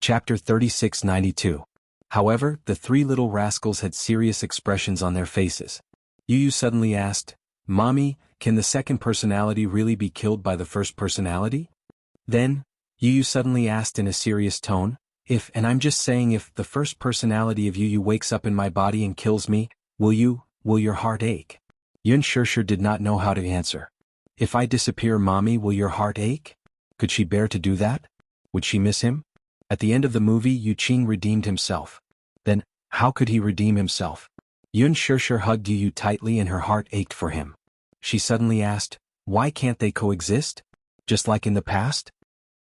Chapter 3692. However, the three little rascals had serious expressions on their faces. Yu suddenly asked, "Mommy, can the second personality really be killed by the first personality?" Then, Yu suddenly asked in a serious tone, and I'm just saying, if the first personality of Yu wakes up in my body and kills me, will your heart ache?" Yun Shishir did not know how to answer. "If I disappear, Mommy, will your heart ache?" Could she bear to do that? Would she miss him? At the end of the movie, Yu Qing redeemed himself. Then, how could he redeem himself? Yun Shishir hugged Yu tightly and her heart ached for him. She suddenly asked, "Why can't they coexist? Just like in the past?"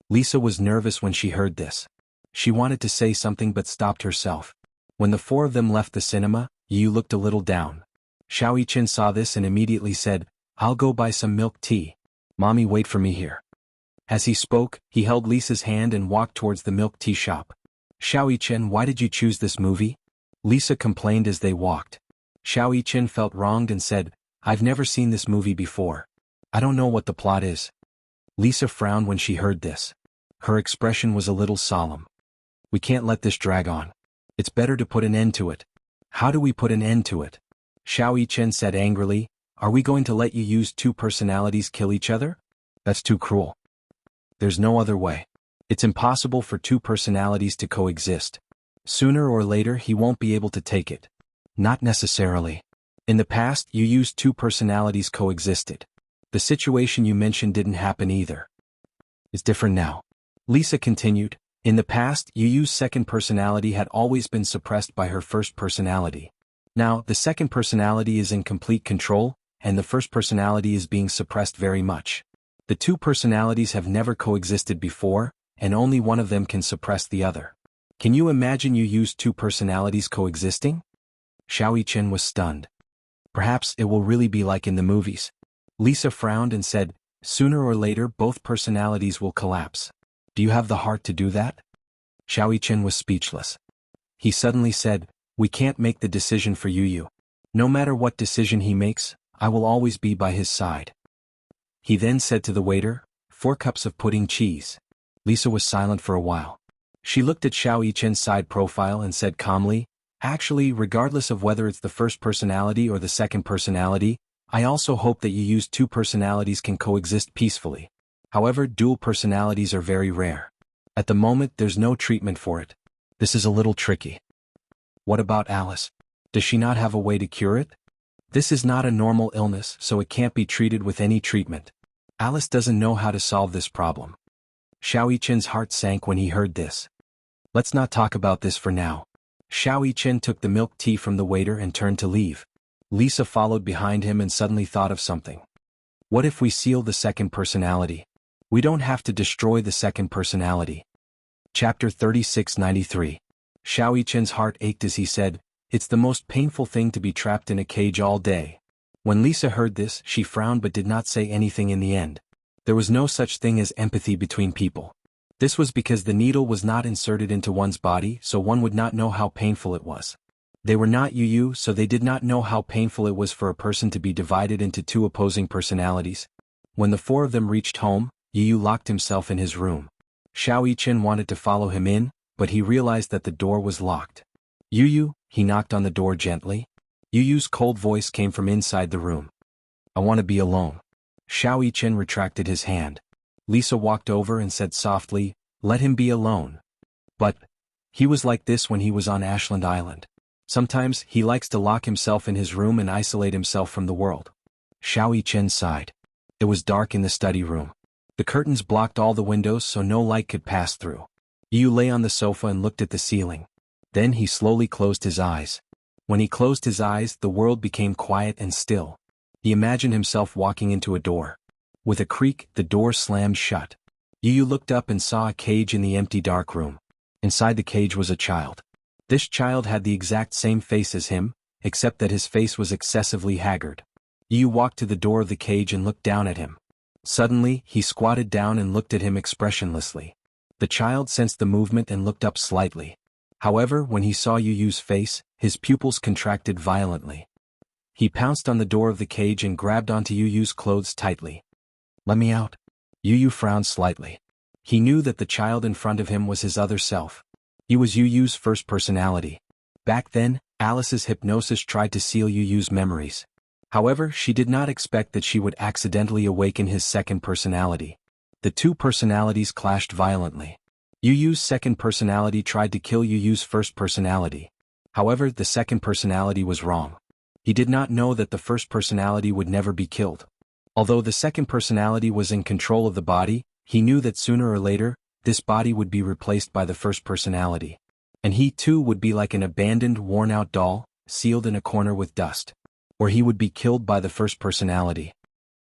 Lisa was nervous when she heard this. She wanted to say something but stopped herself. When the four of them left the cinema, Yu looked a little down. Xiao Yichen saw this and immediately said, "I'll go buy some milk tea. Mommy, wait for me here." As he spoke, he held Lisa's hand and walked towards the milk tea shop. "Xiao Yichen, why did you choose this movie?" Lisa complained as they walked. Xiao Yichen felt wronged and said, "I've never seen this movie before. I don't know what the plot is." Lisa frowned when she heard this. Her expression was a little solemn. "We can't let this drag on. It's better to put an end to it." "How do we put an end to it?" Xiao Yichen said angrily. "Are we going to let you use two personalities kill each other? That's too cruel. There's no other way. It's impossible for two personalities to coexist. Sooner or later he won't be able to take it." "Not necessarily. In the past, you used two personalities coexisted. The situation you mentioned didn't happen either. It's different now." Lisa continued, "In the past, Yu's second personality had always been suppressed by her first personality. Now, the second personality is in complete control, and the first personality is being suppressed very much. The two personalities have never coexisted before, and only one of them can suppress the other. Can you imagine Yu's two personalities coexisting?" Xiao Yichen was stunned. "Perhaps it will really be like in the movies." Lisa frowned and said, "Sooner or later both personalities will collapse. Do you have the heart to do that?" Xiao Yichen was speechless. He suddenly said, "We can't make the decision for Yu. No matter what decision he makes, I will always be by his side." He then said to the waiter, "4 cups of pudding cheese." Lisa was silent for a while. She looked at Xiao Yichen's side profile and said calmly, "Actually, regardless of whether it's the first personality or the second personality, I also hope that Yu's two personalities can coexist peacefully. However, dual personalities are very rare. At the moment, there's no treatment for it. This is a little tricky." "What about Alice? Does she not have a way to cure it?" "This is not a normal illness, so it can't be treated with any treatment. Alice doesn't know how to solve this problem." Xiao Yichen's heart sank when he heard this. "Let's not talk about this for now." Xiao Yichen took the milk tea from the waiter and turned to leave. Lisa followed behind him and suddenly thought of something. "What if we seal the second personality? We don't have to destroy the second personality." Chapter 3693. Xiao Yichen's heart ached as he said, "It's the most painful thing to be trapped in a cage all day." When Lisa heard this, she frowned but did not say anything in the end. There was no such thing as empathy between people. This was because the needle was not inserted into one's body, so one would not know how painful it was. They were not Yu, so they did not know how painful it was for a person to be divided into two opposing personalities. When the four of them reached home, Yu locked himself in his room. Xiao Yichen wanted to follow him in, but he realized that the door was locked. "Yu," he knocked on the door gently. Yu's cold voice came from inside the room. "I want to be alone." Xiao Yichen retracted his hand. Lisa walked over and said softly, "Let him be alone." But he was like this when he was on Ashland Island. Sometimes he likes to lock himself in his room and isolate himself from the world. Xiao Yichen sighed. It was dark in the study room. The curtains blocked all the windows so no light could pass through. Yu lay on the sofa and looked at the ceiling. Then he slowly closed his eyes. When he closed his eyes, the world became quiet and still. He imagined himself walking into a door. With a creak, the door slammed shut. Yu looked up and saw a cage in the empty dark room. Inside the cage was a child. This child had the exact same face as him, except that his face was excessively haggard. Yu walked to the door of the cage and looked down at him. Suddenly, he squatted down and looked at him expressionlessly. The child sensed the movement and looked up slightly. However, when he saw Yu's face, his pupils contracted violently. He pounced on the door of the cage and grabbed onto Yu's clothes tightly. "Let me out." Yu frowned slightly. He knew that the child in front of him was his other self. He was Yu Yu's first personality. Back then, Alice's hypnosis tried to seal Yu Yu's memories. However, she did not expect that she would accidentally awaken his second personality. The two personalities clashed violently. Yu Yu's second personality tried to kill Yu Yu's first personality. However, the second personality was wrong. He did not know that the first personality would never be killed. Although the second personality was in control of the body, he knew that sooner or later, this body would be replaced by the first personality. And he too would be like an abandoned, worn-out doll, sealed in a corner with dust. Or he would be killed by the first personality.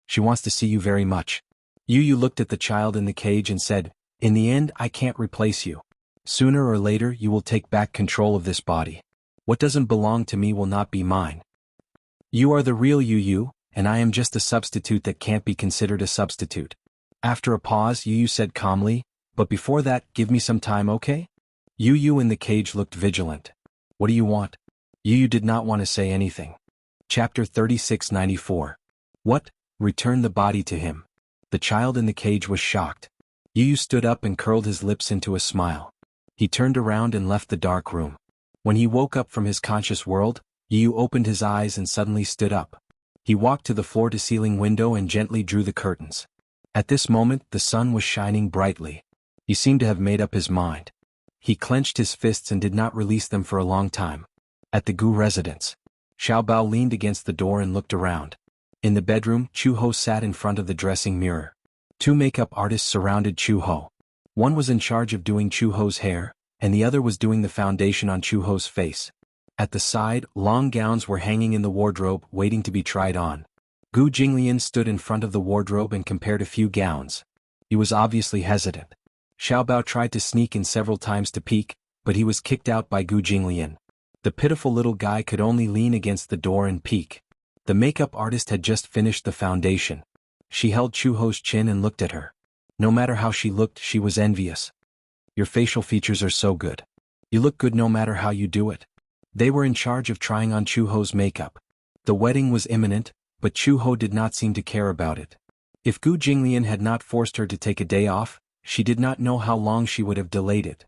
She wants to see you very much. Yu Yu looked at the child in the cage and said, "In the end, I can't replace you. Sooner or later you will take back control of this body. What doesn't belong to me will not be mine. You are the real Yu Yu, and I am just a substitute that can't be considered a substitute." After a pause, Yu Yu said calmly, "But before that, give me some time, okay?" Yu Yu in the cage looked vigilant. "What do you want?" Yu Yu did not want to say anything. Chapter 3694. What? Return the body to him. The child in the cage was shocked. Yu Yu stood up and curled his lips into a smile. He turned around and left the dark room. When he woke up from his conscious world, Yu Yu opened his eyes and suddenly stood up. He walked to the floor-to-ceiling window and gently drew the curtains. At this moment, the sun was shining brightly. He seemed to have made up his mind. He clenched his fists and did not release them for a long time. At the Gu residence, Xiao Bao leaned against the door and looked around. In the bedroom, Chu Ho sat in front of the dressing mirror. Two makeup artists surrounded Chu Ho. One was in charge of doing Chu Ho's hair, and the other was doing the foundation on Chu Ho's face. At the side, long gowns were hanging in the wardrobe, waiting to be tried on. Gu Jinglian stood in front of the wardrobe and compared a few gowns. He was obviously hesitant. Xiao Bao tried to sneak in several times to peek, but he was kicked out by Gu Jinglian. The pitiful little guy could only lean against the door and peek. The makeup artist had just finished the foundation. She held Chu Ho's chin and looked at her. No matter how she looked, she was envious. "Your facial features are so good. You look good no matter how you do it." They were in charge of trying on Chu Ho's makeup. The wedding was imminent, but Chu Ho did not seem to care about it. If Gu Jinglian had not forced her to take a day off, she did not know how long she would have delayed it.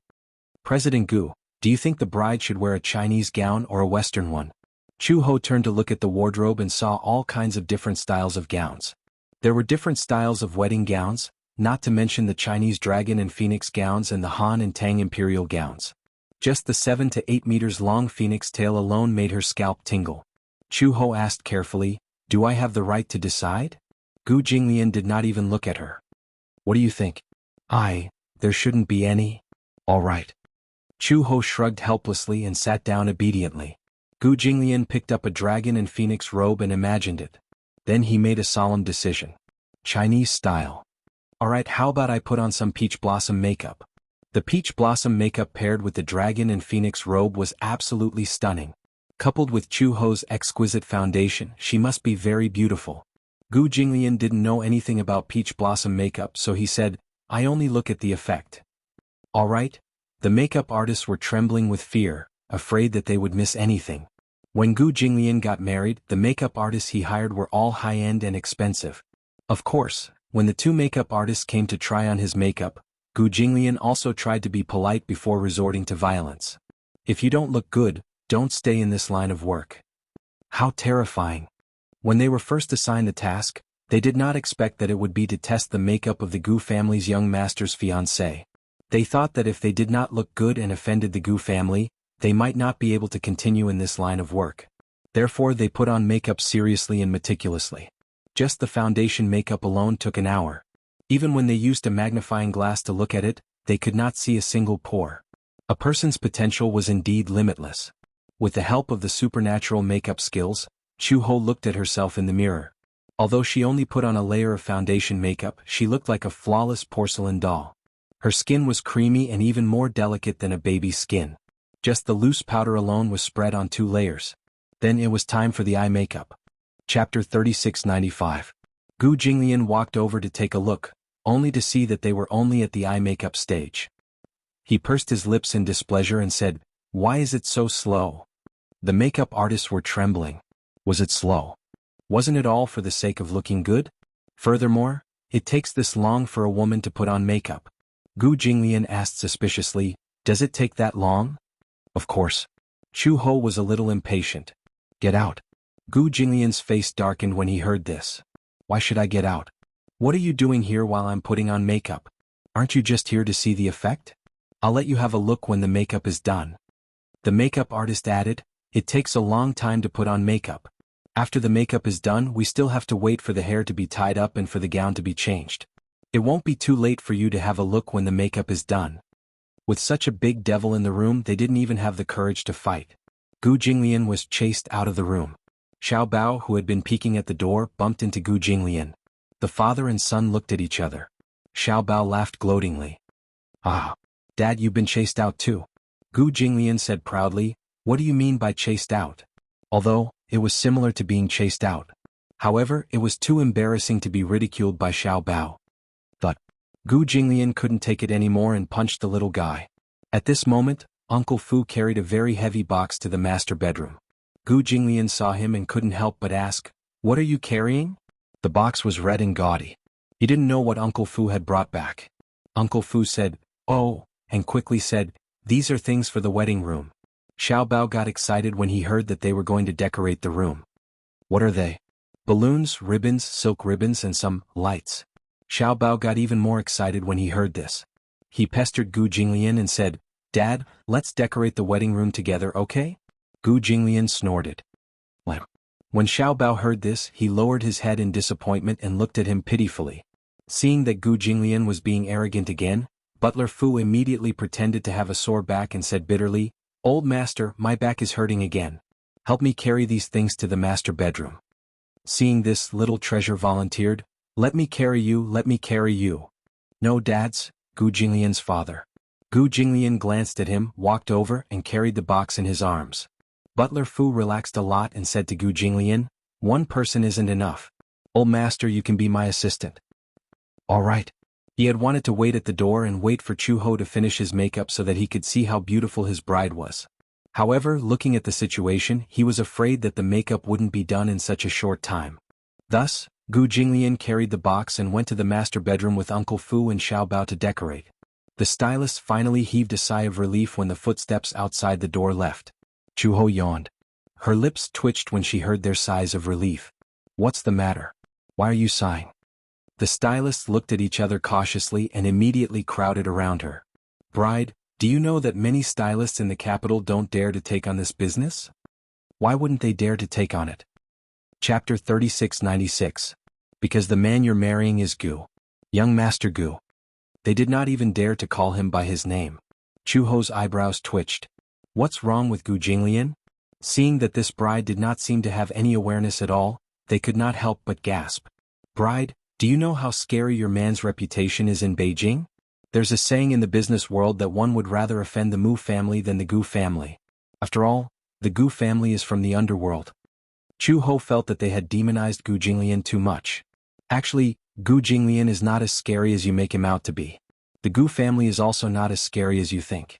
"President Gu, do you think the bride should wear a Chinese gown or a Western one?" Chu Ho turned to look at the wardrobe and saw all kinds of different styles of gowns. There were different styles of wedding gowns, not to mention the Chinese dragon and phoenix gowns and the Han and Tang imperial gowns. Just the 7 to 8 meters long phoenix tail alone made her scalp tingle. Chu Ho asked carefully, "Do I have the right to decide?" Gu Jinglian did not even look at her. "What do you think?" There shouldn't be any." "All right." Chu Ho shrugged helplessly and sat down obediently. Gu Jinglian picked up a dragon and phoenix robe and imagined it. Then he made a solemn decision. "Chinese style. Alright, how about I put on some peach blossom makeup?" The peach blossom makeup paired with the dragon and phoenix robe was absolutely stunning. Coupled with Chu Ho's exquisite foundation, she must be very beautiful. Gu Jinglian didn't know anything about peach blossom makeup, so he said, "I only look at the effect." "Alright." The makeup artists were trembling with fear, afraid that they would miss anything. When Gu Jinglian got married, the makeup artists he hired were all high-end and expensive. Of course, when the two makeup artists came to try on his makeup, Gu Jinglian also tried to be polite before resorting to violence. "If you don't look good, don't stay in this line of work." How terrifying. When they were first assigned the task, they did not expect that it would be to test the makeup of the Gu family's young master's fiancée. They thought that if they did not look good and offended the Gu family, they might not be able to continue in this line of work. Therefore they put on makeup seriously and meticulously. Just the foundation makeup alone took an hour. Even when they used a magnifying glass to look at it, they could not see a single pore. A person's potential was indeed limitless. With the help of the supernatural makeup skills, Chu Ho looked at herself in the mirror. Although she only put on a layer of foundation makeup, she looked like a flawless porcelain doll. Her skin was creamy and even more delicate than a baby's skin. Just the loose powder alone was spread on 2 layers. Then it was time for the eye makeup. Chapter 3695. Gu Jinglian walked over to take a look, only to see that they were only at the eye makeup stage. He pursed his lips in displeasure and said, "Why is it so slow?" The makeup artists were trembling. Was it slow? Wasn't it all for the sake of looking good? Furthermore, it takes this long for a woman to put on makeup. Gu Jinglian asked suspiciously, "Does it take that long?" "Of course." Chu Ho was a little impatient. "Get out." Gu Jinglian's face darkened when he heard this. "Why should I get out? What are you doing here while I'm putting on makeup? Aren't you just here to see the effect? I'll let you have a look when the makeup is done." The makeup artist added, "It takes a long time to put on makeup. After the makeup is done, we still have to wait for the hair to be tied up and for the gown to be changed. It won't be too late for you to have a look when the makeup is done." With such a big devil in the room, they didn't even have the courage to fight. Gu Jinglian was chased out of the room. Xiao Bao, who had been peeking at the door, bumped into Gu Jinglian. The father and son looked at each other. Xiao Bao laughed gloatingly. "Ah, Dad, you've been chased out too." Gu Jinglian said proudly, "What do you mean by chased out?" Although, it was similar to being chased out. However, it was too embarrassing to be ridiculed by Xiao Bao. But Gu Jinglian couldn't take it anymore and punched the little guy. At this moment, Uncle Fu carried a very heavy box to the master bedroom. Gu Jinglian saw him and couldn't help but ask, "What are you carrying?" The box was red and gaudy. He didn't know what Uncle Fu had brought back. Uncle Fu said, "Oh," and quickly said, "These are things for the wedding room." Xiao Bao got excited when he heard that they were going to decorate the room. "What are they?" "Balloons, ribbons, silk ribbons, and some lights." Xiao Bao got even more excited when he heard this. He pestered Gu Jinglian and said, "Dad, let's decorate the wedding room together, okay?" Gu Jinglian snorted. "What?" When Xiao Bao heard this, he lowered his head in disappointment and looked at him pitifully. Seeing that Gu Jinglian was being arrogant again, Butler Fu immediately pretended to have a sore back and said bitterly, "Old master, my back is hurting again. Help me carry these things to the master bedroom." Seeing this, little treasure volunteered, "Let me carry you, let me carry you." "No, Dad's," Gu Jinglian's father. Gu Jinglian glanced at him, walked over, and carried the box in his arms. Butler Fu relaxed a lot and said to Gu Jinglian, "One person isn't enough. Old master, you can be my assistant." "All right." He had wanted to wait at the door and wait for Chu Ho to finish his makeup so that he could see how beautiful his bride was. However, looking at the situation, he was afraid that the makeup wouldn't be done in such a short time. Thus, Gu Jinglian carried the box and went to the master bedroom with Uncle Fu and Xiao Bao to decorate. The stylist finally heaved a sigh of relief when the footsteps outside the door left. Chu Ho yawned. Her lips twitched when she heard their sighs of relief. "What's the matter? Why are you sighing?" The stylists looked at each other cautiously and immediately crowded around her. "Bride, do you know that many stylists in the capital don't dare to take on this business? Why wouldn't they dare to take on it?" Chapter 3696. Because the man you're marrying is Gu. Young Master Gu. They did not even dare to call him by his name. Chu Ho's eyebrows twitched. What's wrong with Gu Jinglian? Seeing that this bride did not seem to have any awareness at all, they could not help but gasp. "Bride, do you know how scary your man's reputation is in Beijing? There's a saying in the business world that one would rather offend the Mu family than the Gu family. After all, the Gu family is from the underworld." Chu Ho felt that they had demonized Gu Jinglian too much. Actually, Gu Jinglian is not as scary as you make him out to be. The Gu family is also not as scary as you think.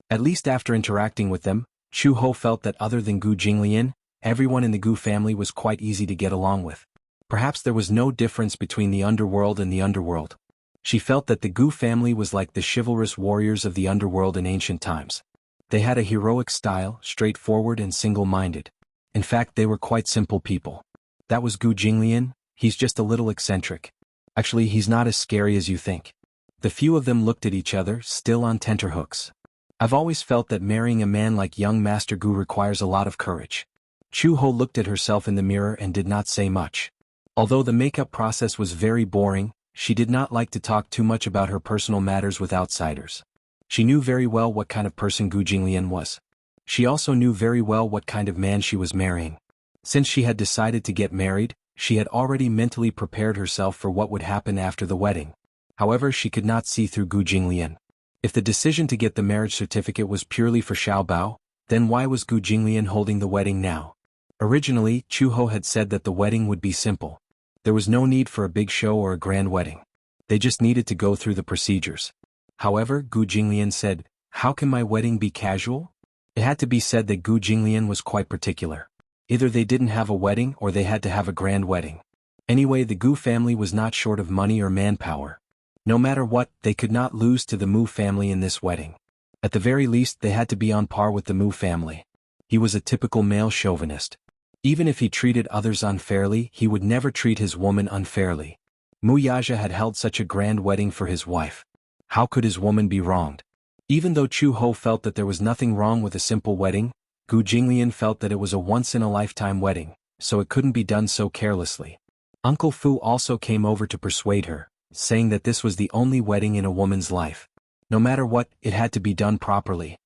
At least after interacting with them, Chu Ho felt that other than Gu Jinglian, everyone in the Gu family was quite easy to get along with. Perhaps there was no difference between the underworld and the underworld. She felt that the Gu family was like the chivalrous warriors of the underworld in ancient times. They had a heroic style, straightforward and single-minded. In fact, they were quite simple people. That was Gu Jinglian. He's just a little eccentric. Actually, he's not as scary as you think. The few of them looked at each other, still on tenterhooks. I've always felt that marrying a man like young Master Gu requires a lot of courage. Chu Ho looked at herself in the mirror and did not say much. Although the makeup process was very boring, she did not like to talk too much about her personal matters with outsiders. She knew very well what kind of person Gu Jinglian was. She also knew very well what kind of man she was marrying. Since she had decided to get married, she had already mentally prepared herself for what would happen after the wedding. However, she could not see through Gu Jinglian. If the decision to get the marriage certificate was purely for Xiao Bao, then why was Gu Jinglian holding the wedding now? Originally, Chu Ho had said that the wedding would be simple. There was no need for a big show or a grand wedding. They just needed to go through the procedures. However, Gu Jinglian said, "How can my wedding be casual?" It had to be said that Gu Jinglian was quite particular. Either they didn't have a wedding or they had to have a grand wedding. Anyway, the Gu family was not short of money or manpower. No matter what, they could not lose to the Mu family in this wedding. At the very least, they had to be on par with the Mu family. He was a typical male chauvinist. Even if he treated others unfairly, he would never treat his woman unfairly. Mu Yaja had held such a grand wedding for his wife. How could his woman be wronged? Even though Chu Ho felt that there was nothing wrong with a simple wedding, Gu Jinglian felt that it was a once-in-a-lifetime wedding, so it couldn't be done so carelessly. Uncle Fu also came over to persuade her, saying that this was the only wedding in a woman's life. No matter what, it had to be done properly.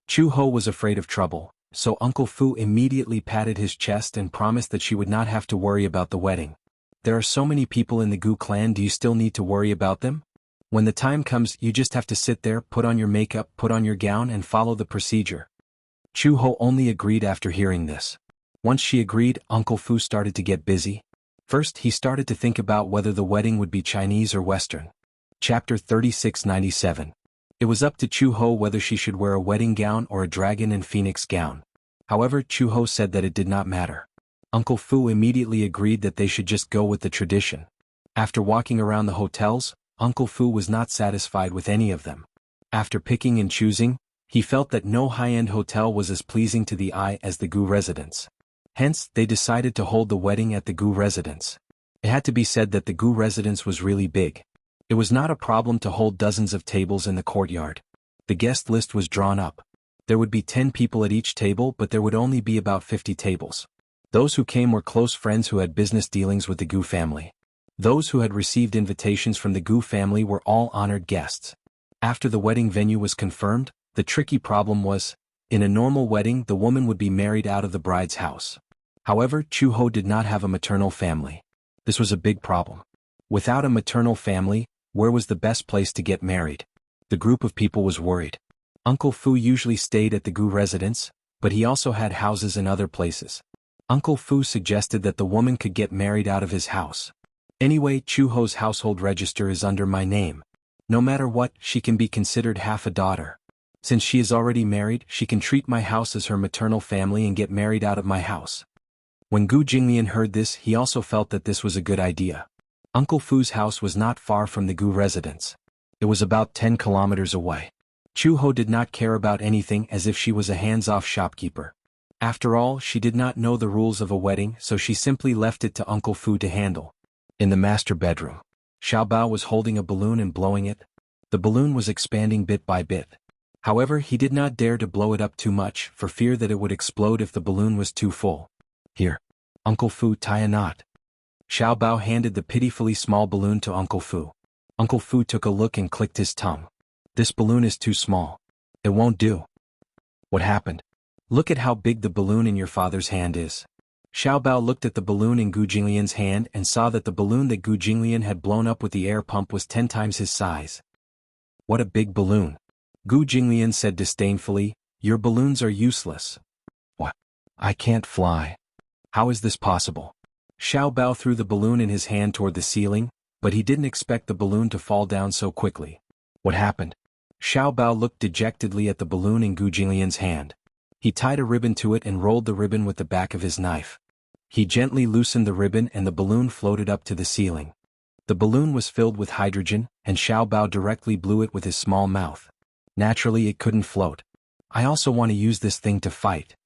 Chu Ho was afraid of trouble, so Uncle Fu immediately patted his chest and promised that she would not have to worry about the wedding. There are so many people in the Gu clan, do you still need to worry about them? When the time comes, you just have to sit there, put on your makeup, put on your gown and follow the procedure. Chu Ho only agreed after hearing this. Once she agreed, Uncle Fu started to get busy. First, he started to think about whether the wedding would be Chinese or Western. Chapter 3697. It was up to Chu Ho whether she should wear a wedding gown or a dragon and phoenix gown. However, Chu Ho said that it did not matter. Uncle Fu immediately agreed that they should just go with the tradition. After walking around the hotels, Uncle Fu was not satisfied with any of them. After picking and choosing, he felt that no high-end hotel was as pleasing to the eye as the Gu residence. Hence, they decided to hold the wedding at the Gu residence. It had to be said that the Gu residence was really big. It was not a problem to hold dozens of tables in the courtyard. The guest list was drawn up. There would be 10 people at each table, but there would only be about 50 tables. Those who came were close friends who had business dealings with the Gu family. Those who had received invitations from the Gu family were all honored guests. After the wedding venue was confirmed, the tricky problem was, in a normal wedding the woman would be married out of the bride's house. However, Chu Ho did not have a maternal family. This was a big problem. Without a maternal family, where was the best place to get married? The group of people was worried. Uncle Fu usually stayed at the Gu residence, but he also had houses in other places. Uncle Fu suggested that the woman could get married out of his house. Anyway, Chu Ho's household register is under my name. No matter what, she can be considered half a daughter. Since she is already married, she can treat my house as her maternal family and get married out of my house. When Gu Jinglian heard this, he also felt that this was a good idea. Uncle Fu's house was not far from the Gu residence. It was about 10 kilometers away. Chu Ho did not care about anything, as if she was a hands-off shopkeeper. After all, she did not know the rules of a wedding, so she simply left it to Uncle Fu to handle. In the master bedroom, Xiao Bao was holding a balloon and blowing it. The balloon was expanding bit by bit. However, he did not dare to blow it up too much, for fear that it would explode if the balloon was too full. Here, Uncle Fu, tie a knot. Xiao Bao handed the pitifully small balloon to Uncle Fu. Uncle Fu took a look and clicked his tongue. This balloon is too small. It won't do. What happened? Look at how big the balloon in your father's hand is. Xiao Bao looked at the balloon in Gu Jinglian's hand and saw that the balloon that Gu Jinglian had blown up with the air pump was 10 times his size. What a big balloon. Gu Jinglian said disdainfully, your balloons are useless. What? I can't fly. How is this possible? Xiao Bao threw the balloon in his hand toward the ceiling, but he didn't expect the balloon to fall down so quickly. What happened? Xiao Bao looked dejectedly at the balloon in Gu Jinglian's hand. He tied a ribbon to it and rolled the ribbon with the back of his knife. He gently loosened the ribbon and the balloon floated up to the ceiling. The balloon was filled with hydrogen, and Xiao Bao directly blew it with his small mouth. Naturally, it couldn't float. I also want to use this thing to fight.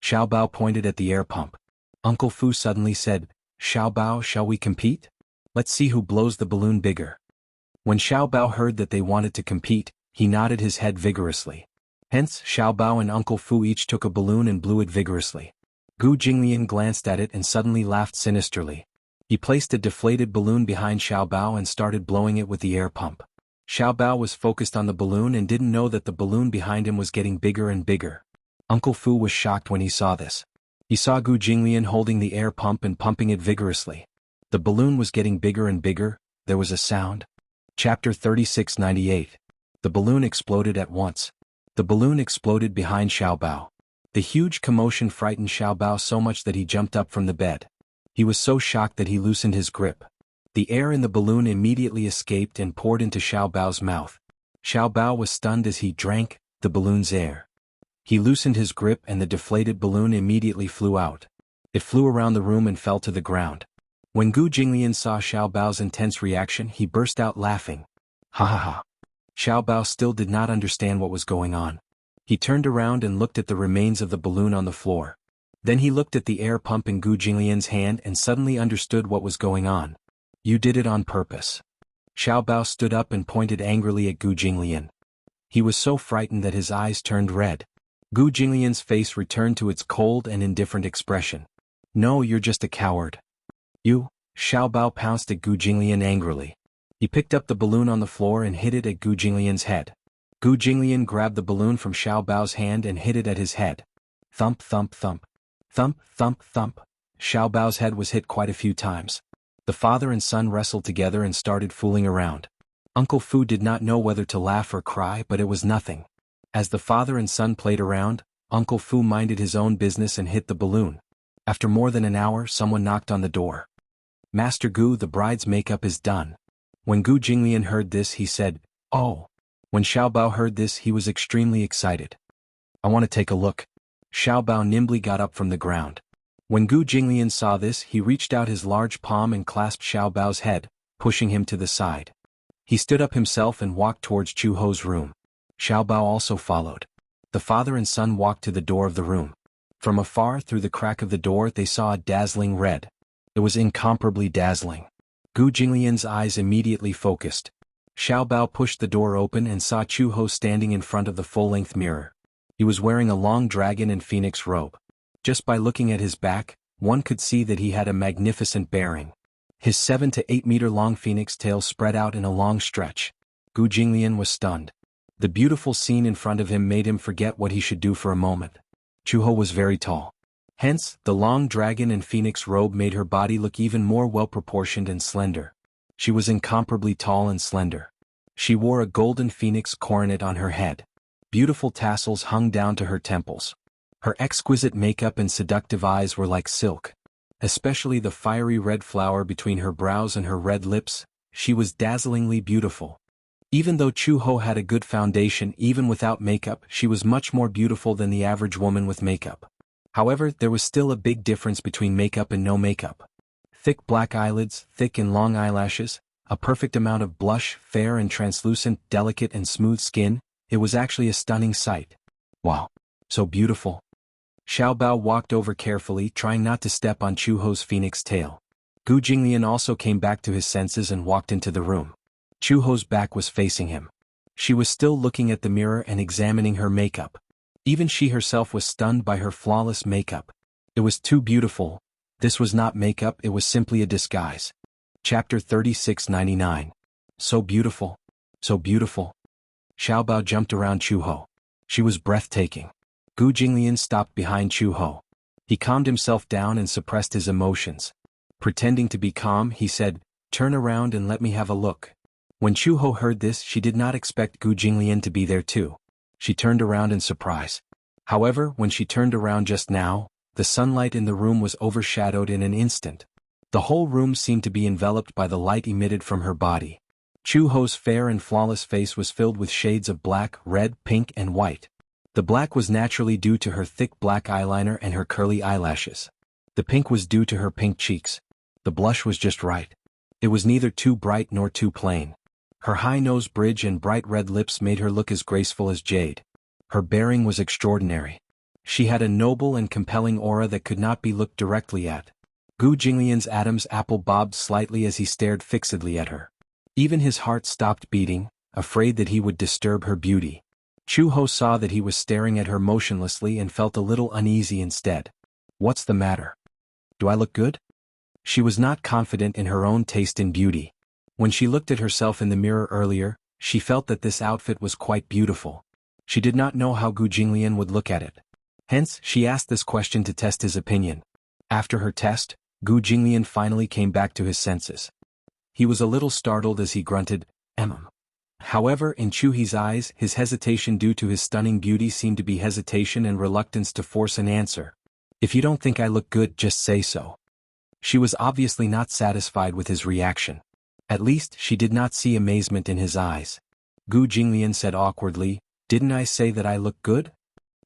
Xiao Bao pointed at the air pump. Uncle Fu suddenly said, Xiao Bao, shall we compete? Let's see who blows the balloon bigger. When Xiao Bao heard that they wanted to compete, he nodded his head vigorously. Hence, Xiao Bao and Uncle Fu each took a balloon and blew it vigorously. Gu Jinglian glanced at it and suddenly laughed sinisterly. He placed a deflated balloon behind Xiao Bao and started blowing it with the air pump. Xiao Bao was focused on the balloon and didn't know that the balloon behind him was getting bigger and bigger. Uncle Fu was shocked when he saw this. He saw Gu Jinglian holding the air pump and pumping it vigorously. The balloon was getting bigger and bigger. There was a sound. Chapter 3698. The balloon exploded at once. The balloon exploded behind Xiao Bao. The huge commotion frightened Xiao Bao so much that he jumped up from the bed. He was so shocked that he loosened his grip. The air in the balloon immediately escaped and poured into Xiao Bao's mouth. Xiao Bao was stunned as he drank the balloon's air. He loosened his grip and the deflated balloon immediately flew out. It flew around the room and fell to the ground. When Gu Jinglian saw Xiao Bao's intense reaction, he burst out laughing. Ha ha ha. Xiao Bao still did not understand what was going on. He turned around and looked at the remains of the balloon on the floor. Then he looked at the air pump in Gu Jinglian's hand and suddenly understood what was going on. You did it on purpose. Xiao Bao stood up and pointed angrily at Gu Jinglian. He was so frightened that his eyes turned red. Gu Jinglian's face returned to its cold and indifferent expression. No, you're just a coward. You? Xiao Bao pounced at Gu Jinglian angrily. He picked up the balloon on the floor and hit it at Gu Jinglian's head. Gu Jinglian grabbed the balloon from Xiao Bao's hand and hit it at his head. Thump thump thump. Thump thump thump. Xiao Bao's head was hit quite a few times. The father and son wrestled together and started fooling around. Uncle Fu did not know whether to laugh or cry, but it was nothing. As the father and son played around, Uncle Fu minded his own business and hit the balloon. After more than an hour, someone knocked on the door. Master Gu, the bride's makeup is done. When Gu Jinglian heard this, he said, Oh. When Xiao Bao heard this, he was extremely excited. I want to take a look. Xiao Bao nimbly got up from the ground. When Gu Jinglian saw this, he reached out his large palm and clasped Xiao Bao's head, pushing him to the side. He stood up himself and walked towards Chu Ho's room. Xiao Bao also followed. The father and son walked to the door of the room. From afar, through the crack of the door, they saw a dazzling red. It was incomparably dazzling. Gu Jinglian's eyes immediately focused. Xiao Bao pushed the door open and saw Chu Ho standing in front of the full-length mirror. He was wearing a long dragon and phoenix robe. Just by looking at his back, one could see that he had a magnificent bearing. His 7 to 8 meter long phoenix tail spread out in a long stretch. Gu Jinglian was stunned. The beautiful scene in front of him made him forget what he should do for a moment. Chu Ho was very tall. Hence, the long dragon and phoenix robe made her body look even more well-proportioned and slender. She was incomparably tall and slender. She wore a golden phoenix coronet on her head. Beautiful tassels hung down to her temples. Her exquisite makeup and seductive eyes were like silk. Especially the fiery red flower between her brows and her red lips, she was dazzlingly beautiful. Even though Chu Ho had a good foundation, even without makeup, she was much more beautiful than the average woman with makeup. However, there was still a big difference between makeup and no makeup. Thick black eyelids, thick and long eyelashes, a perfect amount of blush, fair and translucent, delicate and smooth skin, it was actually a stunning sight. Wow. So beautiful. Xiao Bao walked over carefully, trying not to step on Chu Ho's phoenix tail. Gu Jinglian also came back to his senses and walked into the room. Chu Ho's back was facing him. She was still looking at the mirror and examining her makeup. Even she herself was stunned by her flawless makeup. It was too beautiful. This was not makeup, it was simply a disguise. Chapter 3699. So beautiful. So beautiful. Xiao Bao jumped around Chu Ho. She was breathtaking. Gu Jinglian stopped behind Chu Ho. He calmed himself down and suppressed his emotions. Pretending to be calm, he said, Turn around and let me have a look. When Chu Ho heard this, she did not expect Gu Jinglian to be there too. She turned around in surprise. However, when she turned around just now, the sunlight in the room was overshadowed in an instant. The whole room seemed to be enveloped by the light emitted from her body. Chu Ho's fair and flawless face was filled with shades of black, red, pink and white. The black was naturally due to her thick black eyeliner and her curly eyelashes. The pink was due to her pink cheeks. The blush was just right. It was neither too bright nor too plain. Her high nose bridge and bright red lips made her look as graceful as jade. Her bearing was extraordinary. She had a noble and compelling aura that could not be looked directly at. Gu Jinglian's Adam's apple bobbed slightly as he stared fixedly at her. Even his heart stopped beating, afraid that he would disturb her beauty. Chu Ho saw that he was staring at her motionlessly and felt a little uneasy instead. What's the matter? Do I look good? She was not confident in her own taste in beauty. When she looked at herself in the mirror earlier, she felt that this outfit was quite beautiful. She did not know how Gu Jinglian would look at it. Hence, she asked this question to test his opinion. After her test, Gu Jinglian finally came back to his senses. He was a little startled as he grunted, However, in Chu He's eyes, his hesitation due to his stunning beauty seemed to be hesitation and reluctance to force an answer. If you don't think I look good, just say so. She was obviously not satisfied with his reaction. At least, she did not see amazement in his eyes. Gu Jinglian said awkwardly, Didn't I say that I look good?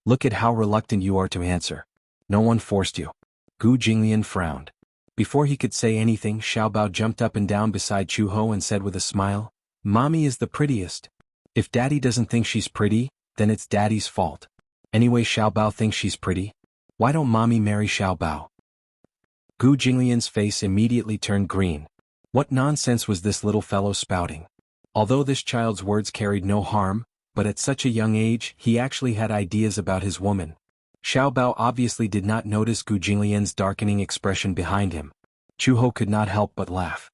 Look at how reluctant you are to answer. No one forced you. Gu Jinglian frowned. Before he could say anything, Xiao Bao jumped up and down beside Chu Ho and said with a smile, Mommy is the prettiest. If Daddy doesn't think she's pretty, then it's Daddy's fault. Anyway, Xiaobao thinks she's pretty. Why don't Mommy marry Xiaobao? Gu Jinglian's face immediately turned green. What nonsense was this little fellow spouting? Although this child's words carried no harm, but at such a young age he actually had ideas about his woman. Xiaobao obviously did not notice Gu Jinglian's darkening expression behind him. Chuho could not help but laugh.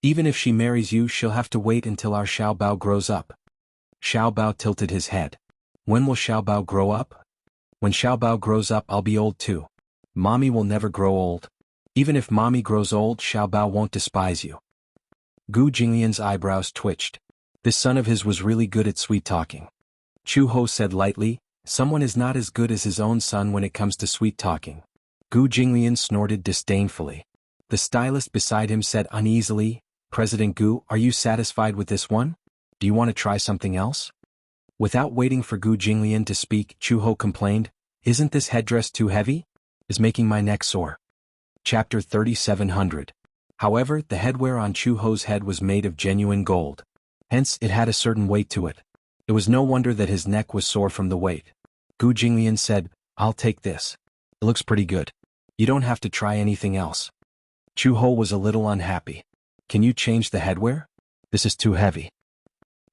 Even if she marries you, she'll have to wait until our Xiaobao grows up. Xiaobao tilted his head. When will Xiaobao grow up? When Xiaobao grows up, I'll be old too. Mommy will never grow old. Even if Mommy grows old, Xiaobao won't despise you. Gu Jinglian's eyebrows twitched. This son of his was really good at sweet-talking. Chuho said lightly, someone is not as good as his own son when it comes to sweet-talking. Gu Jinglian snorted disdainfully. The stylist beside him said uneasily, President Gu, are you satisfied with this one? Do you want to try something else? Without waiting for Gu Jinglian to speak, Chuho complained, isn't this headdress too heavy? It's making my neck sore. Chapter 3700. However, the headwear on Chuho's head was made of genuine gold. Hence, it had a certain weight to it. It was no wonder that his neck was sore from the weight. Gu Jinglian said, I'll take this. It looks pretty good. You don't have to try anything else. Chuho was a little unhappy. Can you change the headwear? This is too heavy.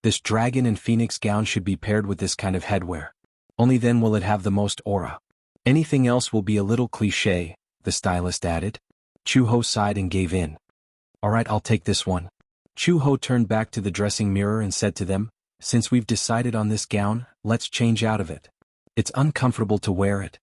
This dragon and phoenix gown should be paired with this kind of headwear. Only then will it have the most aura. Anything else will be a little cliché, the stylist added. Chuho sighed and gave in. Alright, I'll take this one. Chuho turned back to the dressing mirror and said to them, since we've decided on this gown, let's change out of it. It's uncomfortable to wear it.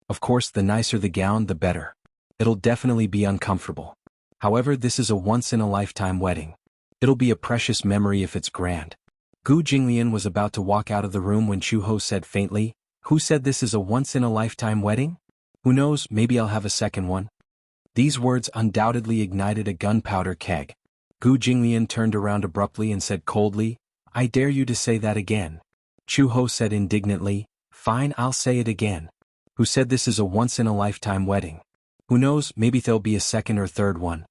Of course, the nicer the gown, the better. It'll definitely be uncomfortable. However, this is a once-in-a-lifetime wedding. It'll be a precious memory if it's grand. Gu Jinglian was about to walk out of the room when Chuho said faintly, who said this is a once-in-a-lifetime wedding? Who knows, maybe I'll have a second one. These words undoubtedly ignited a gunpowder keg. Gu Jinglian turned around abruptly and said coldly, I dare you to say that again. Chuho said indignantly, fine, I'll say it again. Who said this is a once-in-a-lifetime wedding? Who knows, maybe there'll be a second or third one.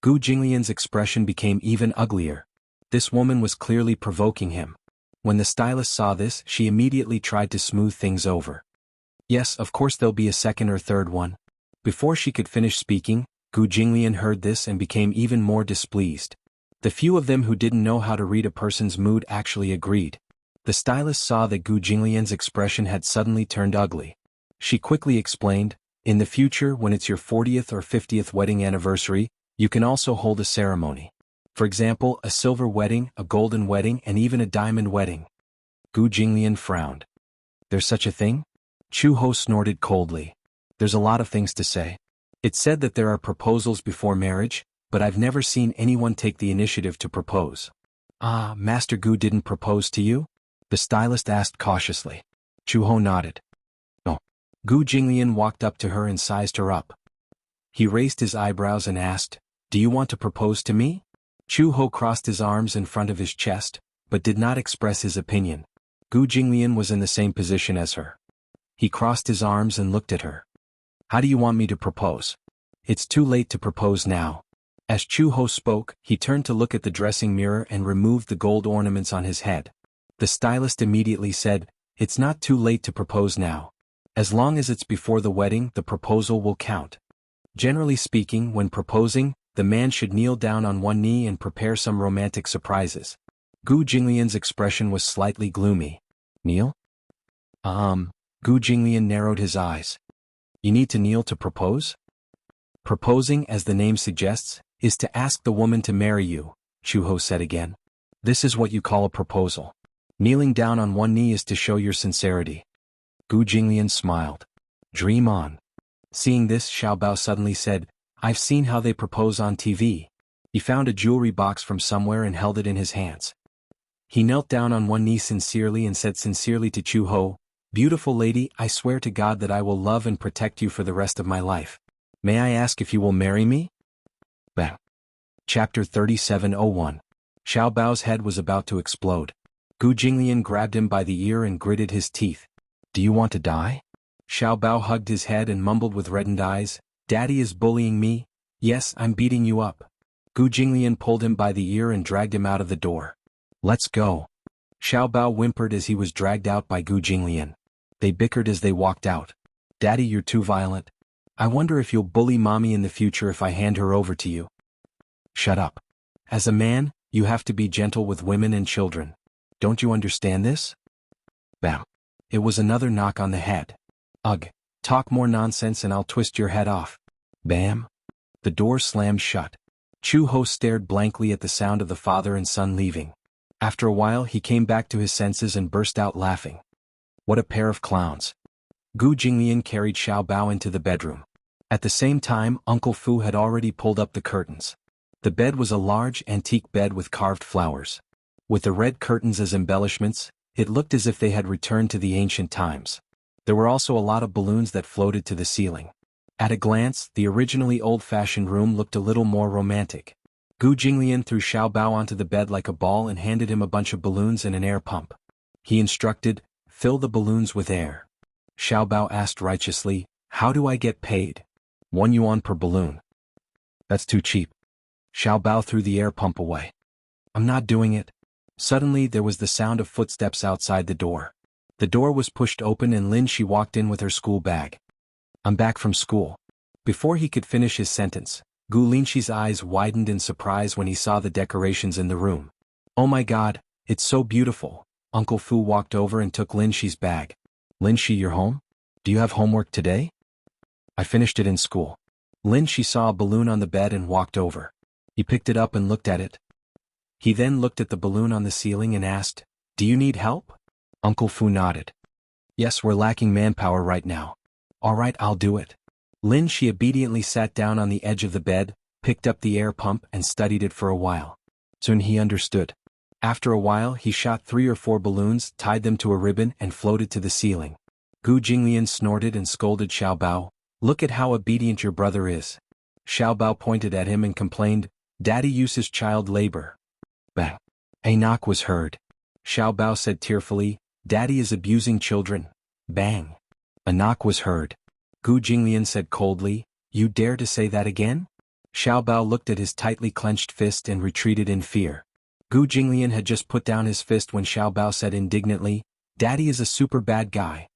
Gu Jinglian's expression became even uglier. This woman was clearly provoking him. When the stylist saw this, she immediately tried to smooth things over. Yes, of course there'll be a second or third one. Before she could finish speaking, Gu Jinglian heard this and became even more displeased. The few of them who didn't know how to read a person's mood actually agreed. The stylist saw that Gu Jinglian's expression had suddenly turned ugly. She quickly explained, in the future when it's your 40th or 50th wedding anniversary, you can also hold a ceremony. For example, a silver wedding, a golden wedding, and even a diamond wedding. Gu Jinglian frowned. There's such a thing? Chuho snorted coldly. There's a lot of things to say. It's said that there are proposals before marriage, but I've never seen anyone take the initiative to propose. Ah, Master Gu didn't propose to you? The stylist asked cautiously. Chuho nodded. No. Gu Jinglian walked up to her and sized her up. He raised his eyebrows and asked, do you want to propose to me? Chuho crossed his arms in front of his chest, but did not express his opinion. Gu Jinglian was in the same position as her. He crossed his arms and looked at her. How do you want me to propose? It's too late to propose now. As Chuho spoke, he turned to look at the dressing mirror and removed the gold ornaments on his head. The stylist immediately said, it's not too late to propose now. As long as it's before the wedding, the proposal will count. Generally speaking, when proposing, the man should kneel down on one knee and prepare some romantic surprises. Gu Jinglian's expression was slightly gloomy. Kneel? Gu Jinglian narrowed his eyes. You need to kneel to propose? Proposing, as the name suggests, is to ask the woman to marry you, Chuho said again. This is what you call a proposal. Kneeling down on one knee is to show your sincerity. Gu Jinglian smiled. Dream on. Seeing this, Xiaobao suddenly said, I've seen how they propose on TV. He found a jewelry box from somewhere and held it in his hands. He knelt down on one knee sincerely and said sincerely to Chuho, beautiful lady, I swear to God that I will love and protect you for the rest of my life. May I ask if you will marry me? Bang. Chapter 3701. Xiaobao's head was about to explode. Gu Jinglian grabbed him by the ear and gritted his teeth. Do you want to die? Xiaobao hugged his head and mumbled with reddened eyes, Daddy is bullying me. Yes, I'm beating you up. Gu Jinglian pulled him by the ear and dragged him out of the door. "Let's go." Xiao Bao whimpered as he was dragged out by Gu Jinglian. They bickered as they walked out. "Daddy, you're too violent. I wonder if you'll bully Mommy in the future if I hand her over to you." "Shut up. As a man, you have to be gentle with women and children. Don't you understand this?" Bam. It was another knock on the head. "Ugh, talk more nonsense and I'll twist your head off." Bam. The door slammed shut. Chu Ho stared blankly at the sound of the father and son leaving. After a while he came back to his senses and burst out laughing. What a pair of clowns. Gu Jinglian carried Xiao Bao into the bedroom. At the same time, Uncle Fu had already pulled up the curtains. The bed was a large, antique bed with carved flowers. With the red curtains as embellishments, it looked as if they had returned to the ancient times. There were also a lot of balloons that floated to the ceiling. At a glance, the originally old-fashioned room looked a little more romantic. Gu Jinglian threw Xiao Bao onto the bed like a ball and handed him a bunch of balloons and an air pump. He instructed, "Fill the balloons with air." Xiao Bao asked righteously, "How do I get paid?" "1 yuan per balloon." "That's too cheap." Xiao Bao threw the air pump away. "I'm not doing it." Suddenly there was the sound of footsteps outside the door. The door was pushed open and Lin Shi walked in with her school bag. "I'm back from school." Before he could finish his sentence, Gu Linshi's eyes widened in surprise when he saw the decorations in the room. "Oh my God, it's so beautiful." Uncle Fu walked over and took Lin Shi's bag. "Lin Shi, you're home? Do you have homework today?" "I finished it in school." Lin Shi saw a balloon on the bed and walked over. He picked it up and looked at it. He then looked at the balloon on the ceiling and asked, "Do you need help?" Uncle Fu nodded. "Yes, we're lacking manpower right now." "All right, I'll do it." Lin Shi obediently sat down on the edge of the bed, picked up the air pump and studied it for a while. Soon he understood. After a while he shot 3 or 4 balloons, tied them to a ribbon and floated to the ceiling. Gu Jinglian snorted and scolded Xiao Bao, "Look at how obedient your brother is." Xiao Bao pointed at him and complained, "Daddy uses child labor." Bang. A knock was heard. Xiao Bao said tearfully, "Daddy is abusing children." Bang. A knock was heard. Gu Jinglian said coldly, "You dare to say that again?" Xiao Bao looked at his tightly clenched fist and retreated in fear. Gu Jinglian had just put down his fist when Xiao Bao said indignantly, "Daddy is a super bad guy."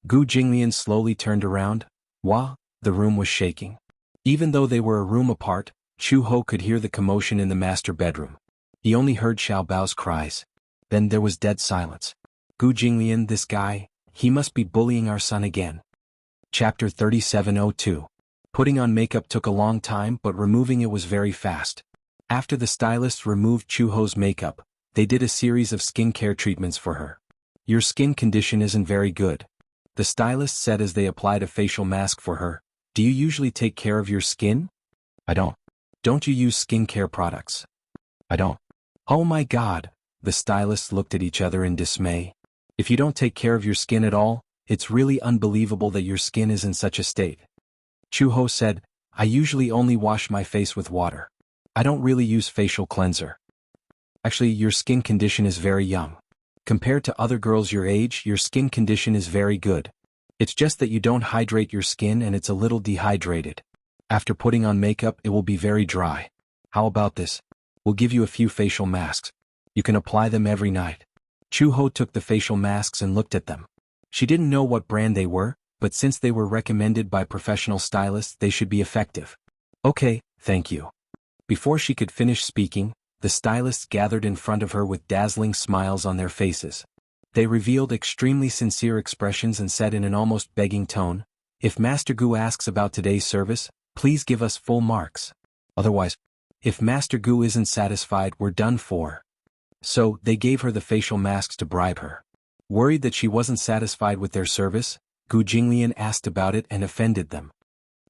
Gu Jinglian slowly turned around. Wah, the room was shaking. Even though they were a room apart, Chu Ho could hear the commotion in the master bedroom. He only heard Xiao Bao's cries. Then there was dead silence. Gu Jinglian, this guy, he must be bullying our son again. Chapter 3702. Putting on makeup took a long time, but removing it was very fast. After the stylists removed Chu Ho's makeup, they did a series of skincare treatments for her. "Your skin condition isn't very good," the stylist said as they applied a facial mask for her. "Do you usually take care of your skin?" "I don't." "Don't you use skincare products?" "I don't." "Oh my God," the stylists looked at each other in dismay. "If you don't take care of your skin at all, it's really unbelievable that your skin is in such a state." Chu Ho said, "I usually only wash my face with water. I don't really use facial cleanser." "Actually, your skin condition is very young. Compared to other girls your age, your skin condition is very good. It's just that you don't hydrate your skin and it's a little dehydrated. After putting on makeup, it will be very dry. How about this? We'll give you a few facial masks. You can apply them every night." Chu Ho took the facial masks and looked at them. She didn't know what brand they were, but since they were recommended by professional stylists, they should be effective. "Okay, thank you." Before she could finish speaking, the stylists gathered in front of her with dazzling smiles on their faces. They revealed extremely sincere expressions and said in an almost begging tone, "If Master Gu asks about today's service, please give us full marks. Otherwise, if Master Gu isn't satisfied, we're done for." So, they gave her the facial masks to bribe her. Worried that she wasn't satisfied with their service, Gu Jinglian asked about it and offended them.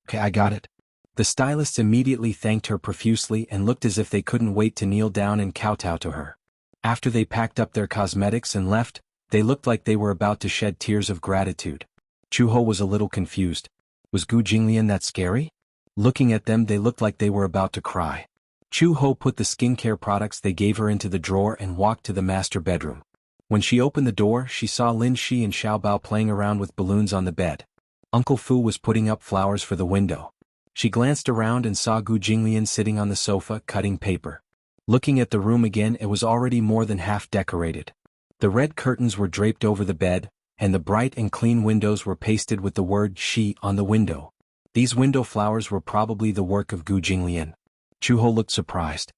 "Okay, I got it." The stylists immediately thanked her profusely and looked as if they couldn't wait to kneel down and kowtow to her. After they packed up their cosmetics and left, they looked like they were about to shed tears of gratitude. Chu Ho was a little confused. Was Gu Jinglian that scary? Looking at them, they looked like they were about to cry. Chu Ho put the skincare products they gave her into the drawer and walked to the master bedroom. When she opened the door, she saw Lin Shi and Xiao Bao playing around with balloons on the bed. Uncle Fu was putting up flowers for the window. She glanced around and saw Gu Jinglian sitting on the sofa cutting paper. Looking at the room again, it was already more than half decorated. The red curtains were draped over the bed, and the bright and clean windows were pasted with the word "she" on the window. These window flowers were probably the work of Gu Jinglian. Chuho looked surprised.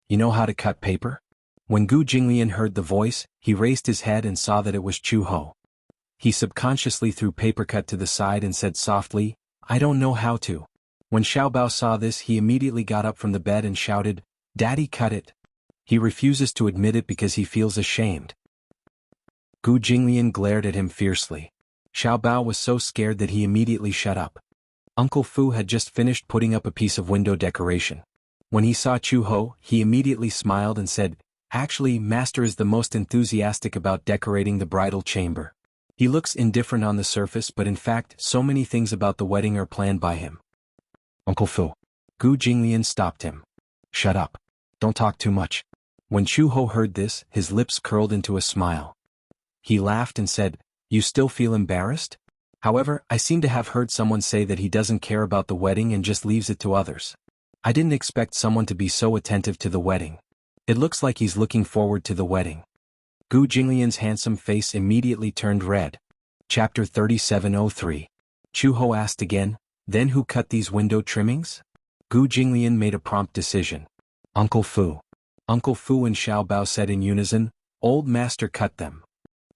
"You know how to cut paper?" When Gu Jinglian heard the voice, he raised his head and saw that it was Chuho. He subconsciously threw paper cut to the side and said softly, "I don't know how to." When Xiaobao saw this, he immediately got up from the bed and shouted, "Daddy, cut it." He refuses to admit it because he feels ashamed. Gu Jinglian glared at him fiercely. Xiaobao was so scared that he immediately shut up. Uncle Fu had just finished putting up a piece of window decoration. When he saw Chuho, he immediately smiled and said, "Actually, Master is the most enthusiastic about decorating the bridal chamber. He looks indifferent on the surface, but in fact, so many things about the wedding are planned by him." "Uncle Fu." Gu Jinglian stopped him. "Shut up. Don't talk too much." When Chuho heard this, his lips curled into a smile. He laughed and said, "You still feel embarrassed? However, I seem to have heard someone say that he doesn't care about the wedding and just leaves it to others. I didn't expect someone to be so attentive to the wedding. It looks like he's looking forward to the wedding." Gu Jinglian's handsome face immediately turned red. Chapter 3703. Chuho asked again, "Then who cut these window trimmings?" Gu Jinglian made a prompt decision. "Uncle Fu." Uncle Fu and Xiaobao said in unison, "Old Master cut them."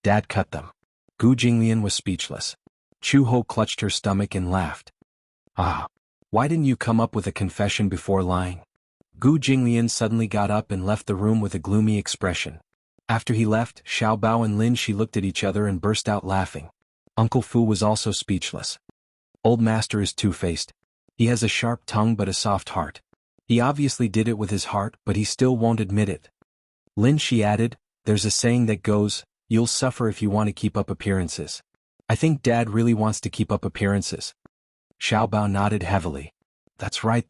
"Dad cut them." Gu Jinglian was speechless. Chuho clutched her stomach and laughed. "Ah. Why didn't you come up with a confession before lying?" Gu Jinglian suddenly got up and left the room with a gloomy expression. After he left, Xiaobao and Lin Shi looked at each other and burst out laughing. Uncle Fu was also speechless. Old Master is two-faced. He has a sharp tongue but a soft heart. He obviously did it with his heart, but he still won't admit it. Lin Shi added, "There's a saying that goes, you'll suffer if you want to keep up appearances. I think Dad really wants to keep up appearances." Xiaobao nodded heavily. That's right.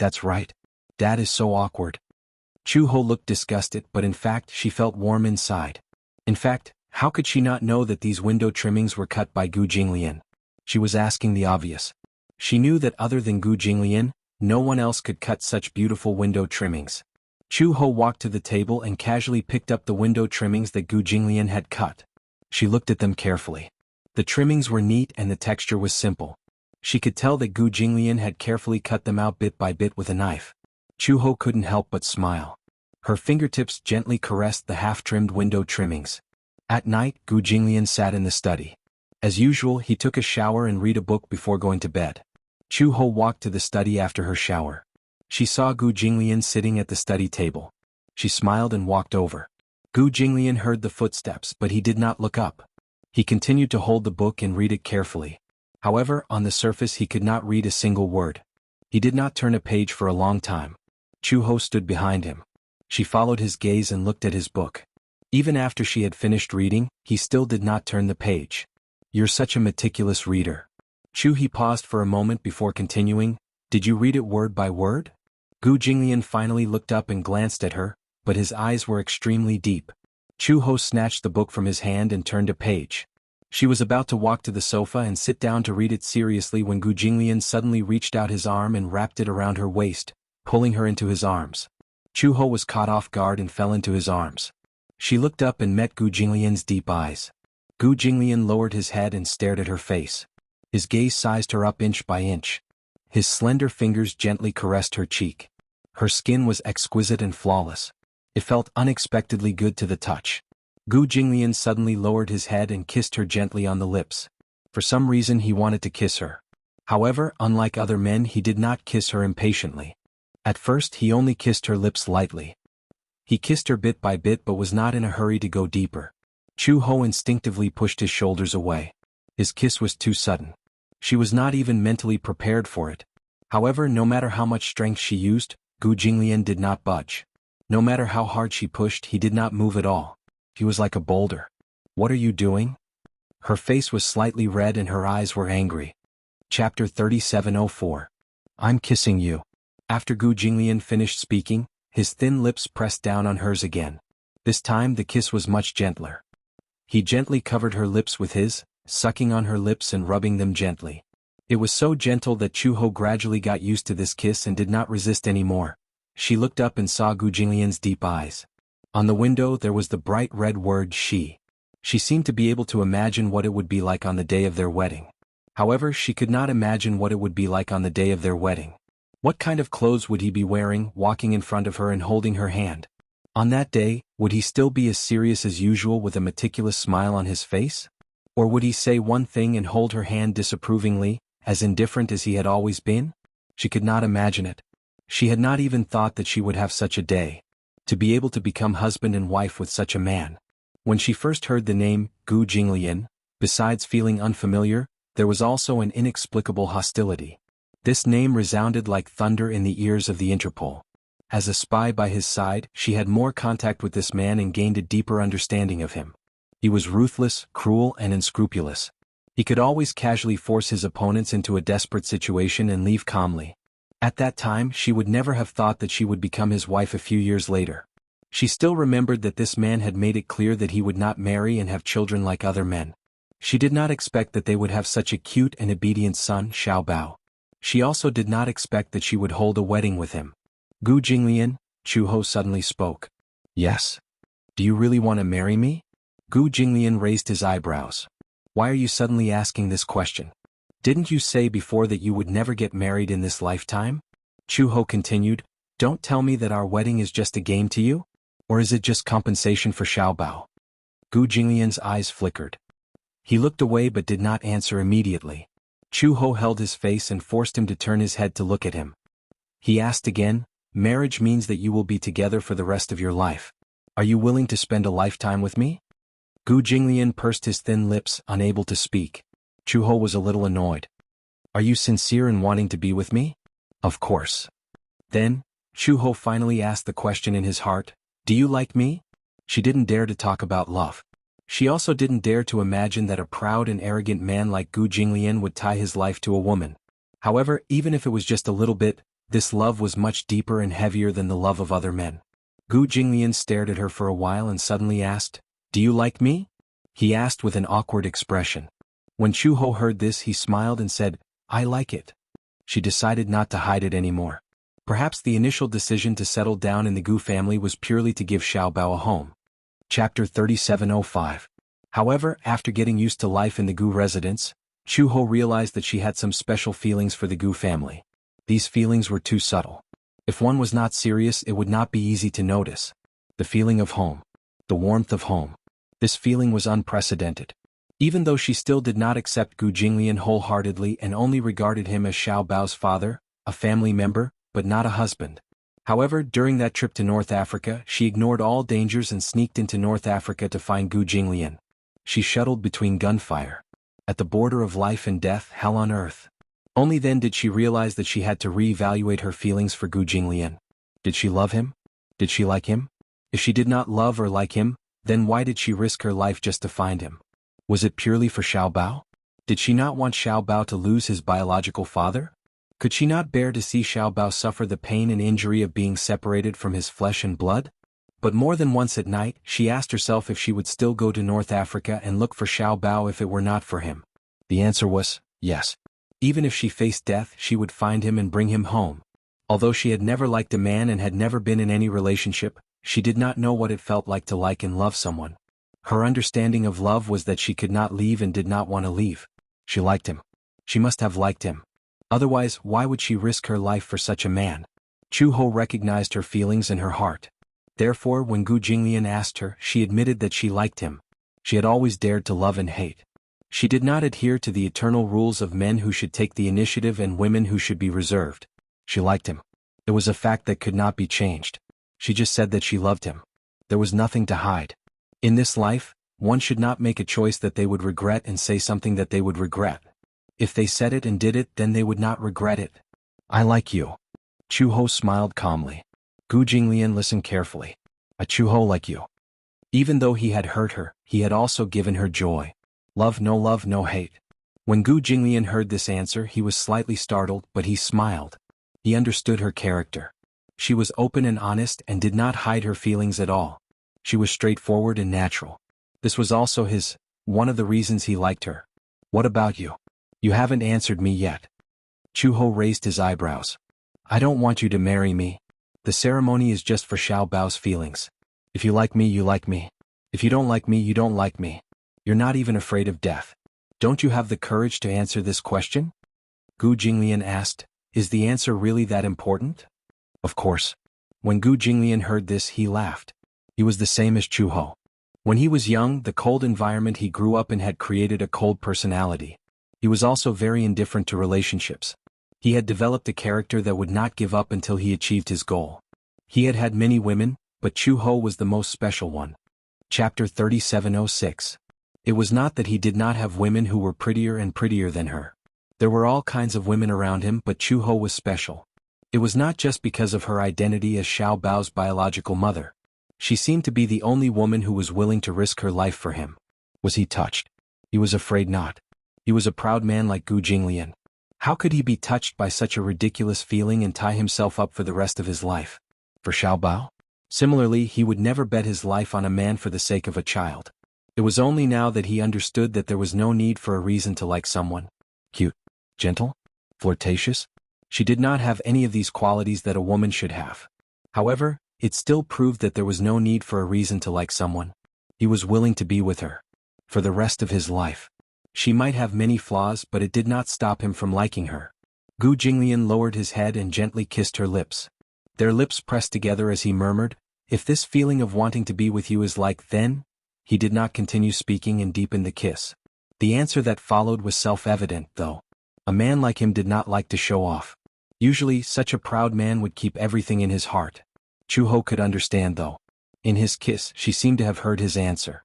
Dad is so awkward." Chuho looked disgusted, but in fact she felt warm inside. In fact, how could she not know that these window trimmings were cut by Gu Jinglian? She was asking the obvious. She knew that other than Gu Jinglian, no one else could cut such beautiful window trimmings. Chuho walked to the table and casually picked up the window trimmings that Gu Jinglian had cut. She looked at them carefully. The trimmings were neat and the texture was simple. She could tell that Gu Jinglian had carefully cut them out bit by bit with a knife. Chuho couldn't help but smile. Her fingertips gently caressed the half-trimmed window trimmings. At night, Gu Jinglian sat in the study. As usual, he took a shower and read a book before going to bed. Chuho walked to the study after her shower. She saw Gu Jinglian sitting at the study table. She smiled and walked over. Gu Jinglian heard the footsteps, but he did not look up. He continued to hold the book and read it carefully. However, on the surface he could not read a single word. He did not turn a page for a long time. Chuho stood behind him. She followed his gaze and looked at his book. Even after she had finished reading, he still did not turn the page. "You're such a meticulous reader." He paused for a moment before continuing, "Did you read it word by word?" Gu Jinglian finally looked up and glanced at her, but his eyes were extremely deep. Chuho snatched the book from his hand and turned a page. She was about to walk to the sofa and sit down to read it seriously when Gu Jinglian suddenly reached out his arm and wrapped it around her waist, pulling her into his arms. Chuho was caught off guard and fell into his arms. She looked up and met Gu Jinglian's deep eyes. Gu Jinglian lowered his head and stared at her face. His gaze sized her up inch by inch. His slender fingers gently caressed her cheek. Her skin was exquisite and flawless. It felt unexpectedly good to the touch. Gu Jinglian suddenly lowered his head and kissed her gently on the lips. For some reason he wanted to kiss her. However, unlike other men, he did not kiss her impatiently. At first he only kissed her lips lightly. He kissed her bit by bit but was not in a hurry to go deeper. Chuho instinctively pushed his shoulders away. His kiss was too sudden. She was not even mentally prepared for it. However, no matter how much strength she used, Gu Jinglian did not budge. No matter how hard she pushed, he did not move at all. He was like a boulder. "What are you doing?" Her face was slightly red and her eyes were angry. Chapter 3704. "I'm kissing you." After Gu Jinglian finished speaking, his thin lips pressed down on hers again. This time the kiss was much gentler. He gently covered her lips with his, sucking on her lips and rubbing them gently. It was so gentle that Chu-ho gradually got used to this kiss and did not resist anymore. She looked up and saw Gu Jinglian's deep eyes. On the window there was the bright red word she. She seemed to be able to imagine what it would be like on the day of their wedding. However, she could not imagine what it would be like on the day of their wedding. What kind of clothes would he be wearing, walking in front of her and holding her hand? On that day, would he still be as serious as usual with a meticulous smile on his face? Or would he say one thing and hold her hand disapprovingly, as indifferent as he had always been? She could not imagine it. She had not even thought that she would have such a day. To be able to become husband and wife with such a man. When she first heard the name, Gu Jinglian, besides feeling unfamiliar, there was also an inexplicable hostility. This name resounded like thunder in the ears of the Interpol. As a spy by his side, she had more contact with this man and gained a deeper understanding of him. He was ruthless, cruel, and unscrupulous. He could always casually force his opponents into a desperate situation and leave calmly. At that time, she would never have thought that she would become his wife a few years later. She still remembered that this man had made it clear that he would not marry and have children like other men. She did not expect that they would have such a cute and obedient son, Xiao Bao. She also did not expect that she would hold a wedding with him. Gu Jinglian, Chu-ho suddenly spoke. Yes. Do you really want to marry me? Gu Jinglian raised his eyebrows. Why are you suddenly asking this question? Didn't you say before that you would never get married in this lifetime? Chu-ho continued, don't tell me that our wedding is just a game to you? Or is it just compensation for Xiao Bao? Gu Jinglian's eyes flickered. He looked away but did not answer immediately. Chu-ho held his face and forced him to turn his head to look at him. He asked again, marriage means that you will be together for the rest of your life. Are you willing to spend a lifetime with me? Gu Jinglian pursed his thin lips, unable to speak. Chu-ho was a little annoyed. Are you sincere in wanting to be with me? Of course. Then, Chu-ho finally asked the question in his heart, do you like me? She didn't dare to talk about love. She also didn't dare to imagine that a proud and arrogant man like Gu Jinglian would tie his life to a woman. However, even if it was just a little bit, this love was much deeper and heavier than the love of other men. Gu Jinglian stared at her for a while and suddenly asked, do you like me? He asked with an awkward expression. When Chu-ho heard this he smiled and said, I like it. She decided not to hide it anymore. Perhaps the initial decision to settle down in the Gu family was purely to give Xiao Bao a home. Chapter 3705. However, after getting used to life in the Gu residence, Chu-ho realized that she had some special feelings for the Gu family. These feelings were too subtle. If one was not serious, it would not be easy to notice. The feeling of home. The warmth of home. This feeling was unprecedented. Even though she still did not accept Gu Jinglian wholeheartedly and only regarded him as Xiao Bao's father, a family member, but not a husband. However, during that trip to North Africa, she ignored all dangers and sneaked into North Africa to find Gu Jinglian. She shuttled between gunfire. At the border of life and death, hell on earth. Only then did she realize that she had to re-evaluate her feelings for Gu Jinglian. Did she love him? Did she like him? If she did not love or like him, then why did she risk her life just to find him? Was it purely for Xiao Bao? Did she not want Xiao Bao to lose his biological father? Could she not bear to see Xiao Bao suffer the pain and injury of being separated from his flesh and blood? But more than once at night, she asked herself if she would still go to North Africa and look for Xiao Bao if it were not for him. The answer was, yes. Even if she faced death, she would find him and bring him home. Although she had never liked a man and had never been in any relationship, she did not know what it felt like to like and love someone. Her understanding of love was that she could not leave and did not want to leave. She liked him. She must have liked him. Otherwise, why would she risk her life for such a man? Chu-ho recognized her feelings in her heart. Therefore, when Gu Jinglian asked her, she admitted that she liked him. She had always dared to love and hate. She did not adhere to the eternal rules of men who should take the initiative and women who should be reserved. She liked him. It was a fact that could not be changed. She just said that she loved him. There was nothing to hide. In this life, one should not make a choice that they would regret and say something that they would regret. If they said it and did it, then they would not regret it. I like you. Chu-ho smiled calmly. Gu Jinglian listened carefully. A Chu-ho like you. Even though he had hurt her, he had also given her joy. Love, no hate. When Gu Jinglian heard this answer, he was slightly startled, but he smiled. He understood her character. She was open and honest and did not hide her feelings at all. She was straightforward and natural. This was also one of the reasons he liked her. What about you? You haven't answered me yet. Chu Ho raised his eyebrows. I don't want you to marry me. The ceremony is just for Xiao Bao's feelings. If you like me, you like me. If you don't like me, you don't like me. You're not even afraid of death. Don't you have the courage to answer this question? Gu Jinglian asked. Is the answer really that important? Of course. When Gu Jinglian heard this, he laughed. He was the same as Chu Ho. When he was young, the cold environment he grew up in had created a cold personality. He was also very indifferent to relationships. He had developed a character that would not give up until he achieved his goal. He had had many women, but Chu Ho was the most special one. Chapter 3706. It was not that he did not have women who were prettier and prettier than her. There were all kinds of women around him, but Chu Ho was special. It was not just because of her identity as Xiao Bao's biological mother. She seemed to be the only woman who was willing to risk her life for him. Was he touched? He was afraid not. He was a proud man like Gu Jinglian. How could he be touched by such a ridiculous feeling and tie himself up for the rest of his life? For Xiao Bao? Similarly, he would never bet his life on a man for the sake of a child. It was only now that he understood that there was no need for a reason to like someone. Cute, gentle, flirtatious. She did not have any of these qualities that a woman should have. However, it still proved that there was no need for a reason to like someone. He was willing to be with her. For the rest of his life. She might have many flaws, but it did not stop him from liking her. Gu Jinglian lowered his head and gently kissed her lips. Their lips pressed together as he murmured, "If this feeling of wanting to be with you is like then?" He did not continue speaking and deepened the kiss. The answer that followed was self-evident, though. A man like him did not like to show off. Usually, such a proud man would keep everything in his heart. Chu Ho could understand, though. In his kiss, she seemed to have heard his answer.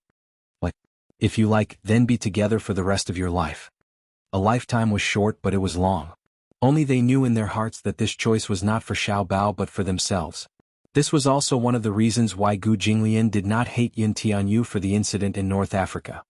Like, if you like, then be together for the rest of your life. A lifetime was short, but it was long. Only they knew in their hearts that this choice was not for Xiao Bao but for themselves. This was also one of the reasons why Gu Jinglian did not hate Yin Tianyu for the incident in North Africa.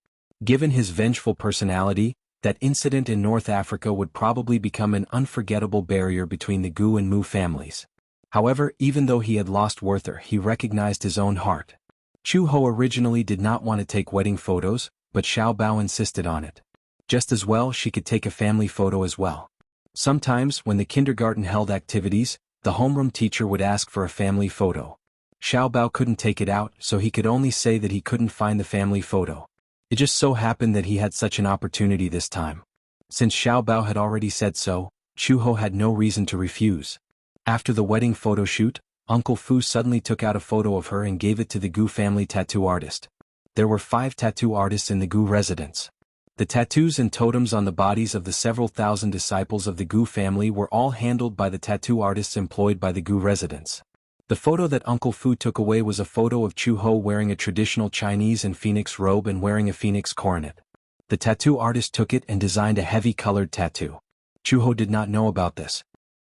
Given his vengeful personality, that incident in North Africa would probably become an unforgettable barrier between the Gu and Mu families. However, even though he had lost Werther, he recognized his own heart. Chu Ho originally did not want to take wedding photos, but Xiao Bao insisted on it. Just as well, she could take a family photo as well. Sometimes, when the kindergarten held activities, the homeroom teacher would ask for a family photo. Xiao Bao couldn't take it out, so he could only say that he couldn't find the family photo. It just so happened that he had such an opportunity this time. Since Xiao Bao had already said so, Chu Ho had no reason to refuse. After the wedding photo shoot, Uncle Fu suddenly took out a photo of her and gave it to the Gu family tattoo artist. There were 5 tattoo artists in the Gu residence. The tattoos and totems on the bodies of the several thousand disciples of the Gu family were all handled by the tattoo artists employed by the Gu residence. The photo that Uncle Fu took away was a photo of Chu Ho wearing a traditional Chinese and phoenix robe and wearing a phoenix coronet. The tattoo artist took it and designed a heavy-colored tattoo. Chu Ho did not know about this.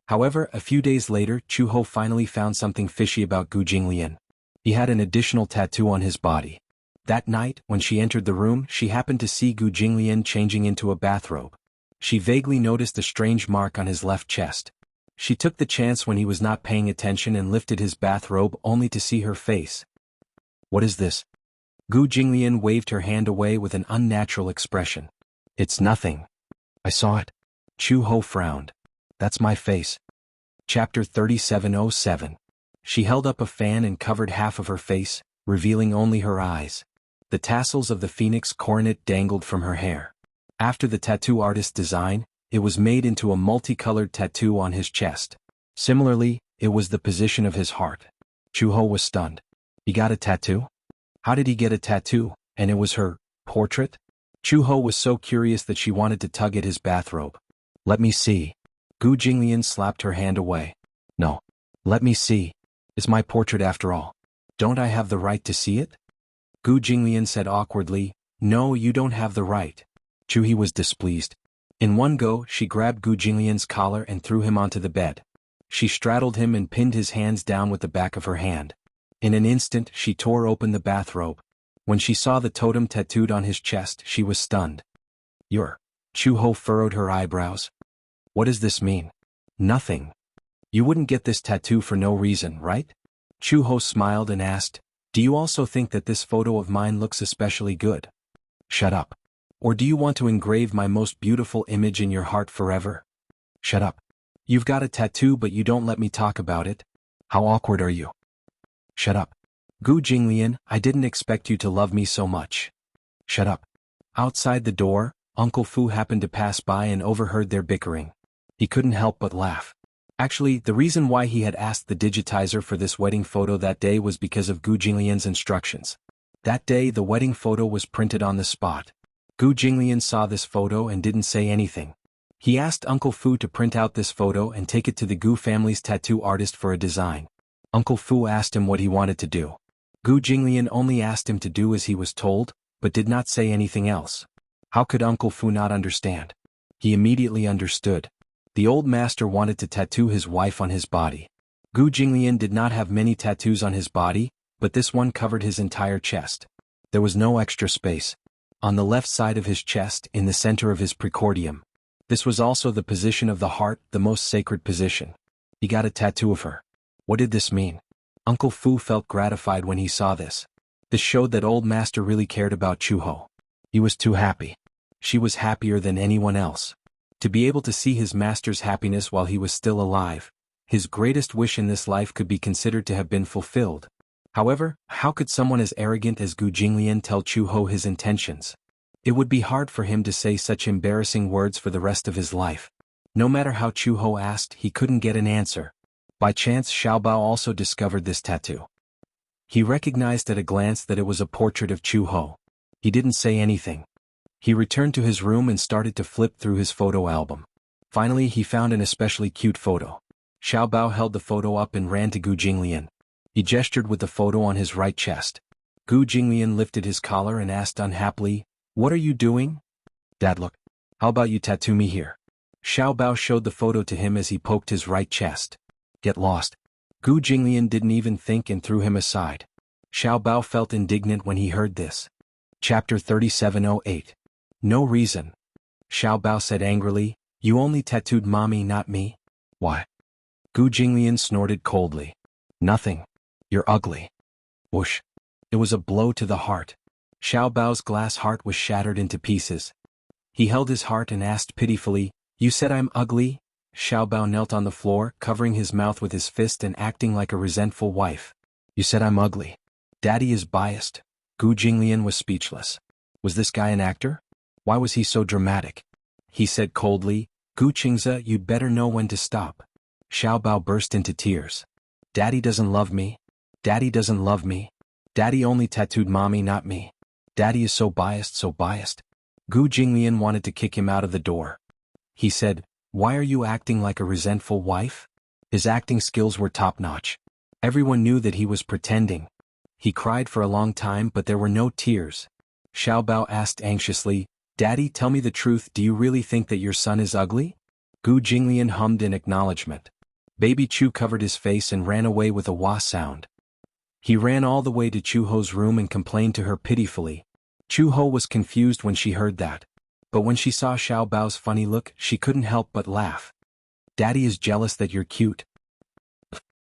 However, a few days later, Chu Ho finally found something fishy about Gu Jinglian. He had an additional tattoo on his body. That night, when she entered the room, she happened to see Gu Jinglian changing into a bathrobe. She vaguely noticed a strange mark on his left chest. She took the chance when he was not paying attention and lifted his bathrobe only to see her face. "What is this?" Gu Jinglian waved her hand away with an unnatural expression. "It's nothing. I saw it." Chu Ho frowned. "That's my face." Chapter 3707. She held up a fan and covered half of her face, revealing only her eyes. The tassels of the phoenix coronet dangled from her hair. After the tattoo artist's design, it was made into a multicolored tattoo on his chest. Similarly, it was the position of his heart. Chu Ho was stunned. He got a tattoo? How did he get a tattoo, and it was her portrait? Chu Ho was so curious that she wanted to tug at his bathrobe. "Let me see." Gu Jinglian slapped her hand away. "No. Let me see. It's my portrait after all. Don't I have the right to see it?" Gu Jinglian said awkwardly, "No, you don't have the right." Chu He was displeased. In one go, she grabbed Gu Jinglian's collar and threw him onto the bed. She straddled him and pinned his hands down with the back of her hand. In an instant, she tore open the bathrobe. When she saw the totem tattooed on his chest, she was stunned. "You're..." Chu Ho furrowed her eyebrows. "What does this mean?" "Nothing. You wouldn't get this tattoo for no reason, right?" Chu Ho smiled and asked, "Do you also think that this photo of mine looks especially good?" "Shut up." Or do you want to engrave my most beautiful image in your heart forever? Shut up. You've got a tattoo but you don't let me talk about it. How awkward are you? Shut up. Gu Jinglian, I didn't expect you to love me so much. Shut up. Outside the door, Uncle Fu happened to pass by and overheard their bickering. He couldn't help but laugh. Actually, the reason why he had asked the digitizer for this wedding photo that day was because of Gu Jinglian's instructions. That day the wedding photo was printed on the spot. Gu Jinglian saw this photo and didn't say anything. He asked Uncle Fu to print out this photo and take it to the Gu family's tattoo artist for a design. Uncle Fu asked him what he wanted to do. Gu Jinglian only asked him to do as he was told, but did not say anything else. How could Uncle Fu not understand? He immediately understood. The old master wanted to tattoo his wife on his body. Gu Jinglian did not have many tattoos on his body, but this one covered his entire chest. There was no extra space. On the left side of his chest, in the center of his precordium. This was also the position of the heart, the most sacred position. He got a tattoo of her. What did this mean? Uncle Fu felt gratified when he saw this. This showed that old master really cared about Chuho. He was too happy. She was happier than anyone else. To be able to see his master's happiness while he was still alive, his greatest wish in this life could be considered to have been fulfilled. However, how could someone as arrogant as Gu Jinglian tell Chuho his intentions? It would be hard for him to say such embarrassing words for the rest of his life. No matter how Chuho asked, he couldn't get an answer. By chance Xiaobao also discovered this tattoo. He recognized at a glance that it was a portrait of Chuho. He didn't say anything. He returned to his room and started to flip through his photo album. Finally he found an especially cute photo. Xiaobao held the photo up and ran to Gu Jinglian. He gestured with the photo on his right chest. Gu Jinglian lifted his collar and asked unhappily, "What are you doing?" "Dad, look. How about you tattoo me here?" Xiaobao showed the photo to him as he poked his right chest. "Get lost." Gu Jinglian didn't even think and threw him aside. Xiaobao felt indignant when he heard this. Chapter 3708. No reason. Xiaobao said angrily, "You only tattooed mommy, not me." "Why?" Gu Jinglian snorted coldly. "Nothing. You're ugly." Whoosh. It was a blow to the heart. Xiaobao's glass heart was shattered into pieces. He held his heart and asked pitifully, "You said I'm ugly?" Xiaobao knelt on the floor, covering his mouth with his fist and acting like a resentful wife. "You said I'm ugly. Daddy is biased." Gu Jinglian was speechless. Was this guy an actor? Why was he so dramatic? He said coldly, "Gu Qingze, you'd better know when to stop." Xiaobao burst into tears. "Daddy doesn't love me. Daddy doesn't love me. Daddy only tattooed mommy, not me. Daddy is so biased, so biased." Gu Jinglian wanted to kick him out of the door. He said, "Why are you acting like a resentful wife?" His acting skills were top-notch. Everyone knew that he was pretending. He cried for a long time but there were no tears. Xiaobao asked anxiously, "Daddy, tell me the truth, do you really think that your son is ugly?" Gu Jinglian hummed in acknowledgement. Baby Chu covered his face and ran away with a wah sound. He ran all the way to Chuho's room and complained to her pitifully. Chuho was confused when she heard that. But when she saw Xiaobao's funny look, she couldn't help but laugh. "Daddy is jealous that you're cute."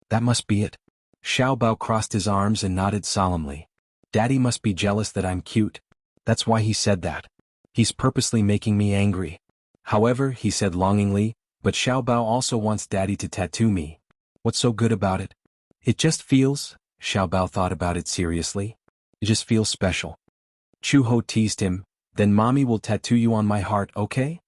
That must be it. Xiaobao crossed his arms and nodded solemnly. "Daddy must be jealous that I'm cute. That's why he said that. He's purposely making me angry." "However," he said longingly, "but Xiaobao also wants Daddy to tattoo me. What's so good about it?" "It just feels," Xiaobao thought about it seriously. "It just feels special." Chuho teased him, "Then mommy will tattoo you on my heart, okay?"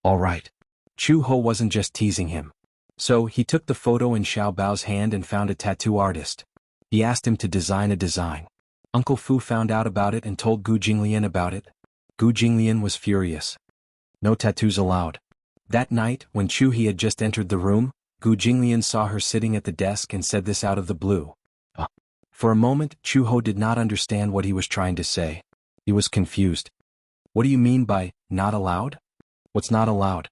"All right." Chuho wasn't just teasing him. So he took the photo in Xiaobao's hand and found a tattoo artist. He asked him to design a design. Uncle Fu found out about it and told Gu Jinglian about it. Gu Jinglian was furious. No tattoos allowed. That night, when Chu He had just entered the room, Gu Jinglian saw her sitting at the desk and said this out of the blue. For a moment, Chu Ho did not understand what he was trying to say. He was confused. "What do you mean by, not allowed? What's not allowed?"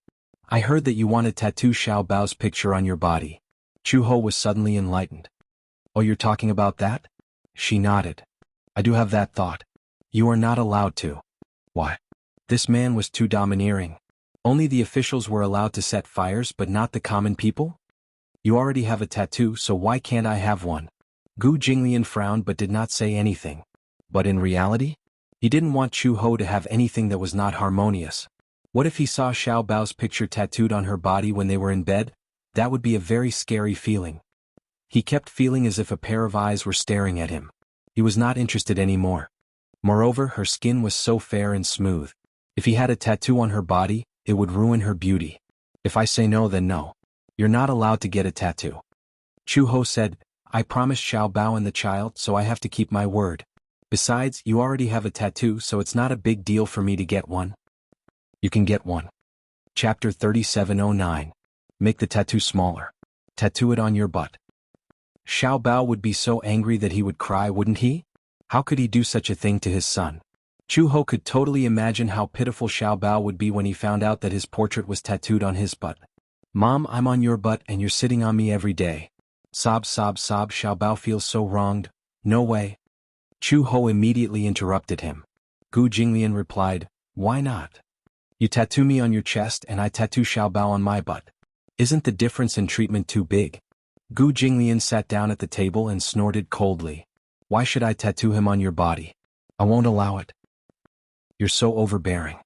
"I heard that you want to tattoo Xiaobao's picture on your body." Chu Ho was suddenly enlightened. "Oh, you're talking about that?" She nodded. "I do have that thought. You are not allowed to." "Why?" This man was too domineering. Only the officials were allowed to set fires but not the common people? "You already have a tattoo, so why can't I have one?" Gu Jinglian frowned but did not say anything. But in reality? He didn't want Chu Ho to have anything that was not harmonious. What if he saw Xiao Bao's picture tattooed on her body when they were in bed? That would be a very scary feeling. He kept feeling as if a pair of eyes were staring at him. He was not interested anymore. Moreover, her skin was so fair and smooth. If he had a tattoo on her body, it would ruin her beauty. If I say no, then no. You're not allowed to get a tattoo. Chu Ho said, I promised Xiao Bao and the child, so I have to keep my word. Besides, you already have a tattoo, so it's not a big deal for me to get one. You can get one. Chapter 3709. Make the tattoo smaller. Tattoo it on your butt. Xiao Bao would be so angry that he would cry, wouldn't he? How could he do such a thing to his son? Chu Ho could totally imagine how pitiful Xiao Bao would be when he found out that his portrait was tattooed on his butt. Mom, I'm on your butt and you're sitting on me every day. Sob, sob, sob. Xiao Bao feels so wronged. No way. Chu Ho immediately interrupted him. Gu Jinglian replied, why not? You tattoo me on your chest and I tattoo Xiao Bao on my butt. Isn't the difference in treatment too big? Gu Jinglian sat down at the table and snorted coldly. Why should I tattoo him on your body? I won't allow it. You're so overbearing.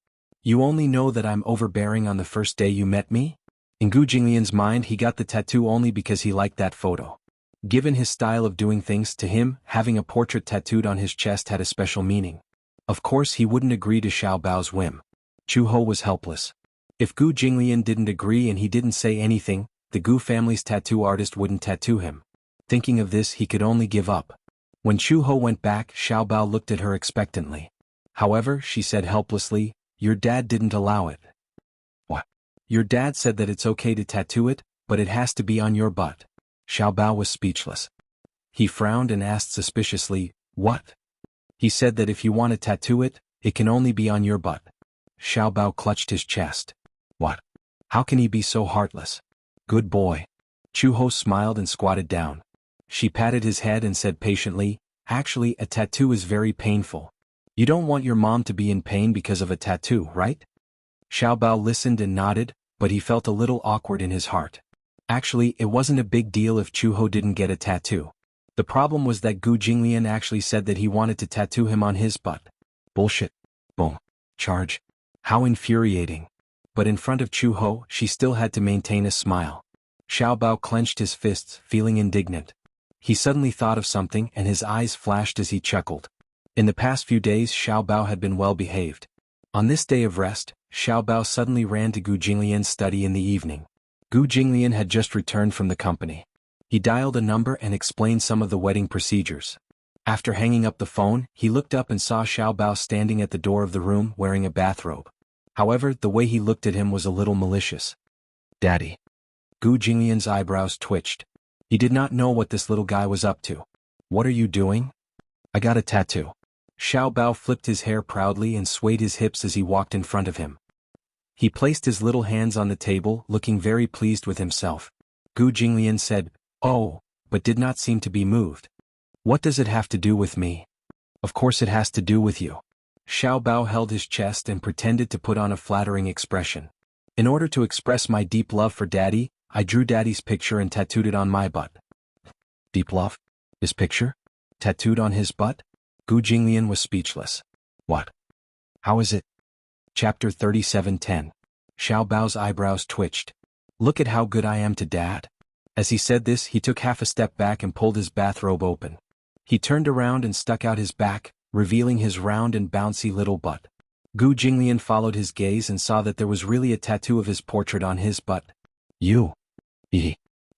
You only know that I'm overbearing on the first day you met me? In Gu Jinglian's mind, he got the tattoo only because he liked that photo. Given his style of doing things, to him, having a portrait tattooed on his chest had a special meaning. Of course, he wouldn't agree to Xiao Bao's whim. Chu Ho was helpless. If Gu Jinglian didn't agree and he didn't say anything, the Gu family's tattoo artist wouldn't tattoo him. Thinking of this, he could only give up. When Chu Ho went back, Xiao Bao looked at her expectantly. However, she said helplessly, your dad didn't allow it. What? Your dad said that it's okay to tattoo it, but it has to be on your butt. Xiao Bao was speechless. He frowned and asked suspiciously, what? He said that if you want to tattoo it, it can only be on your butt. Xiao Bao clutched his chest. What? How can he be so heartless? Good boy. Chu Ho smiled and squatted down. She patted his head and said patiently, actually, a tattoo is very painful. You don't want your mom to be in pain because of a tattoo, right? Xiao Bao listened and nodded, but he felt a little awkward in his heart. Actually, it wasn't a big deal if Chu Ho didn't get a tattoo. The problem was that Gu Jinglian actually said that he wanted to tattoo him on his butt. Bullshit. Boom. Charge. How infuriating. But in front of Chu Ho, she still had to maintain a smile. Xiao Bao clenched his fists, feeling indignant. He suddenly thought of something and his eyes flashed as he chuckled. In the past few days, Xiao Bao had been well behaved. On this day of rest, Xiao Bao suddenly ran to Gu Jinglian's study in the evening. Gu Jinglian had just returned from the company. He dialed a number and explained some of the wedding procedures. After hanging up the phone, he looked up and saw Xiao Bao standing at the door of the room wearing a bathrobe. However, the way he looked at him was a little malicious. Daddy. Gu Jinglian's eyebrows twitched. He did not know what this little guy was up to. What are you doing? I got a tattoo. Xiao Bao flipped his hair proudly and swayed his hips as he walked in front of him. He placed his little hands on the table, looking very pleased with himself. Gu Jinglian said, oh, but did not seem to be moved. What does it have to do with me? Of course it has to do with you. Xiao Bao held his chest and pretended to put on a flattering expression. In order to express my deep love for Daddy, I drew Daddy's picture and tattooed it on my butt. Deep love? His picture? Tattooed on his butt? Gu Jinglian was speechless. What? How is it? Chapter 3710. Xiao Bao's eyebrows twitched. Look at how good I am to Dad. As he said this, he took half a step back and pulled his bathrobe open. He turned around and stuck out his back, revealing his round and bouncy little butt. Gu Jinglian followed his gaze and saw that there was really a tattoo of his portrait on his butt. You.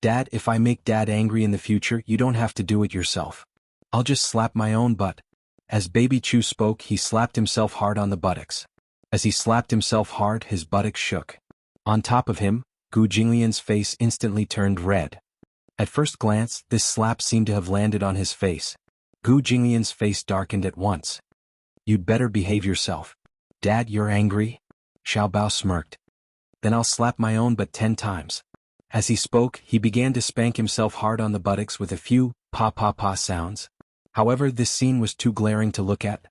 Dad, if I make Dad angry in the future, you don't have to do it yourself. I'll just slap my own butt. As Baby Chu spoke, he slapped himself hard on the buttocks. As he slapped himself hard, his buttocks shook. On top of him, Gu Jinglian's face instantly turned red. At first glance, this slap seemed to have landed on his face. Gu Jinglian's face darkened at once. You'd better behave yourself. Dad, you're angry? Xiao Bao smirked. Then I'll slap my own butt 10 times. As he spoke, he began to spank himself hard on the buttocks with a few pa-pa-pa sounds. However, this scene was too glaring to look at.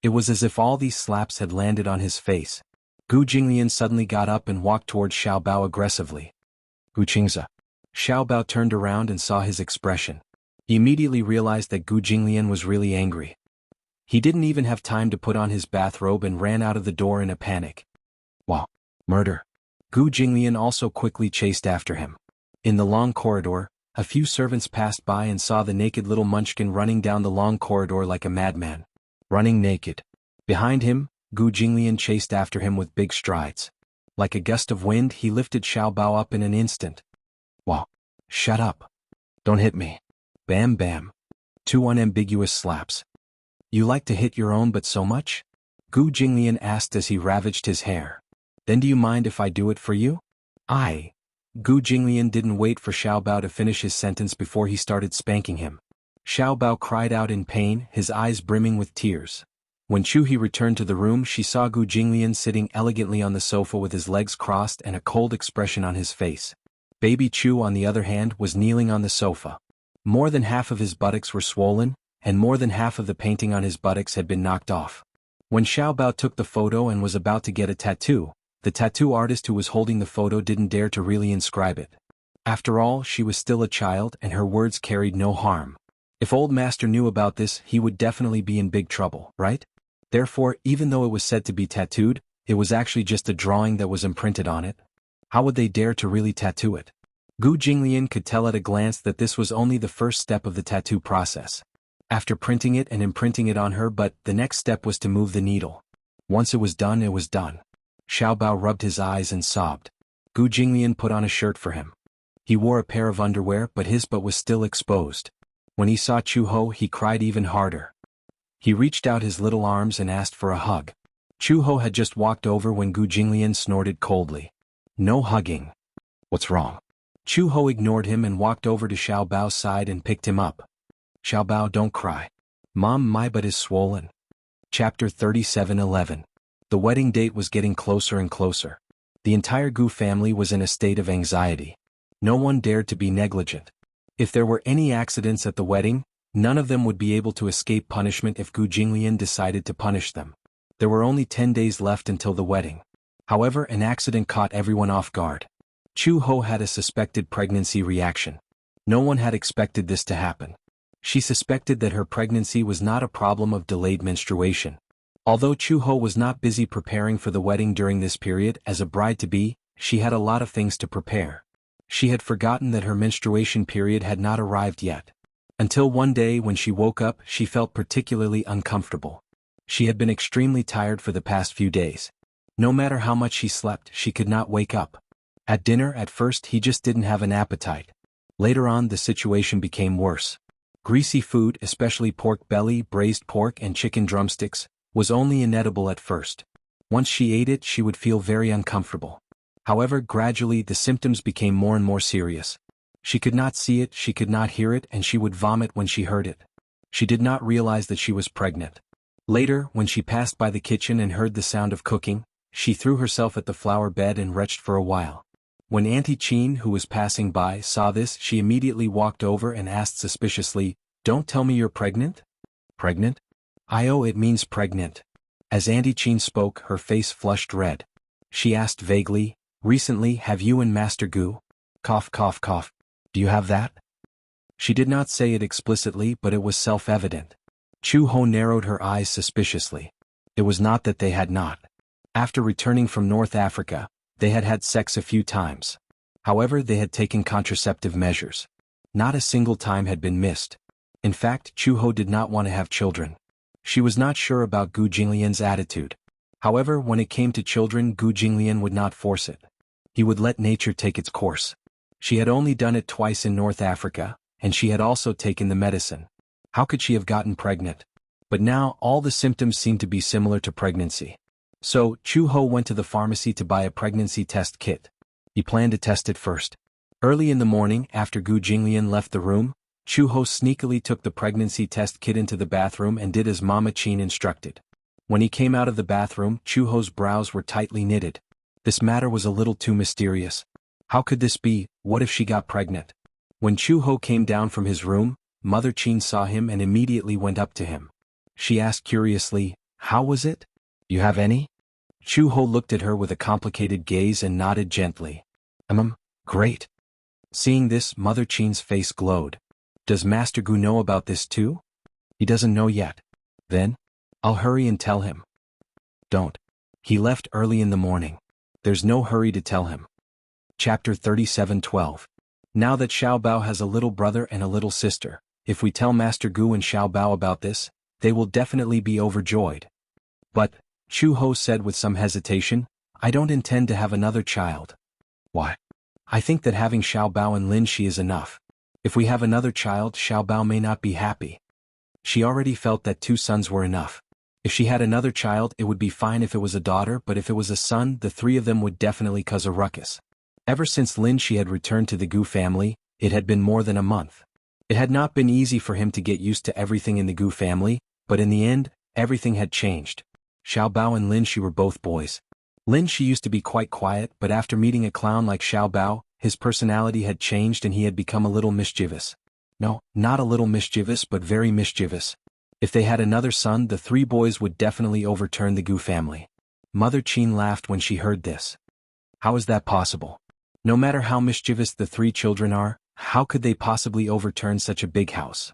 It was as if all these slaps had landed on his face. Gu Jinglian suddenly got up and walked towards Xiao Bao aggressively. Gu Qingza. Xiao Bao turned around and saw his expression. He immediately realized that Gu Jinglian was really angry. He didn't even have time to put on his bathrobe and ran out of the door in a panic. Wow. Murder. Gu Jinglian also quickly chased after him. In the long corridor, a few servants passed by and saw the naked little munchkin running down the long corridor like a madman. Running naked. Behind him, Gu Jinglian chased after him with big strides. Like a gust of wind, he lifted Xiao Bao up in an instant. Wow. Shut up. Don't hit me. Bam bam. 2 unambiguous slaps. You like to hit your own but so much? Gu Jinglian asked as he ravaged his hair. Then do you mind if I do it for you? Gu Jinglian didn't wait for Xiao Bao to finish his sentence before he started spanking him. Xiao Bao cried out in pain, his eyes brimming with tears. When Chu He returned to the room, she saw Gu Jinglian sitting elegantly on the sofa with his legs crossed and a cold expression on his face. Baby Chu, on the other hand, was kneeling on the sofa. More than half of his buttocks were swollen, and more than half of the painting on his buttocks had been knocked off. When Xiao Bao took the photo and was about to get a tattoo, the tattoo artist who was holding the photo didn't dare to really inscribe it. After all, she was still a child and her words carried no harm. If old master knew about this, he would definitely be in big trouble, right? Therefore, even though it was said to be tattooed, it was actually just a drawing that was imprinted on it. How would they dare to really tattoo it? Gu Jinglian could tell at a glance that this was only the first step of the tattoo process. After printing it and imprinting it on her, but the next step was to move the needle. Once it was done, it was done. Xiao Bao rubbed his eyes and sobbed. Gu Jinglian put on a shirt for him. He wore a pair of underwear, but his butt was still exposed. When he saw Chu Ho, he cried even harder. He reached out his little arms and asked for a hug. Chu Ho had just walked over when Gu Jinglian snorted coldly. No hugging. What's wrong? Chu Ho ignored him and walked over to Xiao Bao's side and picked him up. Xiao Bao, don't cry. Mom, my butt is swollen. Chapter 37:11. The wedding date was getting closer and closer. The entire Gu family was in a state of anxiety. No one dared to be negligent. If there were any accidents at the wedding, none of them would be able to escape punishment if Gu Jinglian decided to punish them. There were only 10 days left until the wedding. However, an accident caught everyone off guard. Chu Ho had a suspected pregnancy reaction. No one had expected this to happen. She suspected that her pregnancy was not a problem of delayed menstruation. Although Chu Ho was not busy preparing for the wedding during this period as a bride-to-be, she had a lot of things to prepare. She had forgotten that her menstruation period had not arrived yet. Until one day when she woke up, she felt particularly uncomfortable. She had been extremely tired for the past few days. No matter how much she slept, she could not wake up. At dinner, at first he just didn't have an appetite. Later on, the situation became worse. Greasy food, especially pork belly, braised pork and chicken drumsticks, was only inedible at first. Once she ate it, she would feel very uncomfortable. However, gradually the symptoms became more and more serious. She could not see it, she could not hear it, and she would vomit when she heard it. She did not realize that she was pregnant. Later, when she passed by the kitchen and heard the sound of cooking, she threw herself at the flower bed and retched for a while. When Auntie Chin, who was passing by, saw this, she immediately walked over and asked suspiciously, "Don't tell me you're pregnant?" "Pregnant? Oh, it means pregnant." As Auntie Chin spoke, her face flushed red. She asked vaguely, "Recently, have you and Master Gu? Cough cough cough. Do you have that?" She did not say it explicitly, but it was self-evident. Chu Ho narrowed her eyes suspiciously. It was not that they had not. After returning from North Africa, they had had sex a few times. However, they had taken contraceptive measures. Not a single time had been missed. In fact, Chu Ho did not want to have children. She was not sure about Gu Jinglian's attitude. However, when it came to children, Gu Jinglian would not force it. He would let nature take its course. She had only done it twice in North Africa, and she had also taken the medicine. How could she have gotten pregnant? But now, all the symptoms seemed to be similar to pregnancy. So, Chu Ho went to the pharmacy to buy a pregnancy test kit. He planned to test it first. Early in the morning, after Gu Jinglian left the room, Chu Ho sneakily took the pregnancy test kit into the bathroom and did as Mama Chin instructed. When he came out of the bathroom, Chu Ho's brows were tightly knitted. This matter was a little too mysterious. How could this be? What if she got pregnant? When Chu Ho came down from his room, Mother Chin saw him and immediately went up to him. She asked curiously, "How was it? You have any?" Chu Ho looked at her with a complicated gaze and nodded gently. Great." Seeing this, Mother Chin's face glowed. "Does Master Gu know about this too?" "He doesn't know yet." "Then?" I'll hurry and tell him. Don't. He left early in the morning. There's no hurry to tell him. Chapter 37:12. Now that Xiao Bao has a little brother and a little sister, if we tell Master Gu and Xiao Bao about this, they will definitely be overjoyed. But, Chu Ho said with some hesitation, I don't intend to have another child. Why? I think that having Xiao Bao and Lin Shi is enough. If we have another child, Xiao Bao may not be happy. She already felt that 2 sons were enough. If she had another child, it would be fine if it was a daughter, but if it was a son, the 3 of them would definitely cause a ruckus. Ever since Lin Shi had returned to the Gu family, it had been more than a month. It had not been easy for him to get used to everything in the Gu family, but in the end, everything had changed. Xiao Bao and Lin Shi were both boys. Lin Shi used to be quite quiet, but after meeting a clown like Xiao Bao, his personality had changed and he had become a little mischievous. No, not a little mischievous but very mischievous. If they had another son, the 3 boys would definitely overturn the Gu family. Mother Qin laughed when she heard this. How is that possible? No matter how mischievous the 3 children are, how could they possibly overturn such a big house?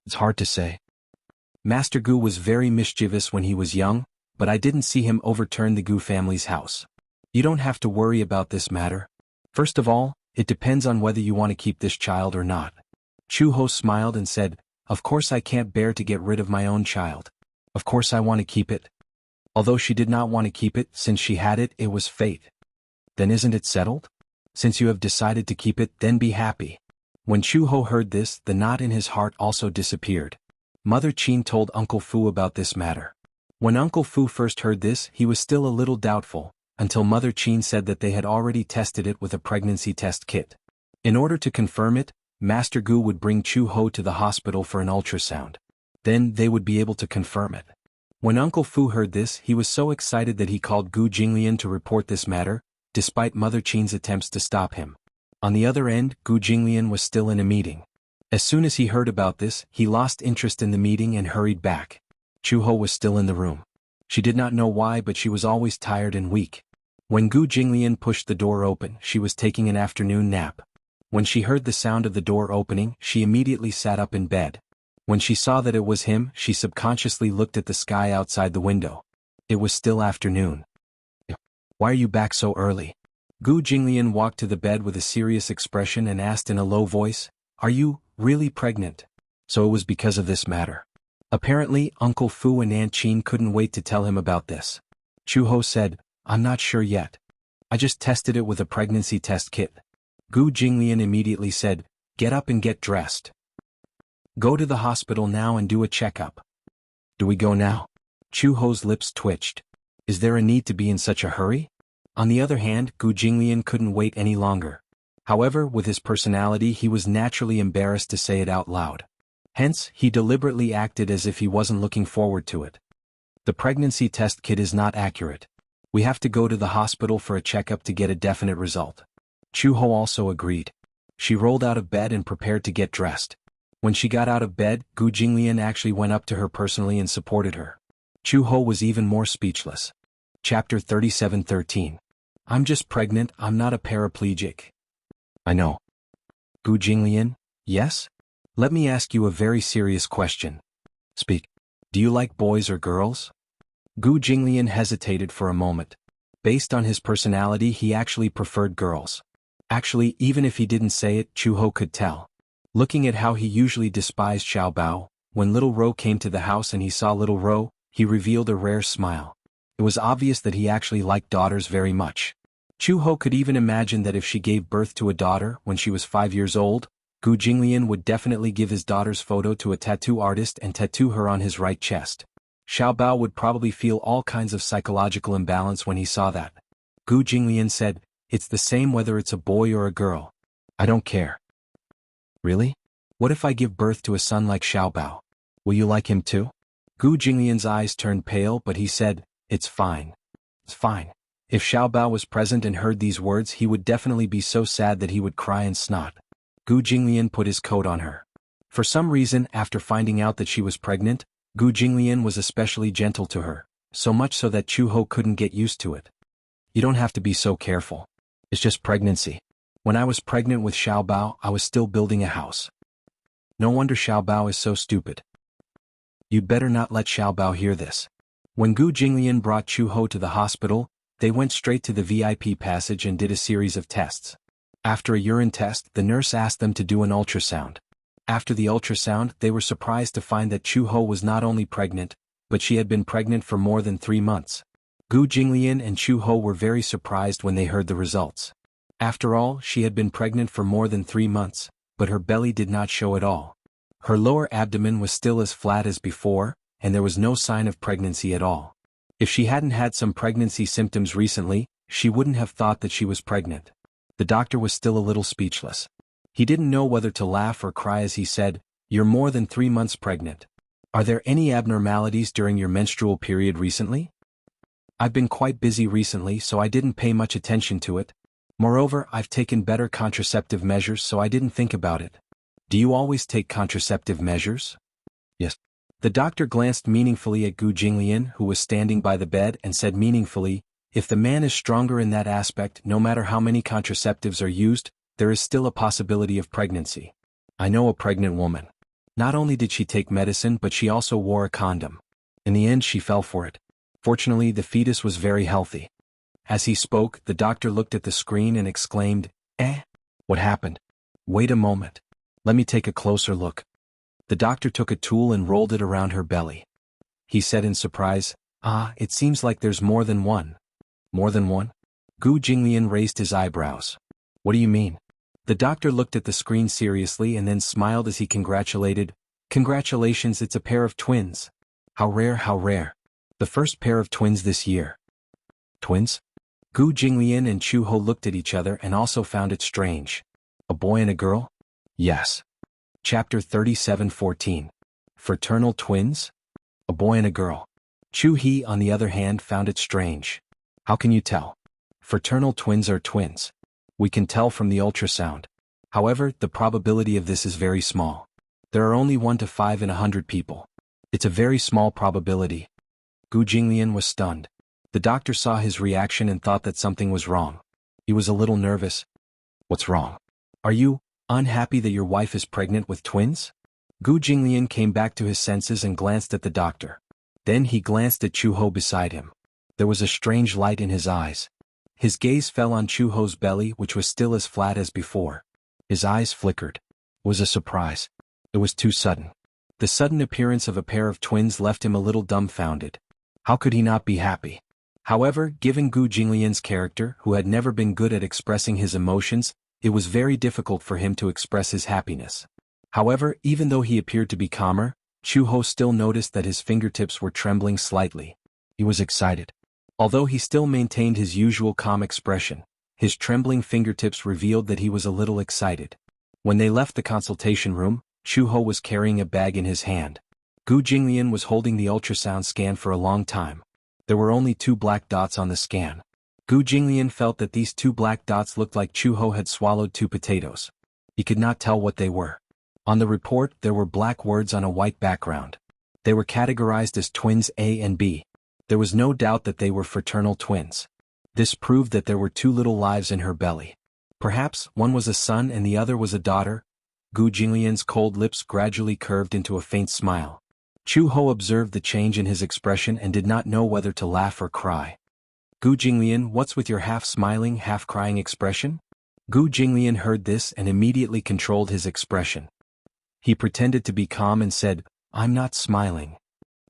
It's hard to say. Master Gu was very mischievous when he was young, but I didn't see him overturn the Gu family's house. You don't have to worry about this matter. First of all, it depends on whether you want to keep this child or not. Chu Ho smiled and said, Of course I can't bear to get rid of my own child. Of course I want to keep it. Although she did not want to keep it, since she had it, it was fate. Then isn't it settled? Since you have decided to keep it, then be happy. When Chu Ho heard this, the knot in his heart also disappeared. Mother Qin told Uncle Fu about this matter. When Uncle Fu first heard this, he was still a little doubtful, until Mother Qin said that they had already tested it with a pregnancy test kit. In order to confirm it, Master Gu would bring Chu Ho to the hospital for an ultrasound. Then they would be able to confirm it. When Uncle Fu heard this, he was so excited that he called Gu Jinglian to report this matter, despite Mother Qin's attempts to stop him. On the other end, Gu Jinglian was still in a meeting. As soon as he heard about this, he lost interest in the meeting and hurried back. Chu Ho was still in the room. She did not know why, but she was always tired and weak. When Gu Jinglian pushed the door open, she was taking an afternoon nap. When she heard the sound of the door opening, she immediately sat up in bed. When she saw that it was him, she subconsciously looked at the sky outside the window. It was still afternoon. Why are you back so early? Gu Jinglian walked to the bed with a serious expression and asked in a low voice, Are you really pregnant? So it was because of this matter. Apparently, Uncle Fu and Aunt Qin couldn't wait to tell him about this. Chu Ho said, I'm not sure yet. I just tested it with a pregnancy test kit. Gu Jinglian immediately said, Get up and get dressed. Go to the hospital now and do a checkup. Do we go now? Chu Ho's lips twitched. Is there a need to be in such a hurry? On the other hand, Gu Jinglian couldn't wait any longer. However, with his personality, he was naturally embarrassed to say it out loud. Hence, he deliberately acted as if he wasn't looking forward to it. The pregnancy test kit is not accurate. We have to go to the hospital for a checkup to get a definite result. Chu Ho also agreed. She rolled out of bed and prepared to get dressed. When she got out of bed, Gu Jinglian actually went up to her personally and supported her. Chu Ho was even more speechless. Chapter 37:13. I'm just pregnant, I'm not a paraplegic. I know. Gu Jinglian, yes? Let me ask you a very serious question. Speak. Do you like boys or girls? Gu Jinglian hesitated for a moment. Based on his personality, he actually preferred girls. Actually, even if he didn't say it, Chu Ho could tell. Looking at how he usually despised Xiao Bao, when little Ro came to the house and he saw little Ro, he revealed a rare smile. It was obvious that he actually liked daughters very much. Chu Ho could even imagine that if she gave birth to a daughter when she was 5 years old, Gu Jinglian would definitely give his daughter's photo to a tattoo artist and tattoo her on his right chest. Xiao Bao would probably feel all kinds of psychological imbalance when he saw that. Gu Jinglian said, It's the same whether it's a boy or a girl. I don't care. Really? What if I give birth to a son like Xiao Bao? Will you like him too? Gu Jinglian's eyes turned pale, but he said, It's fine. It's fine. If Xiao Bao was present and heard these words, he would definitely be so sad that he would cry and snot. Gu Jinglian put his coat on her. For some reason, after finding out that she was pregnant, Gu Jinglian was especially gentle to her, so much so that Chu Ho couldn't get used to it. You don't have to be so careful. It's just pregnancy. When I was pregnant with Xiao Bao, I was still building a house. No wonder Xiao Bao is so stupid. You'd better not let Xiaobao hear this. When Gu Jinglian brought Chu Ho to the hospital, they went straight to the VIP passage and did a series of tests. After a urine test, the nurse asked them to do an ultrasound. After the ultrasound, they were surprised to find that Chu Ho was not only pregnant, but she had been pregnant for more than 3 months. Gu Jinglian and Chu Ho were very surprised when they heard the results. After all, she had been pregnant for more than 3 months, but her belly did not show at all. Her lower abdomen was still as flat as before, and there was no sign of pregnancy at all. If she hadn't had some pregnancy symptoms recently, she wouldn't have thought that she was pregnant. The doctor was still a little speechless. He didn't know whether to laugh or cry as he said, "You're more than 3 months pregnant. Are there any abnormalities during your menstrual period recently?" "I've been quite busy recently, so I didn't pay much attention to it. Moreover, I've taken better contraceptive measures, so I didn't think about it." "Do you always take contraceptive measures?" "Yes." The doctor glanced meaningfully at Gu Jinglian, who was standing by the bed, and said meaningfully, "If the man is stronger in that aspect, no matter how many contraceptives are used, there is still a possibility of pregnancy. I know a pregnant woman. Not only did she take medicine, but she also wore a condom. In the end, she fell for it. Fortunately, the fetus was very healthy." As he spoke, the doctor looked at the screen and exclaimed, "Eh? What happened? Wait a moment. Let me take a closer look." The doctor took a tool and rolled it around her belly. He said in surprise, "Ah, it seems like there's more than one." "More than one?" Gu Jinglian raised his eyebrows. "What do you mean?" The doctor looked at the screen seriously and then smiled as he congratulated, "Congratulations, it's a pair of twins. How rare, how rare. The first pair of twins this year." "Twins?" Gu Jinglian and Chu Ho looked at each other and also found it strange. "A boy and a girl?" "Yes." Chapter 37:14. Fraternal twins? A boy and a girl. Chu He, on the other hand, found it strange. "How can you tell?" "Fraternal twins are twins. We can tell from the ultrasound. However, the probability of this is very small. There are only 1 to 5 in 100 people. It's a very small probability." Gu Jinglian was stunned. The doctor saw his reaction and thought that something was wrong. He was a little nervous. "What's wrong? Are you unhappy that your wife is pregnant with twins?" Gu Jinglian came back to his senses and glanced at the doctor. Then he glanced at Chu Ho beside him. There was a strange light in his eyes. His gaze fell on Chu Ho's belly, which was still as flat as before. His eyes flickered. It was a surprise. It was too sudden. The sudden appearance of a pair of twins left him a little dumbfounded. How could he not be happy? However, given Gu Jinglian's character, who had never been good at expressing his emotions, it was very difficult for him to express his happiness. However, even though he appeared to be calmer, Chu Ho still noticed that his fingertips were trembling slightly. He was excited. Although he still maintained his usual calm expression, his trembling fingertips revealed that he was a little excited. When they left the consultation room, Chu Ho was carrying a bag in his hand. Gu Jinglian was holding the ultrasound scan for a long time. There were only 2 black dots on the scan. Gu Jinglian felt that these 2 black dots looked like Chu Ho had swallowed 2 potatoes. He could not tell what they were. On the report, there were black words on a white background. They were categorized as twins A and B. There was no doubt that they were fraternal twins. This proved that there were 2 little lives in her belly. Perhaps one was a son and the other was a daughter. Gu Jinglian's cold lips gradually curved into a faint smile. Chu Ho observed the change in his expression and did not know whether to laugh or cry. "Gu Jinglian, what's with your half-smiling, half-crying expression?" Gu Jinglian heard this and immediately controlled his expression. He pretended to be calm and said, "I'm not smiling.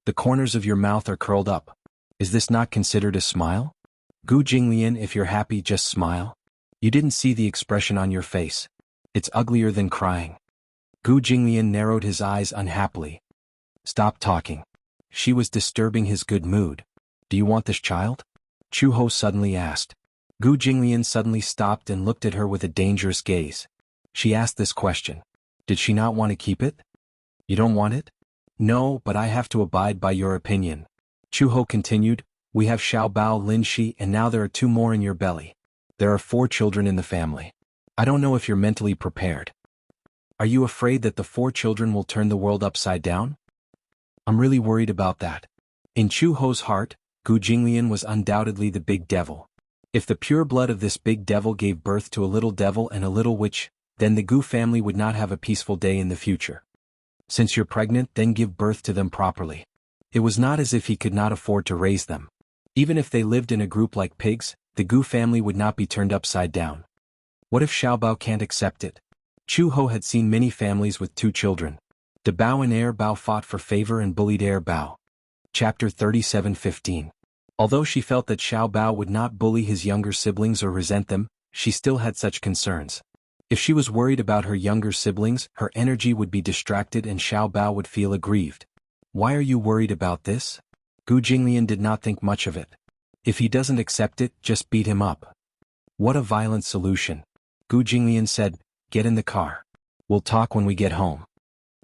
The corners of your mouth are curled up. Is this not considered a smile?" "Gu Jinglian, if you're happy, just smile. You didn't see the expression on your face. It's uglier than crying." Gu Jinglian narrowed his eyes unhappily. "Stop talking." She was disturbing his good mood. "Do you want this child?" Chu Ho suddenly asked. Gu Jinglian suddenly stopped and looked at her with a dangerous gaze. She asked this question. Did she not want to keep it? "You don't want it?" "No, but I have to abide by your opinion." Chu Ho continued, "We have Xiaobao, Lin Shi, and now there are 2 more in your belly. There are 4 children in the family. I don't know if you're mentally prepared. Are you afraid that the 4 children will turn the world upside down?" "I'm really worried about that." In Chu Ho's heart, Gu Jinglian was undoubtedly the big devil. If the pure blood of this big devil gave birth to a little devil and a little witch, then the Gu family would not have a peaceful day in the future. Since you're pregnant, then give birth to them properly. It was not as if he could not afford to raise them. Even if they lived in a group like pigs, the Gu family would not be turned upside down. What if Xiaobao can't accept it? Chu Ho had seen many families with 2 children. De Bao and Heir Bao fought for favor and bullied Heir Bao. Chapter 37:15. Although she felt that Xiaobao would not bully his younger siblings or resent them, she still had such concerns. If she was worried about her younger siblings, her energy would be distracted and Xiaobao would feel aggrieved. Why are you worried about this? Gu Jinglian did not think much of it. If he doesn't accept it, just beat him up. What a violent solution. Gu Jinglian said, get in the car. We'll talk when we get home.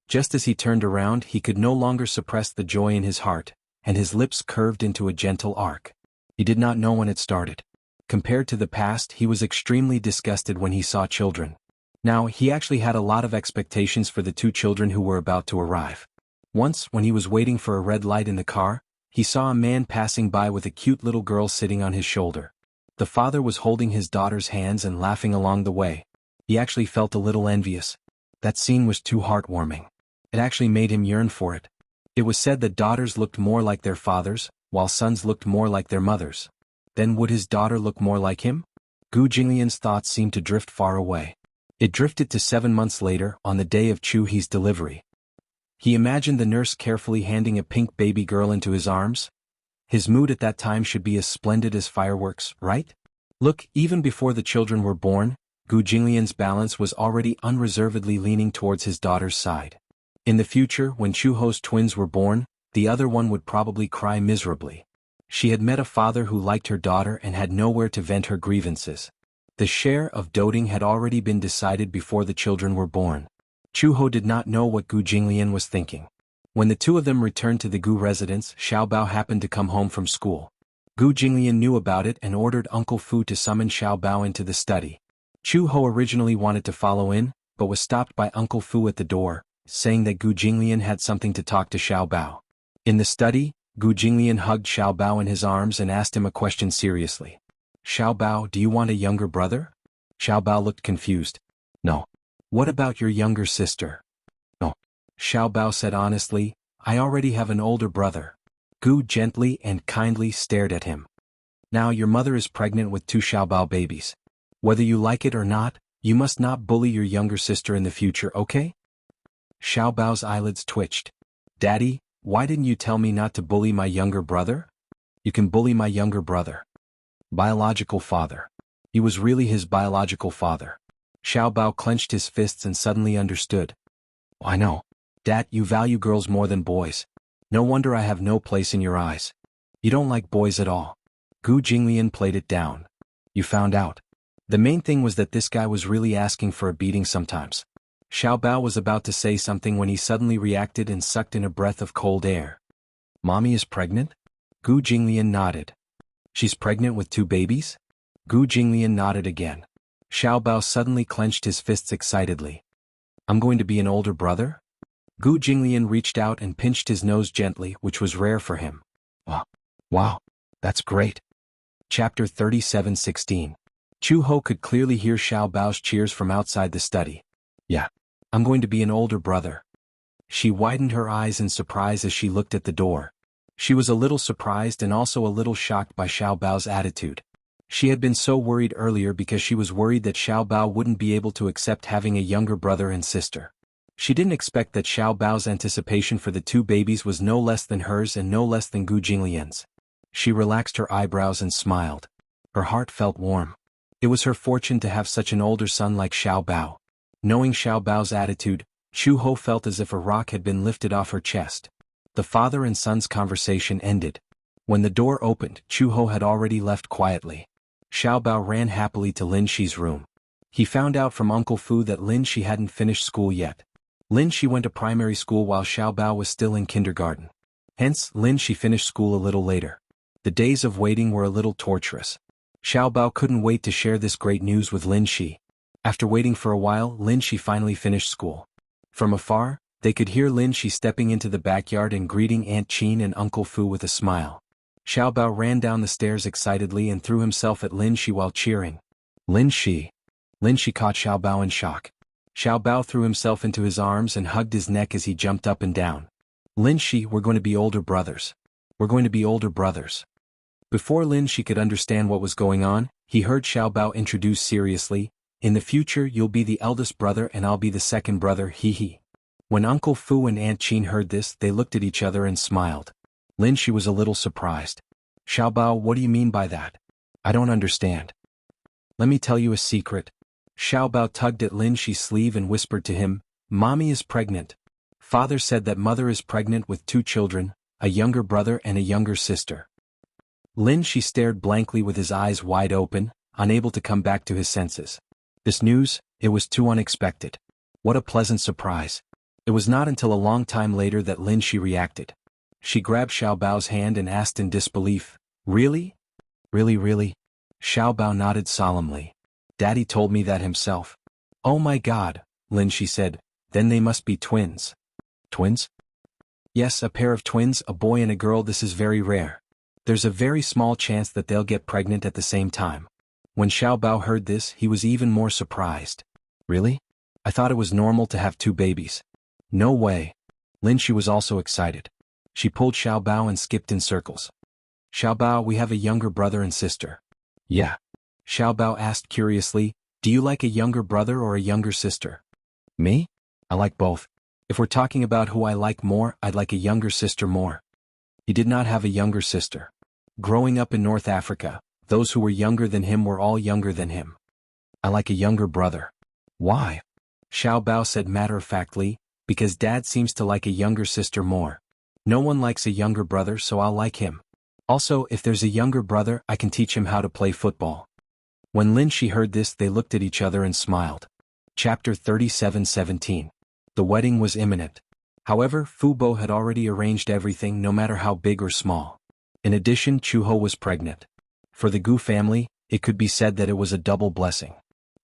Just as he turned around, he could no longer suppress the joy in his heart, and his lips curved into a gentle arc. He did not know when it started. Compared to the past, he was extremely disgusted when he saw children. Now, he actually had a lot of expectations for the 2 children who were about to arrive. Once, when he was waiting for a red light in the car, he saw a man passing by with a cute little girl sitting on his shoulder. The father was holding his daughter's hands and laughing along the way. He actually felt a little envious. That scene was too heartwarming. It actually made him yearn for it. It was said that daughters looked more like their fathers, while sons looked more like their mothers. Then would his daughter look more like him? Gu Jinglian's thoughts seemed to drift far away. It drifted to 7 months later, on the day of Chu He's delivery. He imagined the nurse carefully handing a pink baby girl into his arms. His mood at that time should be as splendid as fireworks, right? Look, even before the children were born, Gu Jinglian's balance was already unreservedly leaning towards his daughter's side. In the future, when Chu Ho's twins were born, the other one would probably cry miserably. She had met a father who liked her daughter and had nowhere to vent her grievances. The share of doting had already been decided before the children were born. Chu Ho did not know what Gu Jinglian was thinking. When the 2 of them returned to the Gu residence, Xiaobao happened to come home from school. Gu Jinglian knew about it and ordered Uncle Fu to summon Xiaobao into the study. Chu Ho originally wanted to follow in, but was stopped by Uncle Fu at the door, saying that Gu Jinglian had something to talk to Xiaobao. In the study, Gu Jinglian hugged Xiaobao in his arms and asked him a question seriously. Xiaobao, do you want a younger brother? Xiaobao looked confused. No. What about your younger sister? No. Xiaobao said honestly, I already have an older brother. Gu gently and kindly stared at him. Now your mother is pregnant with 2 Xiaobao babies. Whether you like it or not, you must not bully your younger sister in the future, okay? Xiaobao's eyelids twitched. Daddy, why didn't you tell me not to bully my younger brother? You can bully my younger brother. Biological father. He was really his biological father. Xiaobao clenched his fists and suddenly understood. I know. Dad, you value girls more than boys. No wonder I have no place in your eyes. You don't like boys at all. Gu Jinglian played it down. You found out. The main thing was that this guy was really asking for a beating sometimes. Xiaobao was about to say something when he suddenly reacted and sucked in a breath of cold air. Mommy is pregnant? Gu Jinglian nodded. She's pregnant with 2 babies? Gu Jinglian nodded again. Xiaobao suddenly clenched his fists excitedly. I'm going to be an older brother? Gu Jinglian reached out and pinched his nose gently, which was rare for him. Wow, that's great. Chapter 37:16. Chu Ho could clearly hear Xiaobao's cheers from outside the study. Yeah, I'm going to be an older brother. She widened her eyes in surprise as she looked at the door. She was a little surprised and also a little shocked by Xiaobao's attitude. She had been so worried earlier because she was worried that Xiaobao wouldn't be able to accept having a younger brother and sister. She didn't expect that Xiaobao's anticipation for the 2 babies was no less than hers and no less than Gu Jinglian's. She relaxed her eyebrows and smiled. Her heart felt warm. It was her fortune to have such an older son like Xiaobao. Knowing Xiaobao's attitude, Chu Ho felt as if a rock had been lifted off her chest. The father and son's conversation ended. When the door opened, Chu Ho had already left quietly. Xiaobao ran happily to Lin Shi's room. He found out from Uncle Fu that Lin Shi hadn't finished school yet. Lin Shi went to primary school while Xiaobao was still in kindergarten. Hence, Lin Shi finished school a little later. The days of waiting were a little torturous. Xiaobao couldn't wait to share this great news with Lin Shi. After waiting for a while, Lin Shi finally finished school. From afar, they could hear Lin Shi stepping into the backyard and greeting Aunt Qin and Uncle Fu with a smile. Xiaobao ran down the stairs excitedly and threw himself at Lin Shi while cheering. Lin Shi! Lin Shi caught Xiaobao in shock. Xiao Bao threw himself into his arms and hugged his neck as he jumped up and down. Lin Shi, we're going to be older brothers. We're going to be older brothers. Before Lin Shi could understand what was going on, he heard Xiao Bao introduce seriously, in the future you'll be the eldest brother and I'll be the second brother, hee hee. When Uncle Fu and Aunt Qin heard this, they looked at each other and smiled. Lin Shi was a little surprised. Xiao Bao, what do you mean by that? I don't understand. Let me tell you a secret. Xiao Bao tugged at Lin Shi's sleeve and whispered to him, Mommy is pregnant. Father said that mother is pregnant with 2 children, a younger brother and a younger sister. Lin Shi stared blankly with his eyes wide open, unable to come back to his senses. This news, it was too unexpected. What a pleasant surprise. It was not until a long time later that Lin Shi reacted. She grabbed Xiao Bao's hand and asked in disbelief, Really? Really, really? Xiao Bao nodded solemnly. Daddy told me that himself. Oh my God, Lin Shi said, then they must be twins. Twins? Yes, a pair of twins, a boy and a girl. This is very rare. There's a very small chance that they'll get pregnant at the same time. When Xiao Bao heard this, he was even more surprised. Really? I thought it was normal to have 2 babies. No way. Lin Shi was also excited. She pulled Xiao Bao and skipped in circles. Xiao Bao, we have a younger brother and sister. Yeah. Xiao Bao asked curiously, do you like a younger brother or a younger sister? Me? I like both. If we're talking about who I like more, I'd like a younger sister more. He did not have a younger sister. Growing up in North Africa, those who were younger than him were all younger than him. I like a younger brother. Why? Xiao Bao said matter-of-factly, because Dad seems to like a younger sister more. No one likes a younger brother, so I'll like him. Also, if there's a younger brother, I can teach him how to play football. When Lin Shi heard this, they looked at each other and smiled. Chapter 37:17. The wedding was imminent. However, Fu Bo had already arranged everything, no matter how big or small. In addition, Chu Ho was pregnant. For the Gu family, it could be said that it was a double blessing.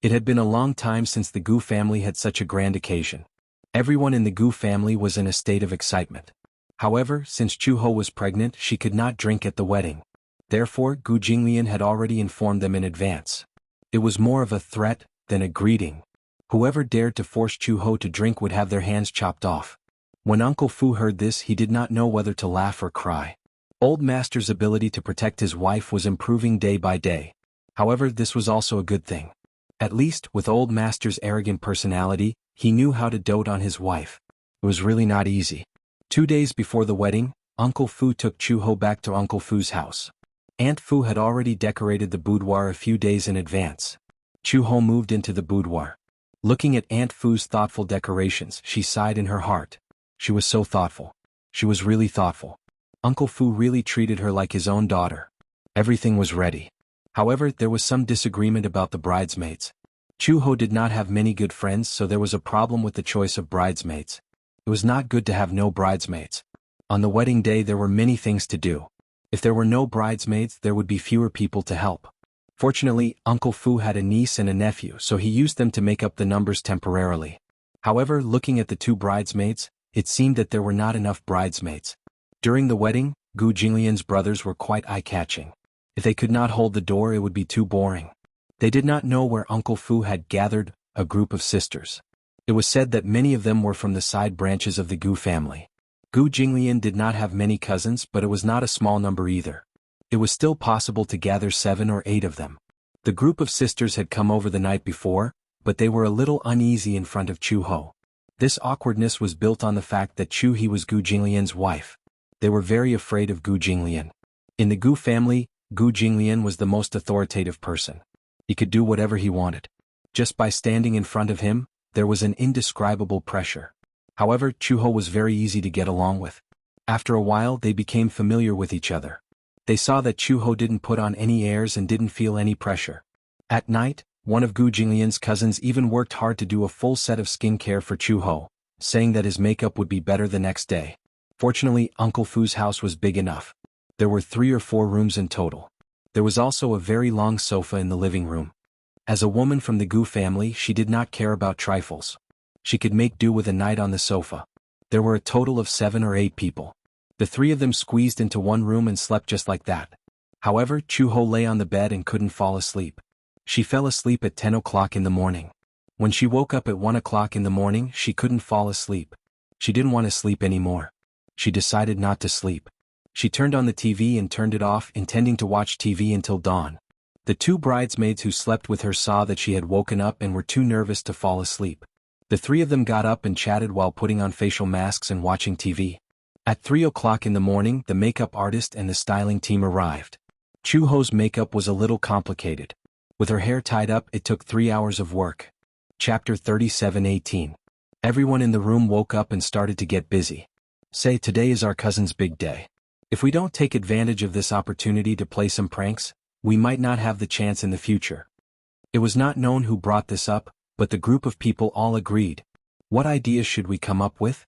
It had been a long time since the Gu family had such a grand occasion. Everyone in the Gu family was in a state of excitement. However, since Chu Ho was pregnant, she could not drink at the wedding. Therefore, Gu Jinglian had already informed them in advance. It was more of a threat than a greeting. Whoever dared to force Chu Ho to drink would have their hands chopped off. When Uncle Fu heard this, he did not know whether to laugh or cry. Old Master's ability to protect his wife was improving day by day. However, this was also a good thing. At least, with Old Master's arrogant personality, he knew how to dote on his wife. It was really not easy. 2 days before the wedding, Uncle Fu took Chu Ho back to Uncle Fu's house. Aunt Fu had already decorated the boudoir a few days in advance. Chu Ho moved into the boudoir. Looking at Aunt Fu's thoughtful decorations, she sighed in her heart. She was so thoughtful. She was really thoughtful. Uncle Fu really treated her like his own daughter. Everything was ready. However, there was some disagreement about the bridesmaids. Chu Ho did not have many good friends, so there was a problem with the choice of bridesmaids. It was not good to have no bridesmaids. On the wedding day there were many things to do. If there were no bridesmaids, there would be fewer people to help. Fortunately, Uncle Fu had a niece and a nephew, so he used them to make up the numbers temporarily. However, looking at the 2 bridesmaids, it seemed that there were not enough bridesmaids. During the wedding, Gu Jinglian's brothers were quite eye-catching. If they could not hold the door, it would be too boring. They did not know where Uncle Fu had gathered a group of sisters. It was said that many of them were from the side branches of the Gu family. Gu Jinglian did not have many cousins, but it was not a small number either. It was still possible to gather 7 or 8 of them. The group of sisters had come over the night before, but they were a little uneasy in front of Chu Ho. This awkwardness was built on the fact that Chu He was Gu Jinglian's wife. They were very afraid of Gu Jinglian. In the Gu family, Gu Jinglian was the most authoritative person. He could do whatever he wanted. Just by standing in front of him, there was an indescribable pressure. However, Chu Ho was very easy to get along with. After a while, they became familiar with each other. They saw that Chu Ho didn't put on any airs and didn't feel any pressure. At night, one of Gu Jinglian's cousins even worked hard to do a full set of skincare for Chu Ho, saying that his makeup would be better the next day. Fortunately, Uncle Fu's house was big enough. There were 3 or 4 rooms in total. There was also a very long sofa in the living room. As a woman from the Gu family, she did not care about trifles. She could make do with a night on the sofa. There were a total of 7 or 8 people. The 3 of them squeezed into one room and slept just like that. However, Chu Ho lay on the bed and couldn't fall asleep. She fell asleep at 10 o'clock in the morning. When she woke up at 1 o'clock in the morning, she couldn't fall asleep. She didn't want to sleep anymore. She decided not to sleep. She turned on the TV and turned it off, intending to watch TV until dawn. The two bridesmaids who slept with her saw that she had woken up and were too nervous to fall asleep. The three of them got up and chatted while putting on facial masks and watching TV. At 3 o'clock in the morning, the makeup artist and the styling team arrived. Chuho's makeup was a little complicated. With her hair tied up, it took 3 hours of work. Chapter 37:18. Everyone in the room woke up and started to get busy. Say, today is our cousin's big day. If we don't take advantage of this opportunity to play some pranks, we might not have the chance in the future. It was not known who brought this up, but the group of people all agreed. What ideas should we come up with?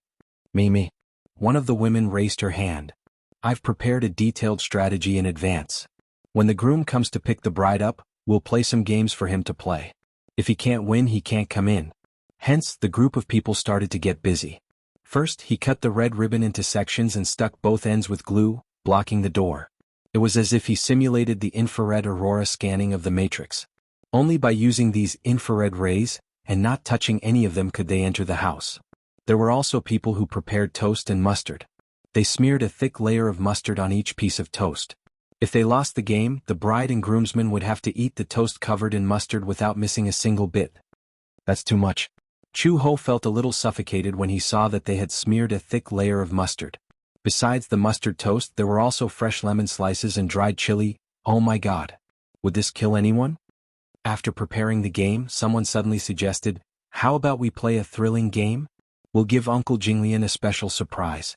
Me. One of the women raised her hand. I've prepared a detailed strategy in advance. When the groom comes to pick the bride up, we'll play some games for him to play. If he can't win, he can't come in. Hence, the group of people started to get busy. First, he cut the red ribbon into sections and stuck both ends with glue, blocking the door. It was as if he simulated the infrared aurora scanning of the Matrix. Only by using these infrared rays, and not touching any of them, could they enter the house. There were also people who prepared toast and mustard. They smeared a thick layer of mustard on each piece of toast. If they lost the game, the bride and groomsmen would have to eat the toast covered in mustard without missing a single bit. That's too much. Chuho felt a little suffocated when he saw that they had smeared a thick layer of mustard. Besides the mustard toast, there were also fresh lemon slices and dried chili. Oh my God. Would this kill anyone? After preparing the game, someone suddenly suggested, how about we play a thrilling game? We'll give Uncle Jinglian a special surprise.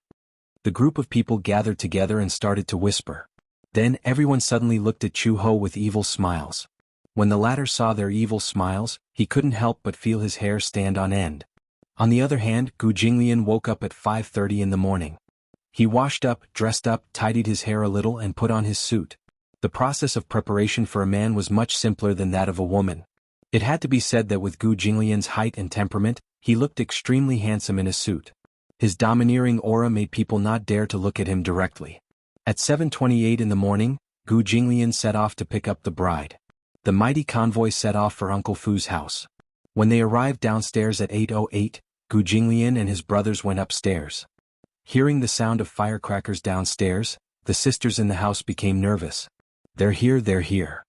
The group of people gathered together and started to whisper. Then everyone suddenly looked at Chuho with evil smiles. When the latter saw their evil smiles, he couldn't help but feel his hair stand on end. On the other hand, Gu Jinglian woke up at 5:30 in the morning. He washed up, dressed up, tidied his hair a little and put on his suit. The process of preparation for a man was much simpler than that of a woman. It had to be said that with Gu Jinglian's height and temperament, he looked extremely handsome in a suit. His domineering aura made people not dare to look at him directly. At 7:28 in the morning, Gu Jinglian set off to pick up the bride. The mighty convoy set off for Uncle Fu's house. When they arrived downstairs at 8:08, Gu Jinglian and his brothers went upstairs. Hearing the sound of firecrackers downstairs, the sisters in the house became nervous. They're here.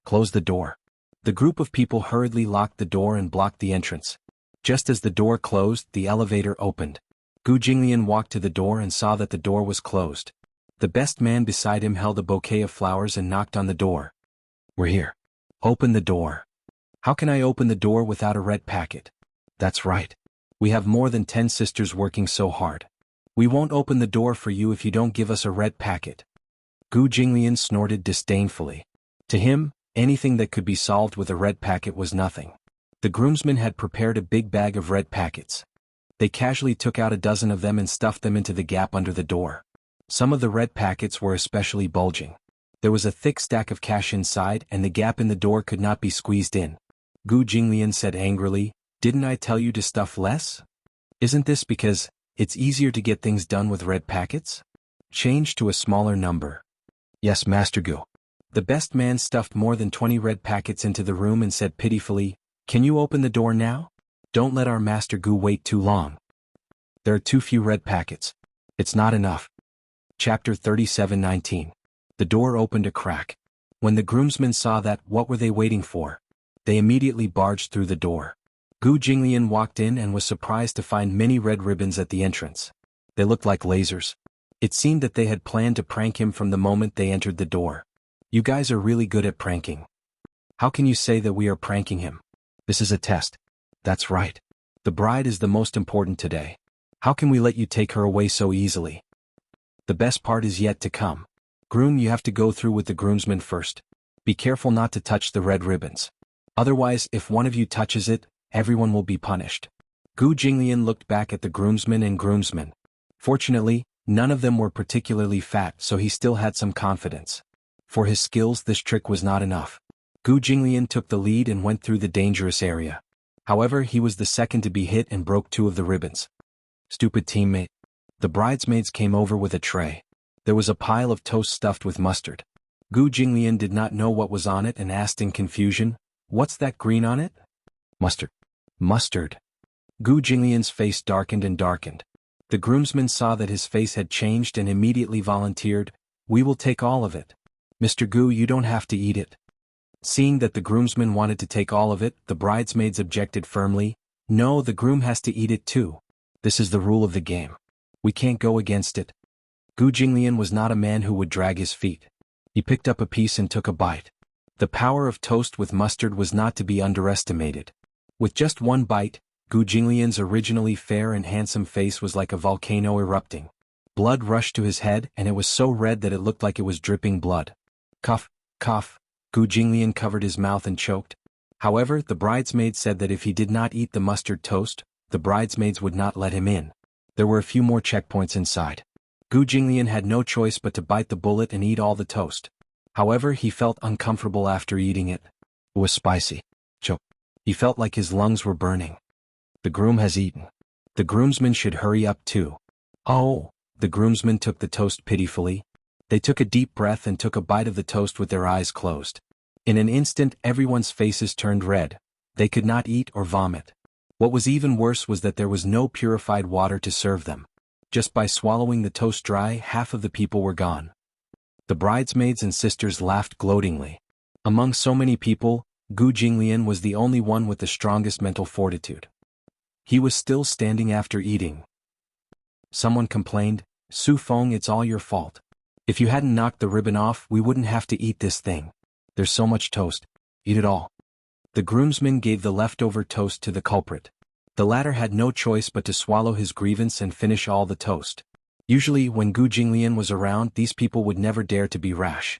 Close the door. The group of people hurriedly locked the door and blocked the entrance. Just as the door closed, the elevator opened. Gu Jinglian walked to the door and saw that the door was closed. The best man beside him held a bouquet of flowers and knocked on the door. We're here. Open the door. How can I open the door without a red packet? That's right. We have more than 10 sisters working so hard. We won't open the door for you if you don't give us a red packet. Gu Jinglian snorted disdainfully. To him, anything that could be solved with a red packet was nothing. The groomsmen had prepared a big bag of red packets. They casually took out a dozen of them and stuffed them into the gap under the door. Some of the red packets were especially bulging. There was a thick stack of cash inside and the gap in the door could not be squeezed in. Gu Jinglian said angrily, "Didn't I tell you to stuff less? Isn't this because it's easier to get things done with red packets? Change to a smaller number." Yes, Master Gu. The best man stuffed more than 20 red packets into the room and said pitifully, "Can you open the door now? Don't let our Master Gu wait too long. There are too few red packets. It's not enough." Chapter 37:19. The door opened a crack. When the groomsmen saw that, what were they waiting for? They immediately barged through the door. Gu Jinglian walked in and was surprised to find many red ribbons at the entrance. They looked like lasers. It seemed that they had planned to prank him from the moment they entered the door. You guys are really good at pranking. How can you say that we are pranking him? This is a test. That's right. The bride is the most important today. How can we let you take her away so easily? The best part is yet to come. Groom, you have to go through with the groomsmen first. Be careful not to touch the red ribbons. Otherwise, if one of you touches it, everyone will be punished. Gu Jinglian looked back at the groomsmen and groomsmen. Fortunately, none of them were particularly fat, so he still had some confidence. For his skills, this trick was not enough. Gu Jinglian took the lead and went through the dangerous area. However, he was the second to be hit and broke 2 of the ribbons. Stupid teammate. The bridesmaids came over with a tray. There was a pile of toast stuffed with mustard. Gu Jinglian did not know what was on it and asked in confusion, "What's that green on it?" "Mustard." Mustard. Gu Jinglian's face darkened and darkened. The groomsman saw that his face had changed and immediately volunteered, "We will take all of it. Mr. Gu, you don't have to eat it." Seeing that the groomsman wanted to take all of it, the bridesmaids objected firmly, "No, the groom has to eat it too. This is the rule of the game. We can't go against it." Gu Jinglian was not a man who would drag his feet. He picked up a piece and took a bite. The power of toast with mustard was not to be underestimated. With just one bite, Gu Jinglian's originally fair and handsome face was like a volcano erupting. Blood rushed to his head and it was so red that it looked like it was dripping blood. Cough, cough, Gu Jinglian covered his mouth and choked. However, the bridesmaid said that if he did not eat the mustard toast, the bridesmaids would not let him in. There were a few more checkpoints inside. Gu Jinglian had no choice but to bite the bullet and eat all the toast. However, he felt uncomfortable after eating it. It was spicy. Choke. He felt like his lungs were burning. The groom has eaten. The groomsmen should hurry up too. Oh, the groomsmen took the toast pitifully. They took a deep breath and took a bite of the toast with their eyes closed. In an instant, everyone's faces turned red. They could not eat or vomit. What was even worse was that there was no purified water to serve them. Just by swallowing the toast dry, half of the people were gone. The bridesmaids and sisters laughed gloatingly. Among so many people, Gu Jinglian was the only one with the strongest mental fortitude. He was still standing after eating. Someone complained, "Su Feng, it's all your fault. If you hadn't knocked the ribbon off, we wouldn't have to eat this thing. There's so much toast. Eat it all." The groomsmen gave the leftover toast to the culprit. The latter had no choice but to swallow his grievance and finish all the toast. Usually, when Gu Jinglian was around, these people would never dare to be rash.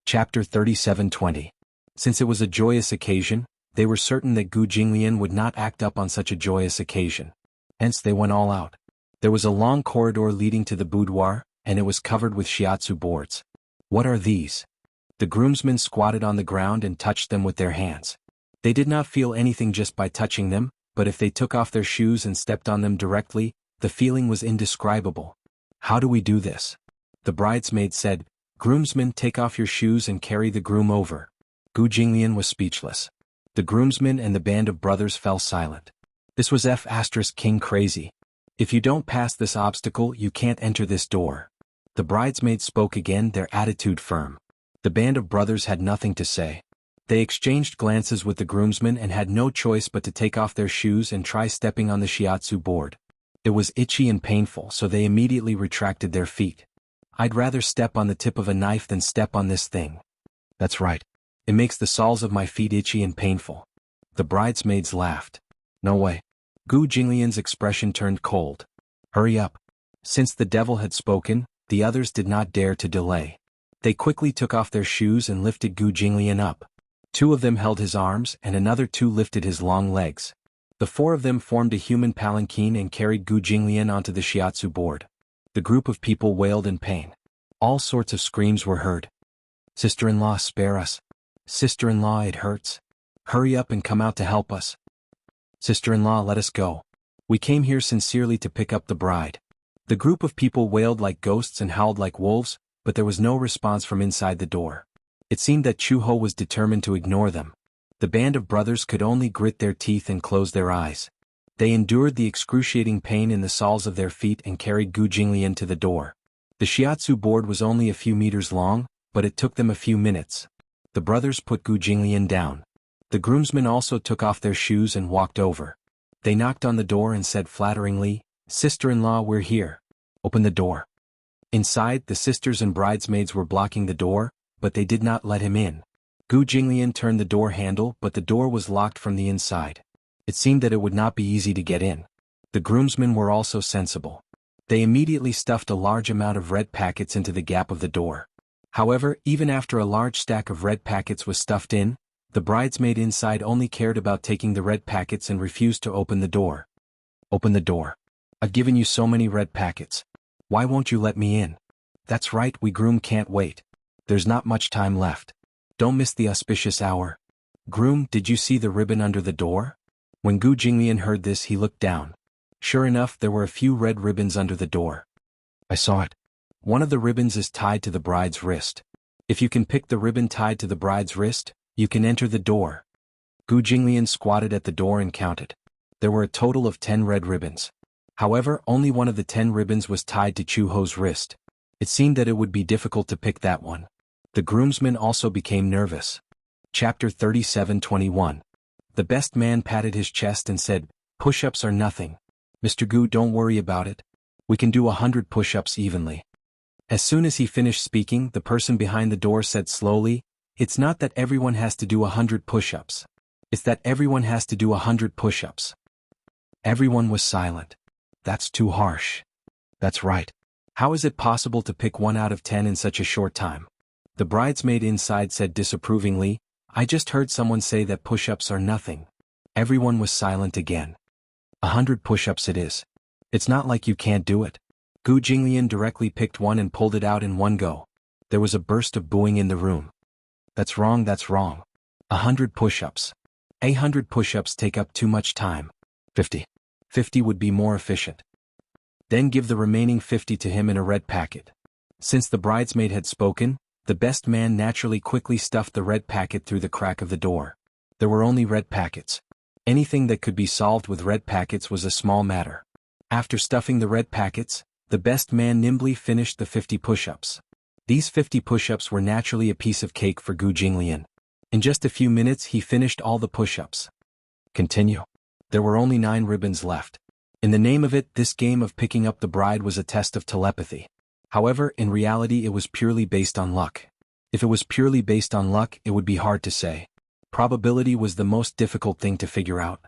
Chapter 37:20. Since it was a joyous occasion, they were certain that Gu Jinglian would not act up on such a joyous occasion. Hence they went all out. There was a long corridor leading to the boudoir, and it was covered with shiatsu boards. What are these? The groomsmen squatted on the ground and touched them with their hands. They did not feel anything just by touching them, but if they took off their shoes and stepped on them directly, the feeling was indescribable. "How do we do this?" The bridesmaid said, "Groomsmen, take off your shoes and carry the groom over." Gu Jinglian was speechless. The groomsmen and the band of brothers fell silent. This was King crazy. "If you don't pass this obstacle, you can't enter this door." The bridesmaids spoke again, their attitude firm. The band of brothers had nothing to say. They exchanged glances with the groomsmen and had no choice but to take off their shoes and try stepping on the shiatsu board. It was itchy and painful, so they immediately retracted their feet. "I'd rather step on the tip of a knife than step on this thing." "That's right. It makes the soles of my feet itchy and painful." The bridesmaids laughed. "No way." Gu Jinglian's expression turned cold. "Hurry up." Since the devil had spoken, the others did not dare to delay. They quickly took off their shoes and lifted Gu Jinglian up. Two of them held his arms and another two lifted his long legs. The four of them formed a human palanquin and carried Gu Jinglian onto the shiatsu board. The group of people wailed in pain. All sorts of screams were heard. "Sister-in-law, spare us. Sister-in-law, it hurts. Hurry up and come out to help us. Sister-in-law, let us go. We came here sincerely to pick up the bride." The group of people wailed like ghosts and howled like wolves, but there was no response from inside the door. It seemed that Chu Ho was determined to ignore them. The band of brothers could only grit their teeth and close their eyes. They endured the excruciating pain in the soles of their feet and carried Gu Jinglian to the door. The shiatsu board was only a few meters long, but it took them a few minutes. The brothers put Gu Jinglian down. The groomsmen also took off their shoes and walked over. They knocked on the door and said flatteringly, "Sister-in-law, we're here. Open the door." Inside, the sisters and bridesmaids were blocking the door, but they did not let him in. Gu Jinglian turned the door handle, but the door was locked from the inside. It seemed that it would not be easy to get in. The groomsmen were also sensible. They immediately stuffed a large amount of red packets into the gap of the door. However, even after a large stack of red packets was stuffed in, the bridesmaid inside only cared about taking the red packets and refused to open the door. "Open the door. I've given you so many red packets. Why won't you let me in?" "That's right, we groom can't wait. There's not much time left. Don't miss the auspicious hour." "Groom, did you see the ribbon under the door?" When Gu Jinglian heard this, he looked down. Sure enough, there were a few red ribbons under the door. "I saw it. One of the ribbons is tied to the bride's wrist. If you can pick the ribbon tied to the bride's wrist, you can enter the door." Gu Jinglian squatted at the door and counted. There were a total of 10 red ribbons. However, only one of the 10 ribbons was tied to Chu-Ho's wrist. It seemed that it would be difficult to pick that one. The groomsmen also became nervous. Chapter 37:21. The best man patted his chest and said, "Push-ups are nothing. Mr. Gu, don't worry about it. We can do 100 push-ups evenly." As soon as he finished speaking, the person behind the door said slowly, "It's not that everyone has to do 100 push-ups. It's that everyone has to do 100 push-ups." Everyone was silent. "That's too harsh." "That's right. How is it possible to pick 1 out of 10 in such a short time?" The bridesmaid inside said disapprovingly, "I just heard someone say that push-ups are nothing." Everyone was silent again. 100 push-ups it is. It's not like you can't do it. Gu Jinglian directly picked one and pulled it out in one go. There was a burst of booing in the room. "That's wrong, that's wrong. 100 push-ups. 100 push-ups take up too much time. 50. 50 would be more efficient. Then give the remaining 50 to him in a red packet." Since the bridesmaid had spoken, the best man naturally quickly stuffed the red packet through the crack of the door. There were only red packets. Anything that could be solved with red packets was a small matter. After stuffing the red packets, the best man nimbly finished the 50 push-ups. These 50 push-ups were naturally a piece of cake for Gu Jinglian. In just a few minutes he finished all the push-ups. Continue. There were only 9 ribbons left. In the name of it, this game of picking up the bride was a test of telepathy. However, in reality it was purely based on luck. If it was purely based on luck, it would be hard to say. Probability was the most difficult thing to figure out.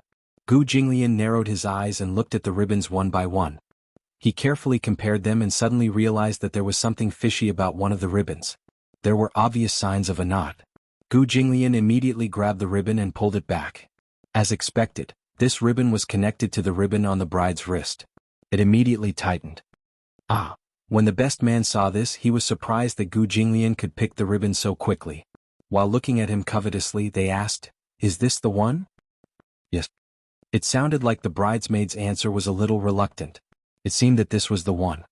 Gu Jinglian narrowed his eyes and looked at the ribbons one by one. He carefully compared them and suddenly realized that there was something fishy about one of the ribbons. There were obvious signs of a knot. Gu Jinglian immediately grabbed the ribbon and pulled it back. As expected, this ribbon was connected to the ribbon on the bride's wrist. It immediately tightened. Ah! When the best man saw this, he was surprised that Gu Jinglian could pick the ribbon so quickly. While looking at him covetously, they asked, "Is this the one?" "Yes." It sounded like the bridesmaid's answer was a little reluctant. It seemed that this was the one.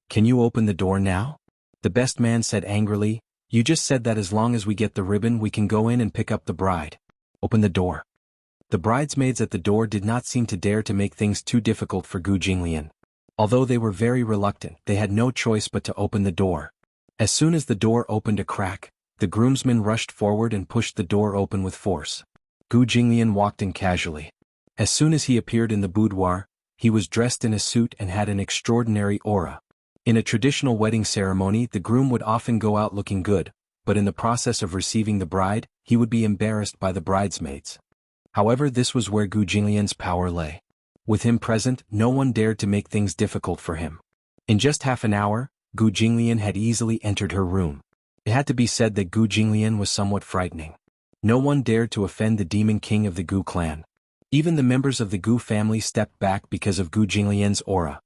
"Can you open the door now?" The best man said angrily, "You just said that as long as we get the ribbon we can go in and pick up the bride. Open the door." The bridesmaids at the door did not seem to dare to make things too difficult for Gu Jinglian. Although they were very reluctant, they had no choice but to open the door. As soon as the door opened a crack, the groomsmen rushed forward and pushed the door open with force. Gu Jinglian walked in casually. As soon as he appeared in the boudoir, he was dressed in a suit and had an extraordinary aura. In a traditional wedding ceremony, the groom would often go out looking good, but in the process of receiving the bride, he would be embarrassed by the bridesmaids. However, this was where Gu Jinglian's power lay. With him present, no one dared to make things difficult for him. In just half an hour, Gu Jinglian had easily entered her room. It had to be said that Gu Jinglian was somewhat frightening. No one dared to offend the demon king of the Gu clan. Even the members of the Gu family stepped back because of Gu Jinglian's aura.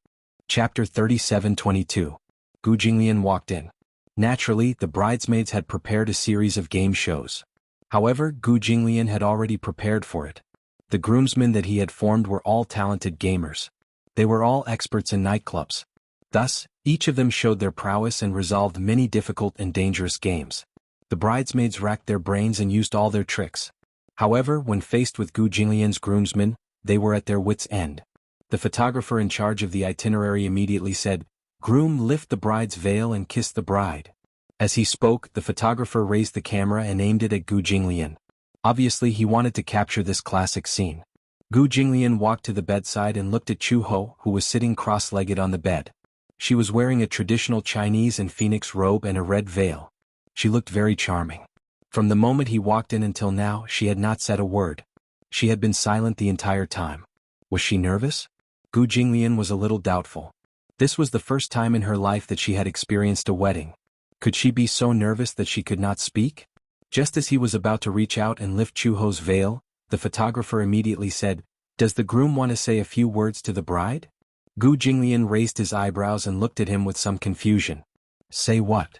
Chapter 37:22. Gu Jinglian walked in. Naturally, the bridesmaids had prepared a series of game shows. However, Gu Jinglian had already prepared for it. The groomsmen that he had formed were all talented gamers. They were all experts in nightclubs. Thus, each of them showed their prowess and resolved many difficult and dangerous games. The bridesmaids racked their brains and used all their tricks. However, when faced with Gu Jinglian's groomsmen, they were at their wits' end. The photographer in charge of the itinerary immediately said, "Groom, lift the bride's veil and kiss the bride." As he spoke, the photographer raised the camera and aimed it at Gu Jinglian. Obviously, he wanted to capture this classic scene. Gu Jinglian walked to the bedside and looked at Chu-Ho, who was sitting cross-legged on the bed. She was wearing a traditional Chinese and phoenix robe and a red veil. She looked very charming. From the moment he walked in until now, she had not said a word. She had been silent the entire time. Was she nervous? Gu Jinglian was a little doubtful. This was the first time in her life that she had experienced a wedding. Could she be so nervous that she could not speak? Just as he was about to reach out and lift Chu-Ho's veil, the photographer immediately said, "Does the groom want to say a few words to the bride?" Gu Jinglian raised his eyebrows and looked at him with some confusion. "Say what?"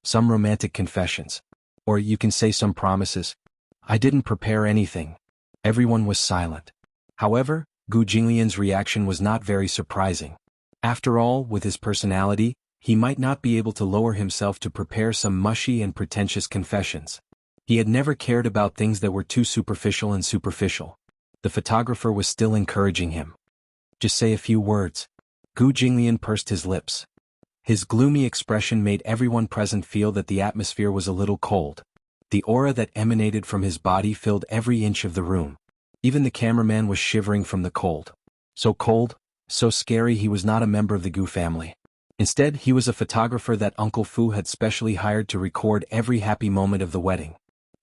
"Some romantic confessions. Or you can say some promises." "I didn't prepare anything." Everyone was silent. However, Gu Jinglian's reaction was not very surprising. After all, with his personality, he might not be able to lower himself to prepare some mushy and pretentious confessions. He had never cared about things that were too superficial and superficial. The photographer was still encouraging him. Just say a few words. Gu Jinglian pursed his lips. His gloomy expression made everyone present feel that the atmosphere was a little cold. The aura that emanated from his body filled every inch of the room. Even the cameraman was shivering from the cold. So cold, so scary. He was not a member of the Gu family. Instead, he was a photographer that Uncle Fu had specially hired to record every happy moment of the wedding.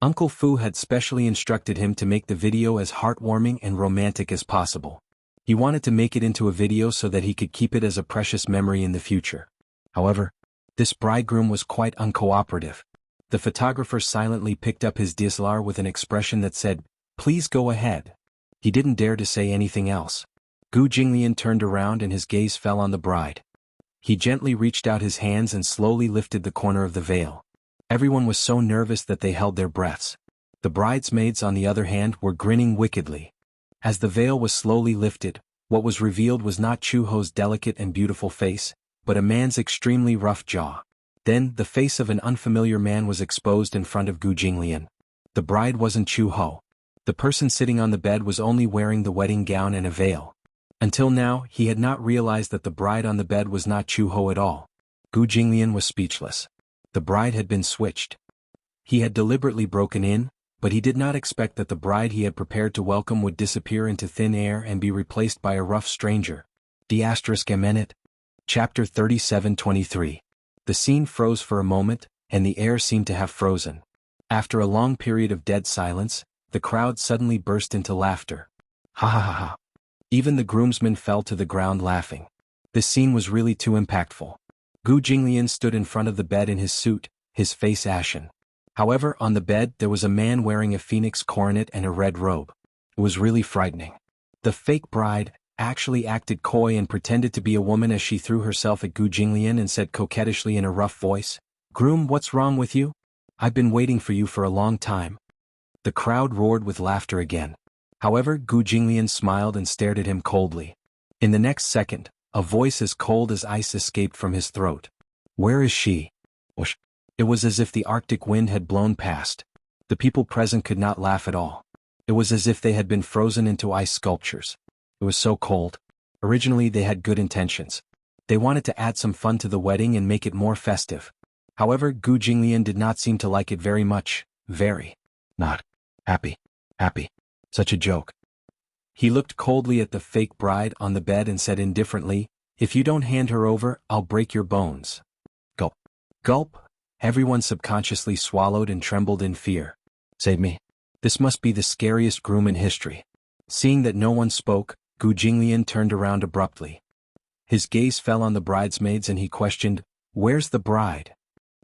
Uncle Fu had specially instructed him to make the video as heartwarming and romantic as possible. He wanted to make it into a video so that he could keep it as a precious memory in the future. However, this bridegroom was quite uncooperative. The photographer silently picked up his DSLR with an expression that said, "Please go ahead." He didn't dare to say anything else. Gu Jinglian turned around and his gaze fell on the bride. He gently reached out his hands and slowly lifted the corner of the veil. Everyone was so nervous that they held their breaths. The bridesmaids, on the other hand, were grinning wickedly. As the veil was slowly lifted, what was revealed was not Chu-Ho's delicate and beautiful face, but a man's extremely rough jaw. Then, the face of an unfamiliar man was exposed in front of Gu Jinglian. The bride wasn't Chu-Ho. The person sitting on the bed was only wearing the wedding gown and a veil. Until now, he had not realized that the bride on the bed was not Chu-Ho at all. Gu Jinglian was speechless. The bride had been switched. He had deliberately broken in, but he did not expect that the bride he had prepared to welcome would disappear into thin air and be replaced by a rough stranger. ***. Chapter 37:23. The scene froze for a moment, and the air seemed to have frozen. After a long period of dead silence, the crowd suddenly burst into laughter. Ha ha ha ha. Even the groomsmen fell to the ground laughing. This scene was really too impactful. Gu Jinglian stood in front of the bed in his suit, his face ashen. However, on the bed there was a man wearing a phoenix coronet and a red robe. It was really frightening. The fake bride actually acted coy and pretended to be a woman as she threw herself at Gu Jinglian and said coquettishly in a rough voice, "Groom, what's wrong with you? I've been waiting for you for a long time." The crowd roared with laughter again. However, Gu Jinglian smiled and stared at him coldly. In the next second, a voice as cold as ice escaped from his throat. "Where is she?" Whoosh. It was as if the Arctic wind had blown past. The people present could not laugh at all. It was as if they had been frozen into ice sculptures. It was so cold. Originally they had good intentions. They wanted to add some fun to the wedding and make it more festive. However, Gu Jinglian did not seem to like it very much. Very. Not happy. Such a joke. He looked coldly at the fake bride on the bed and said indifferently, "If you don't hand her over, I'll break your bones." Gulp. Gulp. Everyone subconsciously swallowed and trembled in fear. Save me. This must be the scariest groom in history. Seeing that no one spoke, Gu Jinglian turned around abruptly. His gaze fell on the bridesmaids and he questioned, "Where's the bride?"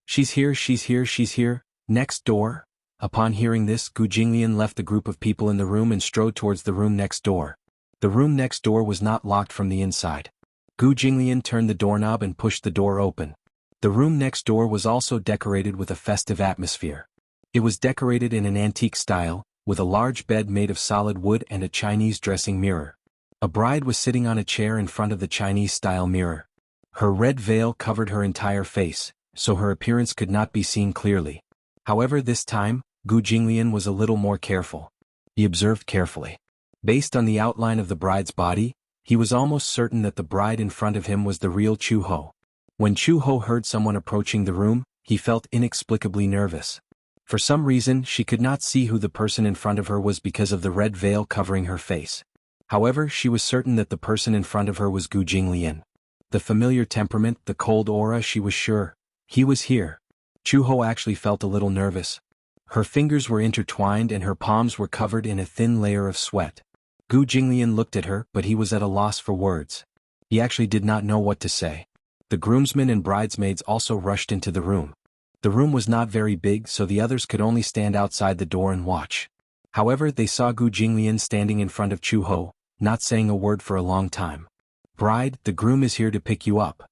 She's here, next door." Upon hearing this, Gu Jinglian left the group of people in the room and strode towards the room next door. The room next door was not locked from the inside. Gu Jinglian turned the doorknob and pushed the door open. The room next door was also decorated with a festive atmosphere. It was decorated in an antique style, with a large bed made of solid wood and a Chinese dressing mirror. A bride was sitting on a chair in front of the Chinese-style mirror. Her red veil covered her entire face, so her appearance could not be seen clearly. However, this time, Gu Jinglian was a little more careful. He observed carefully. Based on the outline of the bride's body, he was almost certain that the bride in front of him was the real Chu-Ho. When Chu-Ho heard someone approaching the room, he felt inexplicably nervous. For some reason, she could not see who the person in front of her was because of the red veil covering her face. However, she was certain that the person in front of her was Gu Jinglian. The familiar temperament, the cold aura, she was sure. He was here. Chu-Ho actually felt a little nervous. Her fingers were intertwined and her palms were covered in a thin layer of sweat. Gu Jinglian looked at her, but he was at a loss for words. He actually did not know what to say. The groomsmen and bridesmaids also rushed into the room. The room was not very big, so the others could only stand outside the door and watch. However, they saw Gu Jinglian standing in front of Chu-Ho, not saying a word for a long time. "Bride, the groom is here to pick you up,"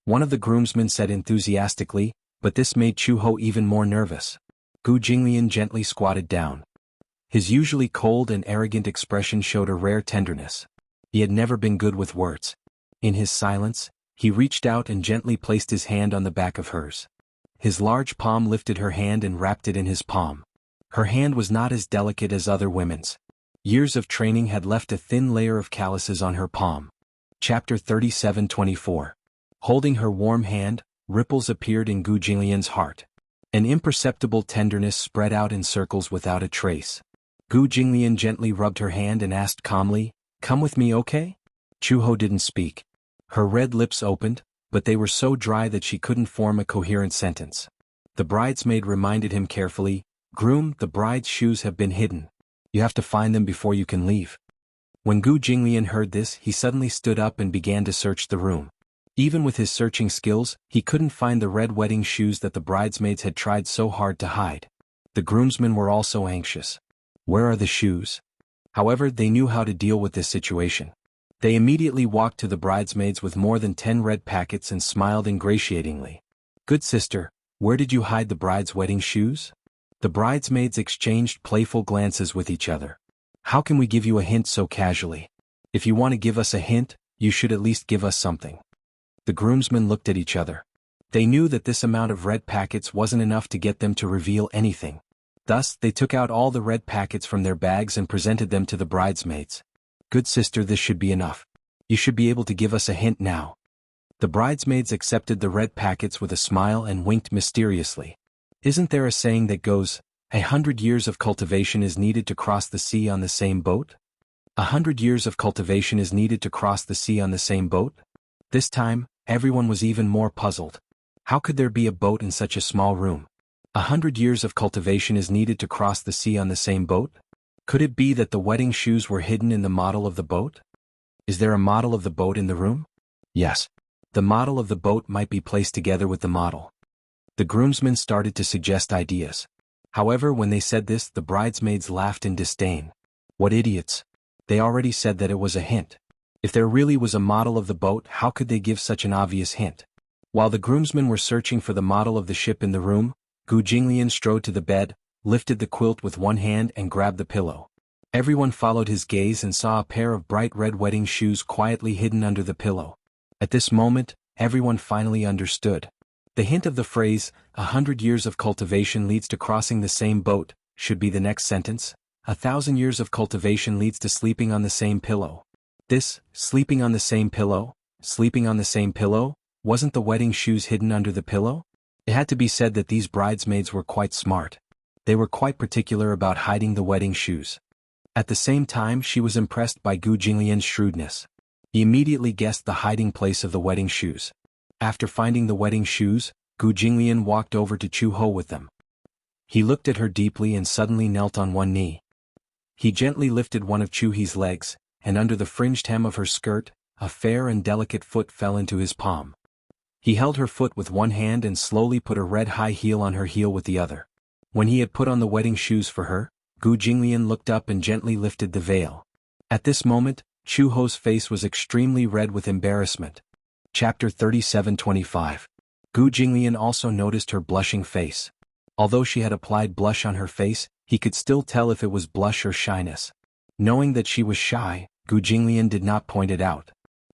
one of the groomsmen said enthusiastically, but this made Chu-Ho even more nervous. Gu Jinglian gently squatted down. His usually cold and arrogant expression showed a rare tenderness. He had never been good with words. In his silence, he reached out and gently placed his hand on the back of hers. His large palm lifted her hand and wrapped it in his palm. Her hand was not as delicate as other women's. Years of training had left a thin layer of calluses on her palm. Chapter 37:24. Holding her warm hand, ripples appeared in Gu Jinglian's heart. An imperceptible tenderness spread out in circles without a trace. Gu Jinglian gently rubbed her hand and asked calmly, "Come with me, okay?" Chuho didn't speak. Her red lips opened, but they were so dry that she couldn't form a coherent sentence. The bridesmaid reminded him carefully, "Groom, the bride's shoes have been hidden. You have to find them before you can leave." When Gu Jinglian heard this, he suddenly stood up and began to search the room. Even with his searching skills, he couldn't find the red wedding shoes that the bridesmaids had tried so hard to hide. The groomsmen were also anxious. Where are the shoes? However, they knew how to deal with this situation. They immediately walked to the bridesmaids with more than 10 red packets and smiled ingratiatingly. "Good sister, where did you hide the bride's wedding shoes?" The bridesmaids exchanged playful glances with each other. "How can we give you a hint so casually? If you want to give us a hint, you should at least give us something." The groomsmen looked at each other. They knew that this amount of red packets wasn't enough to get them to reveal anything. Thus, they took out all the red packets from their bags and presented them to the bridesmaids. "Good sister, this should be enough. You should be able to give us a hint now." The bridesmaids accepted the red packets with a smile and winked mysteriously. Isn't there a saying that goes, 100 years of cultivation is needed to cross the sea on the same boat? 100 years of cultivation is needed to cross the sea on the same boat? This time, everyone was even more puzzled. How could there be a boat in such a small room? 100 years of cultivation is needed to cross the sea on the same boat? Could it be that the wedding shoes were hidden in the model of the boat? Is there a model of the boat in the room? Yes. The model of the boat might be placed together with the model. The groomsmen started to suggest ideas. However, when they said this, the bridesmaids laughed in disdain. What idiots! They already said that it was a hint. If there really was a model of the boat, how could they give such an obvious hint? While the groomsmen were searching for the model of the ship in the room, Gu Jinglian strode to the bed, lifted the quilt with one hand and grabbed the pillow. Everyone followed his gaze and saw a pair of bright red wedding shoes quietly hidden under the pillow. At this moment, everyone finally understood. The hint of the phrase, 100 years of cultivation leads to crossing the same boat, should be the next sentence. 1,000 years of cultivation leads to sleeping on the same pillow. This, sleeping on the same pillow, wasn't the wedding shoes hidden under the pillow? It had to be said that these bridesmaids were quite smart. They were quite particular about hiding the wedding shoes. At the same time, she was impressed by Gu Jinglian's shrewdness. He immediately guessed the hiding place of the wedding shoes. After finding the wedding shoes, Gu Jinglian walked over to Chu Ho with them. He looked at her deeply and suddenly knelt on one knee. He gently lifted one of Chu He's legs, and under the fringed hem of her skirt, a fair and delicate foot fell into his palm. He held her foot with one hand and slowly put a red high heel on her heel with the other. When he had put on the wedding shoes for her, Gu Jinglian looked up and gently lifted the veil. At this moment, Chu Ho's face was extremely red with embarrassment. Chapter 37:25. Gu Jinglian also noticed her blushing face. Although she had applied blush on her face, he could still tell if it was blush or shyness. Knowing that she was shy, Gu Jinglian did not point it out.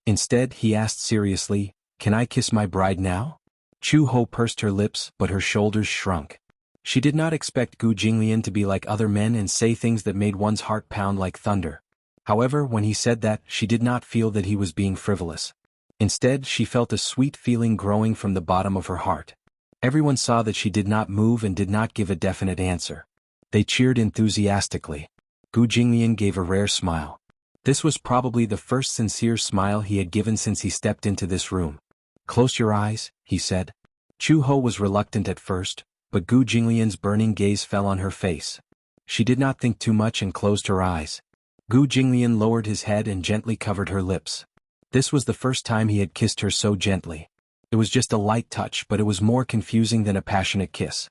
Instead, he asked seriously, "Can I kiss my bride now?" Chu Ho pursed her lips, but her shoulders shrunk. She did not expect Gu Jinglian to be like other men and say things that made one's heart pound like thunder. However, when he said that, she did not feel that he was being frivolous. Instead, she felt a sweet feeling growing from the bottom of her heart. Everyone saw that she did not move and did not give a definite answer. They cheered enthusiastically. Gu Jinglian gave a rare smile. This was probably the first sincere smile he had given since he stepped into this room. "Close your eyes," he said. Chu Ho was reluctant at first, but Gu Jinglian's burning gaze fell on her face. She did not think too much and closed her eyes. Gu Jinglian lowered his head and gently covered her lips. This was the first time he had kissed her so gently. It was just a light touch, but it was more confusing than a passionate kiss.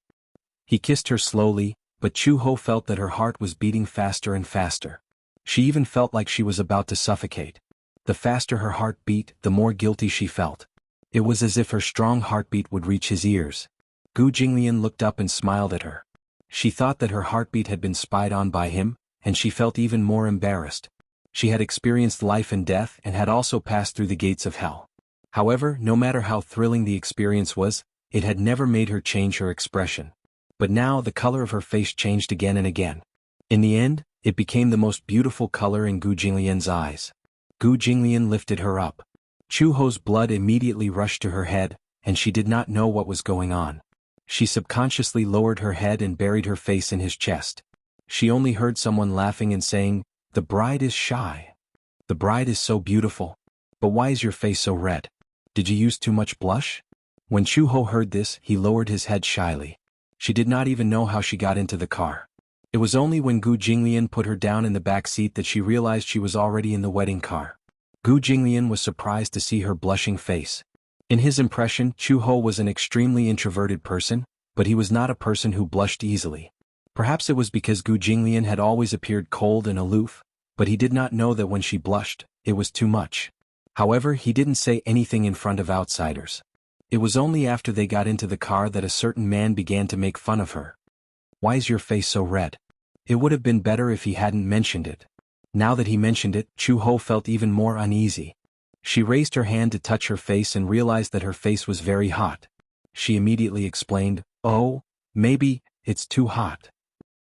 He kissed her slowly, but Chu Ho felt that her heart was beating faster and faster. She even felt like she was about to suffocate. The faster her heart beat, the more guilty she felt. It was as if her strong heartbeat would reach his ears. Gu Jinglian looked up and smiled at her. She thought that her heartbeat had been spied on by him, and she felt even more embarrassed. She had experienced life and death and had also passed through the gates of hell. However, no matter how thrilling the experience was, it had never made her change her expression. But now the color of her face changed again and again. In the end, it became the most beautiful color in Gu Jinglian's eyes. Gu Jinglian lifted her up. Chu Ho's blood immediately rushed to her head, and she did not know what was going on. She subconsciously lowered her head and buried her face in his chest. She only heard someone laughing and saying, "The bride is shy. The bride is so beautiful. But why is your face so red? Did you use too much blush?" When Chu Ho heard this, he lowered his head shyly. She did not even know how she got into the car. It was only when Gu Jinglian put her down in the back seat that she realized she was already in the wedding car. Gu Jinglian was surprised to see her blushing face. In his impression, Chu Ho was an extremely introverted person, but he was not a person who blushed easily. Perhaps it was because Gu Jinglian had always appeared cold and aloof, but he did not know that when she blushed, it was too much. However, he didn't say anything in front of outsiders. It was only after they got into the car that a certain man began to make fun of her. "Why is your face so red?" It would have been better if he hadn't mentioned it. Now that he mentioned it, Chu Ho felt even more uneasy. She raised her hand to touch her face and realized that her face was very hot. She immediately explained, "Oh, maybe it's too hot.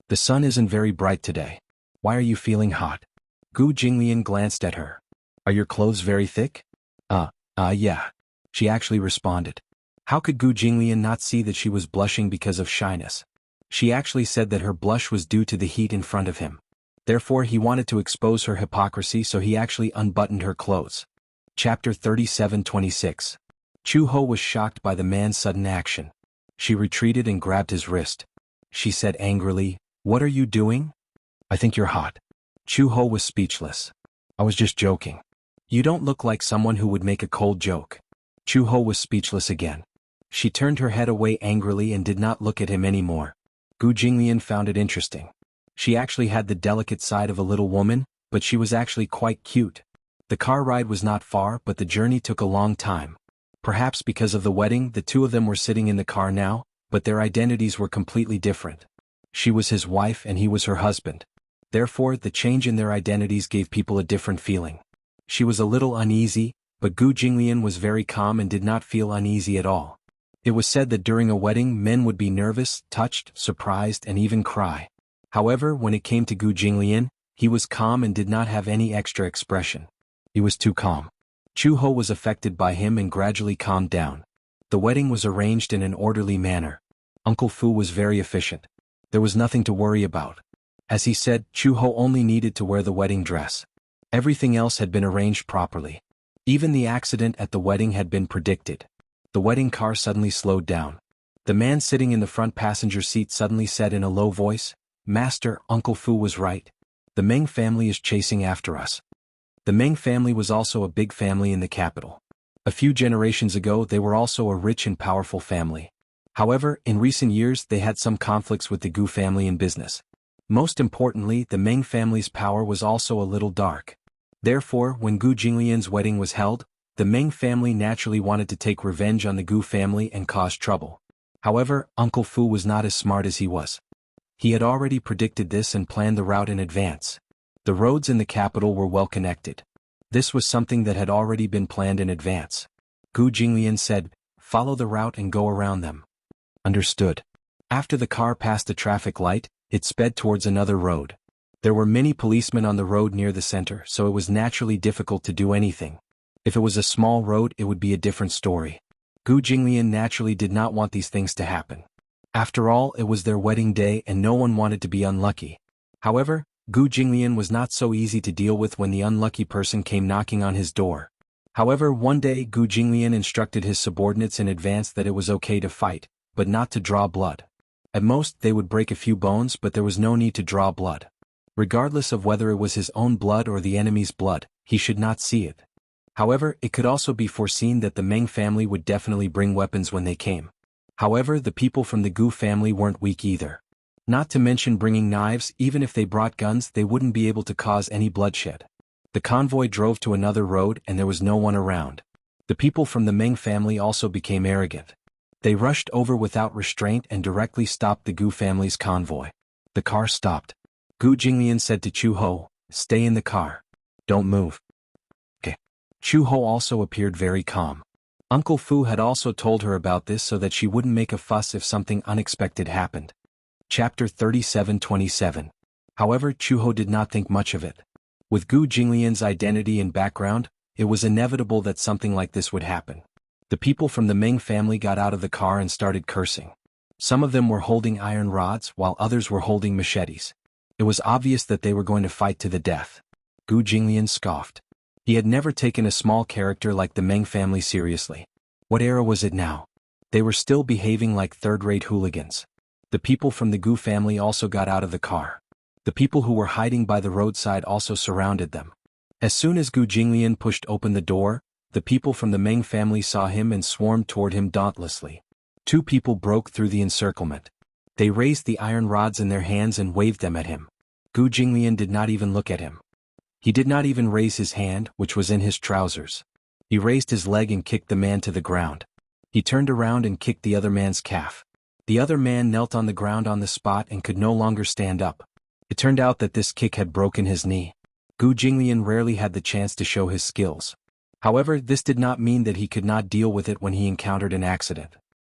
The sun isn't very bright today. Why are you feeling hot?" Gu Jinglian glanced at her. "Are your clothes very thick?" Yeah. She actually responded. How could Gu Jinglian not see that she was blushing because of shyness? She actually said that her blush was due to the heat in front of him. Therefore he wanted to expose her hypocrisy, so he actually unbuttoned her clothes. Chapter 37:26. Chu Ho was shocked by the man's sudden action. She retreated and grabbed his wrist. She said angrily, "What are you doing? I think you're hot." Chu Ho was speechless. "I was just joking. You don't look like someone who would make a cold joke." Chu Ho was speechless again. She turned her head away angrily and did not look at him anymore. Gu Jinglian found it interesting. She actually had the delicate side of a little woman, but she was actually quite cute. The car ride was not far, but the journey took a long time. Perhaps because of the wedding, the two of them were sitting in the car now, but their identities were completely different. She was his wife and he was her husband. Therefore, the change in their identities gave people a different feeling. She was a little uneasy, but Gu Jinglian was very calm and did not feel uneasy at all. It was said that during a wedding men would be nervous, touched, surprised and even cry. However, when it came to Gu Jinglian, he was calm and did not have any extra expression. He was too calm. Chu Ho was affected by him and gradually calmed down. The wedding was arranged in an orderly manner. Uncle Fu was very efficient. There was nothing to worry about. As he said, Chu Ho only needed to wear the wedding dress. Everything else had been arranged properly. Even the accident at the wedding had been predicted. The wedding car suddenly slowed down. The man sitting in the front passenger seat suddenly said in a low voice, "Master, Uncle Fu was right. The Meng family is chasing after us." The Meng family was also a big family in the capital. A few generations ago they were also a rich and powerful family. However, in recent years they had some conflicts with the Gu family in business. Most importantly, the Meng family's power was also a little dark. Therefore, when Gu Jinglian's wedding was held, the Meng family naturally wanted to take revenge on the Gu family and cause trouble. However, Uncle Fu was not as smart as he was. He had already predicted this and planned the route in advance. The roads in the capital were well connected. This was something that had already been planned in advance. Gu Jinglian said, "Follow the route and go around them." Understood. After the car passed the traffic light, it sped towards another road. There were many policemen on the road near the center, so it was naturally difficult to do anything. If it was a small road, it would be a different story. Gu Jinglian naturally did not want these things to happen. After all, it was their wedding day and no one wanted to be unlucky. However, Gu Jinglian was not so easy to deal with when the unlucky person came knocking on his door. However, one day Gu Jinglian instructed his subordinates in advance that it was okay to fight, but not to draw blood. At most, they would break a few bones, but there was no need to draw blood. Regardless of whether it was his own blood or the enemy's blood, he should not see it. However, it could also be foreseen that the Meng family would definitely bring weapons when they came. However, the people from the Gu family weren't weak either. Not to mention bringing knives, even if they brought guns, they wouldn't be able to cause any bloodshed. The convoy drove to another road and there was no one around. The people from the Meng family also became arrogant. They rushed over without restraint and directly stopped the Gu family's convoy. The car stopped. Gu Jinglian said to Chu Ho, "Stay in the car. Don't move." Okay. Chu Ho also appeared very calm. Uncle Fu had also told her about this so that she wouldn't make a fuss if something unexpected happened. Chapter 37:27. However, Chuho did not think much of it. With Gu Jinglian's identity and background, it was inevitable that something like this would happen. The people from the Meng family got out of the car and started cursing. Some of them were holding iron rods while others were holding machetes. It was obvious that they were going to fight to the death. Gu Jinglian scoffed. He had never taken a small character like the Meng family seriously. What era was it now? They were still behaving like third-rate hooligans. The people from the Gu family also got out of the car. The people who were hiding by the roadside also surrounded them. As soon as Gu Jinglian pushed open the door, the people from the Meng family saw him and swarmed toward him dauntlessly. Two people broke through the encirclement. They raised the iron rods in their hands and waved them at him. Gu Jinglian did not even look at him. He did not even raise his hand, which was in his trousers. He raised his leg and kicked the man to the ground. He turned around and kicked the other man's calf. The other man knelt on the ground on the spot and could no longer stand up. It turned out that this kick had broken his knee. Gu Jinglian rarely had the chance to show his skills. However, this did not mean that he could not deal with it when he encountered an accident.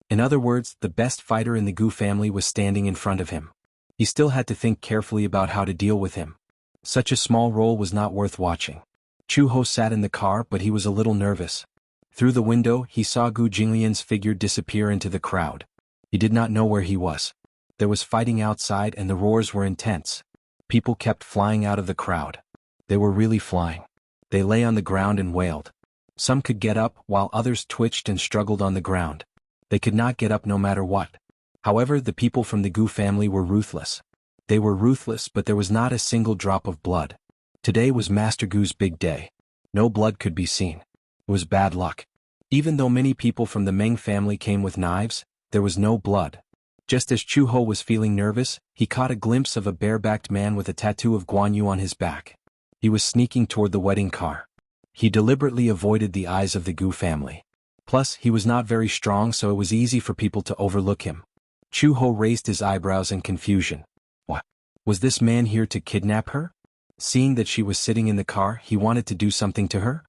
In other words, the best fighter in the Gu family was standing in front of him. He still had to think carefully about how to deal with him. Such a small role was not worth watching. Chuho sat in the car, but he was a little nervous. Through the window, he saw Gu Jinglian's figure disappear into the crowd. He did not know where he was. There was fighting outside and the roars were intense. People kept flying out of the crowd. They were really flying. They lay on the ground and wailed. Some could get up, while others twitched and struggled on the ground. They could not get up no matter what. However, the people from the Gu family were ruthless. They were ruthless, but there was not a single drop of blood. Today was Master Gu's big day. No blood could be seen. It was bad luck. Even though many people from the Meng family came with knives, there was no blood. Just as Chuho was feeling nervous, he caught a glimpse of a barebacked man with a tattoo of Guan Yu on his back. He was sneaking toward the wedding car. He deliberately avoided the eyes of the Gu family. Plus, he was not very strong, so it was easy for people to overlook him. Chuho raised his eyebrows in confusion. What? Was this man here to kidnap her? Seeing that she was sitting in the car, he wanted to do something to her?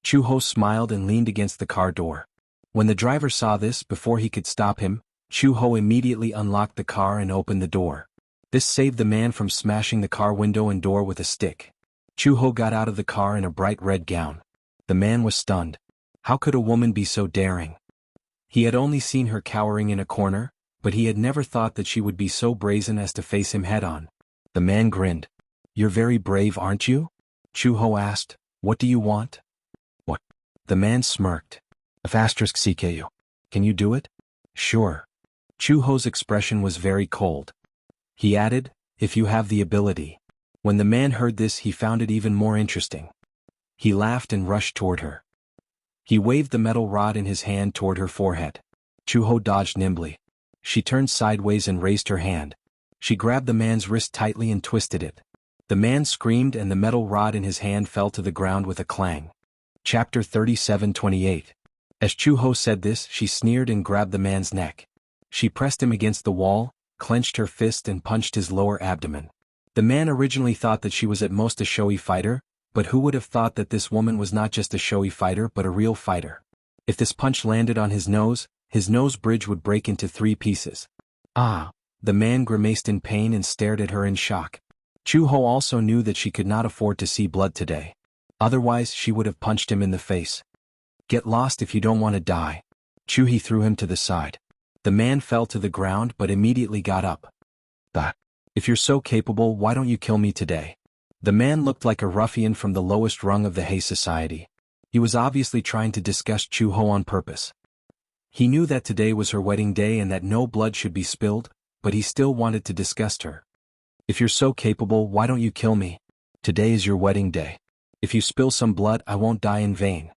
Chuho smiled and leaned against the car door. When the driver saw this, before he could stop him, Chuho immediately unlocked the car and opened the door. This saved the man from smashing the car window and door with a stick. Chuho got out of the car in a bright red gown. The man was stunned. How could a woman be so daring? He had only seen her cowering in a corner, but he had never thought that she would be so brazen as to face him head-on. The man grinned. "You're very brave, aren't you?" Chuho asked. "What do you want?" "What?" The man smirked. "CKU. Can you do it?" "Sure." Chuho's expression was very cold. He added, "If you have the ability." When the man heard this, he found it even more interesting. He laughed and rushed toward her. He waved the metal rod in his hand toward her forehead. Chuho dodged nimbly. She turned sideways and raised her hand. She grabbed the man's wrist tightly and twisted it. The man screamed and the metal rod in his hand fell to the ground with a clang. Chapter 37:28. As Chuho said this, she sneered and grabbed the man's neck. She pressed him against the wall, clenched her fist and punched his lower abdomen. The man originally thought that she was at most a showy fighter, but who would have thought that this woman was not just a showy fighter but a real fighter? If this punch landed on his nose bridge would break into 3 pieces. Ah! The man grimaced in pain and stared at her in shock. Chuho also knew that she could not afford to see blood today. Otherwise, she would have punched him in the face. "Get lost if you don't want to die." Chuhi threw him to the side. The man fell to the ground but immediately got up. "But if you're so capable, why don't you kill me today?" The man looked like a ruffian from the lowest rung of the Hei society. He was obviously trying to disgust Chuho on purpose. He knew that today was her wedding day and that no blood should be spilled, but he still wanted to disgust her. "If you're so capable, why don't you kill me? Today is your wedding day. If you spill some blood, I won't die in vain."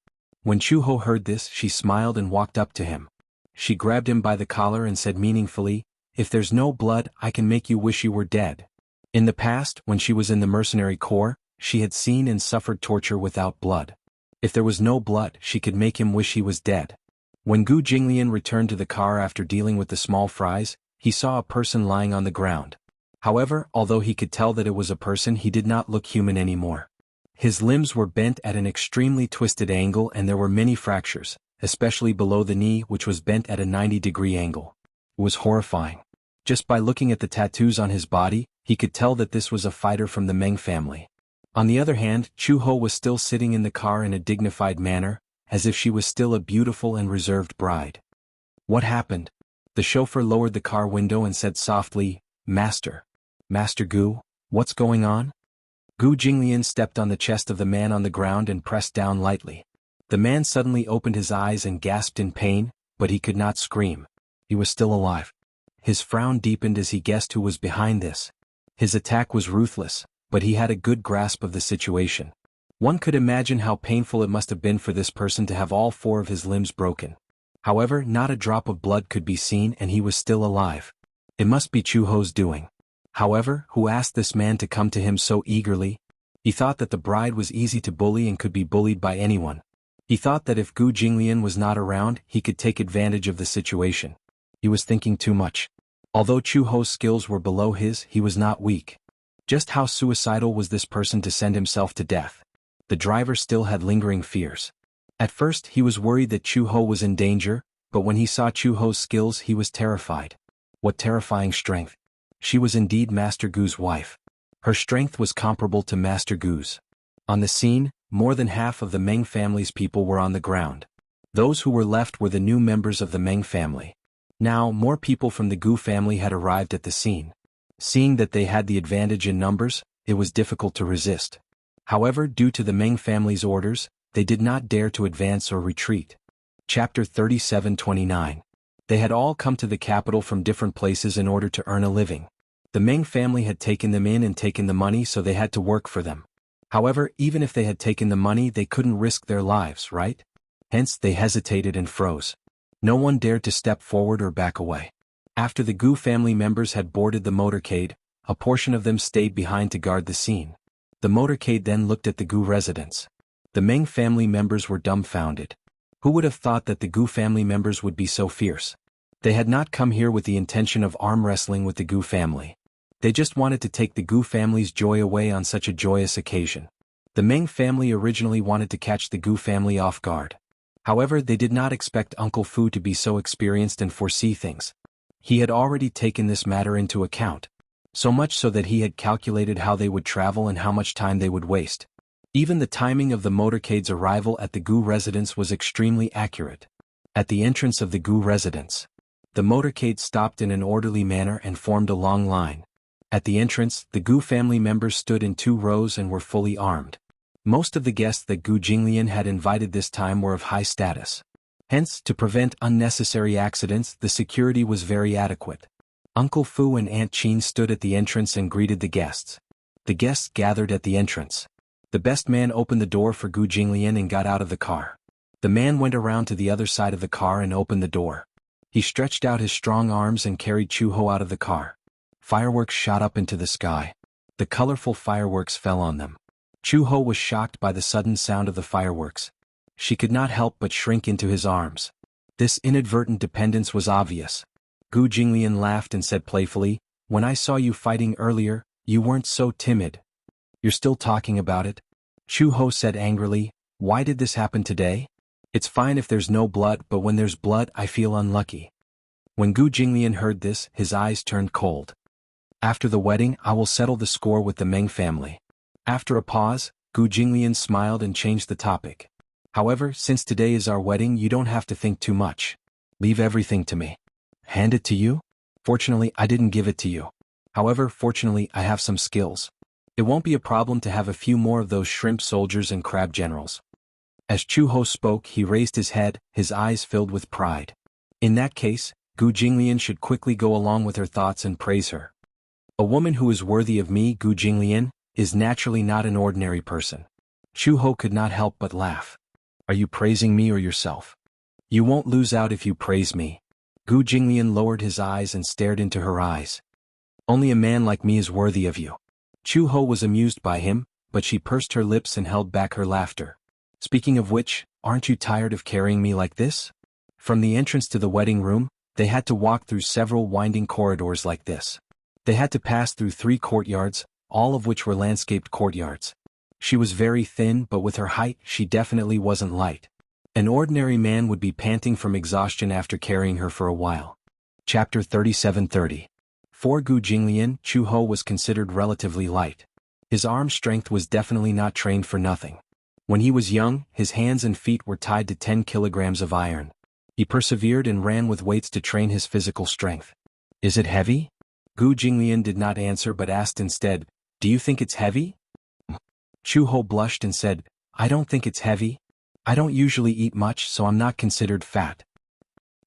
When Chuho heard this, she smiled and walked up to him. She grabbed him by the collar and said meaningfully, "If there's no blood, I can make you wish you were dead." In the past, when she was in the mercenary corps, she had seen and suffered torture without blood. If there was no blood, she could make him wish he was dead. When Gu Jinglian returned to the car after dealing with the small fries, he saw a person lying on the ground. However, although he could tell that it was a person, he did not look human anymore. His limbs were bent at an extremely twisted angle and there were many fractures, especially below the knee, which was bent at a 90-degree angle. It was horrifying. Just by looking at the tattoos on his body, He could tell that this was a fighter from the Meng family. On the other hand, Chu-ho was still sitting in the car in a dignified manner, as if she was still a beautiful and reserved bride. What happened? The chauffeur lowered the car window and said softly, Master Gu, what's going on? Gu Jinglian stepped on the chest of the man on the ground and pressed down lightly. The man suddenly opened his eyes and gasped in pain, but he could not scream. He was still alive. His frown deepened as he guessed who was behind this. His attack was ruthless, but he had a good grasp of the situation. One could imagine how painful it must have been for this person to have all 4 of his limbs broken. However, not a drop of blood could be seen and he was still alive. It must be Chu-ho's doing. However, who asked this man to come to him so eagerly? He thought that the bride was easy to bully and could be bullied by anyone. He thought that if Gu Jinglian was not around, he could take advantage of the situation. He was thinking too much. Although Chu-ho's skills were below his, he was not weak. Just how suicidal was this person to send himself to death? The driver still had lingering fears. At first, he was worried that Chu-ho was in danger, but when he saw Chu-ho's skills, he was terrified. What terrifying strength! She was indeed Master Gu's wife. Her strength was comparable to Master Gu's. On the scene, more than half of the Meng family's people were on the ground. Those who were left were the new members of the Meng family. Now, more people from the Gu family had arrived at the scene. Seeing that they had the advantage in numbers, it was difficult to resist. However, due to the Meng family's orders, they did not dare to advance or retreat. Chapter 37-29. They had all come to the capital from different places in order to earn a living. The Meng family had taken them in and taken the money, so they had to work for them. However, even if they had taken the money, they couldn't risk their lives, right? Hence, they hesitated and froze. No one dared to step forward or back away. After the Gu family members had boarded the motorcade, a portion of them stayed behind to guard the scene. The motorcade then looked at the Gu residents. The Meng family members were dumbfounded. Who would have thought that the Gu family members would be so fierce? They had not come here with the intention of arm wrestling with the Gu family. They just wanted to take the Gu family's joy away on such a joyous occasion. The Meng family originally wanted to catch the Gu family off guard. However, they did not expect Uncle Fu to be so experienced and foresee things. He had already taken this matter into account. So much so that he had calculated how they would travel and how much time they would waste. Even the timing of the motorcade's arrival at the Gu residence was extremely accurate. At the entrance of the Gu residence, the motorcade stopped in an orderly manner and formed a long line. At the entrance, the Gu family members stood in 2 rows and were fully armed. Most of the guests that Gu Jinglian had invited this time were of high status. Hence, to prevent unnecessary accidents, the security was very adequate. Uncle Fu and Aunt Qin stood at the entrance and greeted the guests. The guests gathered at the entrance. The best man opened the door for Gu Jinglian and got out of the car. The man went around to the other side of the car and opened the door. He stretched out his strong arms and carried Chu-ho out of the car. Fireworks shot up into the sky. The colorful fireworks fell on them. Chu-ho was shocked by the sudden sound of the fireworks. She could not help but shrink into his arms. This inadvertent dependence was obvious. Gu Jinglian laughed and said playfully, "When I saw you fighting earlier, you weren't so timid. You're still talking about it?" Chu-ho said angrily, "Why did this happen today? It's fine if there's no blood, but when there's blood, I feel unlucky." When Gu Jinglian heard this, his eyes turned cold. "After the wedding, I will settle the score with the Meng family." After a pause, Gu Jinglian smiled and changed the topic. "However, since today is our wedding, you don't have to think too much. Leave everything to me." "Hand it to you? Fortunately, I didn't give it to you. However, fortunately, I have some skills. It won't be a problem to have a few more of those shrimp soldiers and crab generals." As Chu-ho spoke, he raised his head, his eyes filled with pride. In that case, Gu Jinglian should quickly go along with her thoughts and praise her. "A woman who is worthy of me, Gu Jinglian, is naturally not an ordinary person." Chu-ho could not help but laugh. "Are you praising me or yourself? You won't lose out if you praise me." Gu Jinglian lowered his eyes and stared into her eyes. "Only a man like me is worthy of you." Chu-ho was amused by him, but she pursed her lips and held back her laughter. "Speaking of which, aren't you tired of carrying me like this?" From the entrance to the wedding room, they had to walk through several winding corridors like this. They had to pass through 3 courtyards, all of which were landscaped courtyards. She was very thin, but with her height, she definitely wasn't light. An ordinary man would be panting from exhaustion after carrying her for a while. Chapter 37:30. For Gu Jinglian, Chu Ho was considered relatively light. His arm strength was definitely not trained for nothing. When he was young, his hands and feet were tied to 10 kilograms of iron. He persevered and ran with weights to train his physical strength. Is it heavy? Gu Jinglian did not answer but asked instead, do you think it's heavy? Chu Ho blushed and said, I don't think it's heavy. I don't usually eat much, so I'm not considered fat.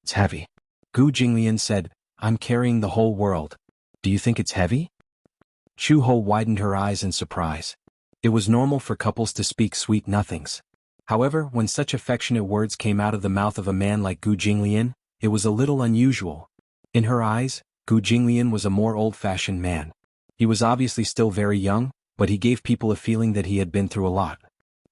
It's heavy. Gu Jinglian said, I'm carrying the whole world. Do you think it's heavy? Chu Ho widened her eyes in surprise. It was normal for couples to speak sweet nothings. However, when such affectionate words came out of the mouth of a man like Gu Jinglian, it was a little unusual. In her eyes, Gu Jinglian was a more old-fashioned man. He was obviously still very young, but he gave people a feeling that he had been through a lot.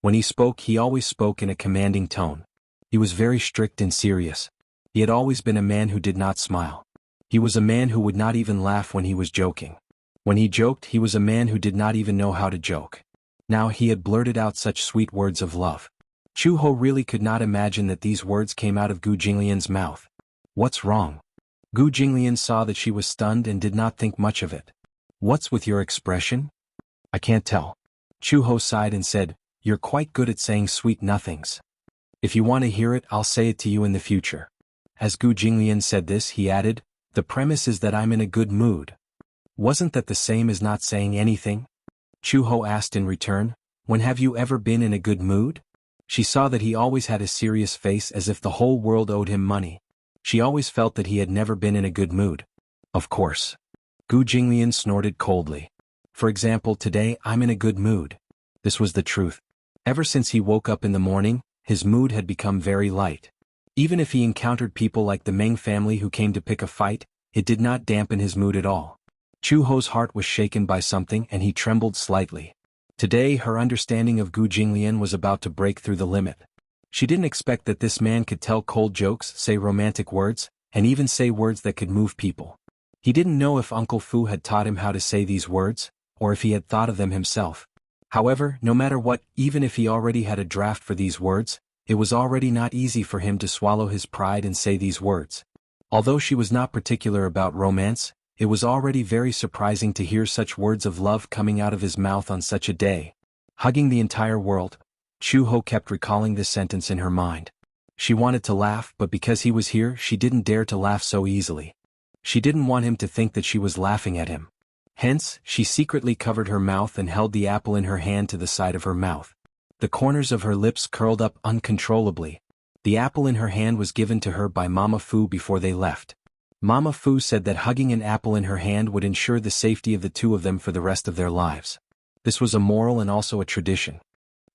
When he always spoke in a commanding tone. He was very strict and serious. He had always been a man who did not smile. He was a man who would not even laugh when he was joking. When he joked, he was a man who did not even know how to joke. Now he had blurted out such sweet words of love. Chu Ho really could not imagine that these words came out of Gu Jinglian's mouth. What's wrong? Gu Jinglian saw that she was stunned and did not think much of it. What's with your expression? I can't tell. Chu Ho sighed and said, you're quite good at saying sweet nothings. If you want to hear it, I'll say it to you in the future. As Gu Jinglian said this, he added, the premise is that I'm in a good mood. Wasn't that the same as not saying anything? Chu Ho asked in return, when have you ever been in a good mood? She saw that he always had a serious face as if the whole world owed him money. She always felt that he had never been in a good mood. Of course. Gu Jinglian snorted coldly. For example, today I'm in a good mood. This was the truth. Ever since he woke up in the morning, his mood had become very light. Even if he encountered people like the Meng family who came to pick a fight, it did not dampen his mood at all. Chu Ho's heart was shaken by something and he trembled slightly. Today her understanding of Gu Jinglian was about to break through the limit. She didn't expect that this man could tell cold jokes, say romantic words, and even say words that could move people. He didn't know if Uncle Fu had taught him how to say these words, or if he had thought of them himself. However, no matter what, even if he already had a draft for these words, it was already not easy for him to swallow his pride and say these words. Although she was not particular about romance, it was already very surprising to hear such words of love coming out of his mouth on such a day. Hugging the entire world. Chu Ho kept recalling this sentence in her mind. She wanted to laugh, but because he was here, she didn't dare to laugh so easily. She didn't want him to think that she was laughing at him. Hence, she secretly covered her mouth and held the apple in her hand to the side of her mouth. The corners of her lips curled up uncontrollably. The apple in her hand was given to her by Mama Fu before they left. Mama Fu said that hugging an apple in her hand would ensure the safety of the two of them for the rest of their lives. This was a moral and also a tradition.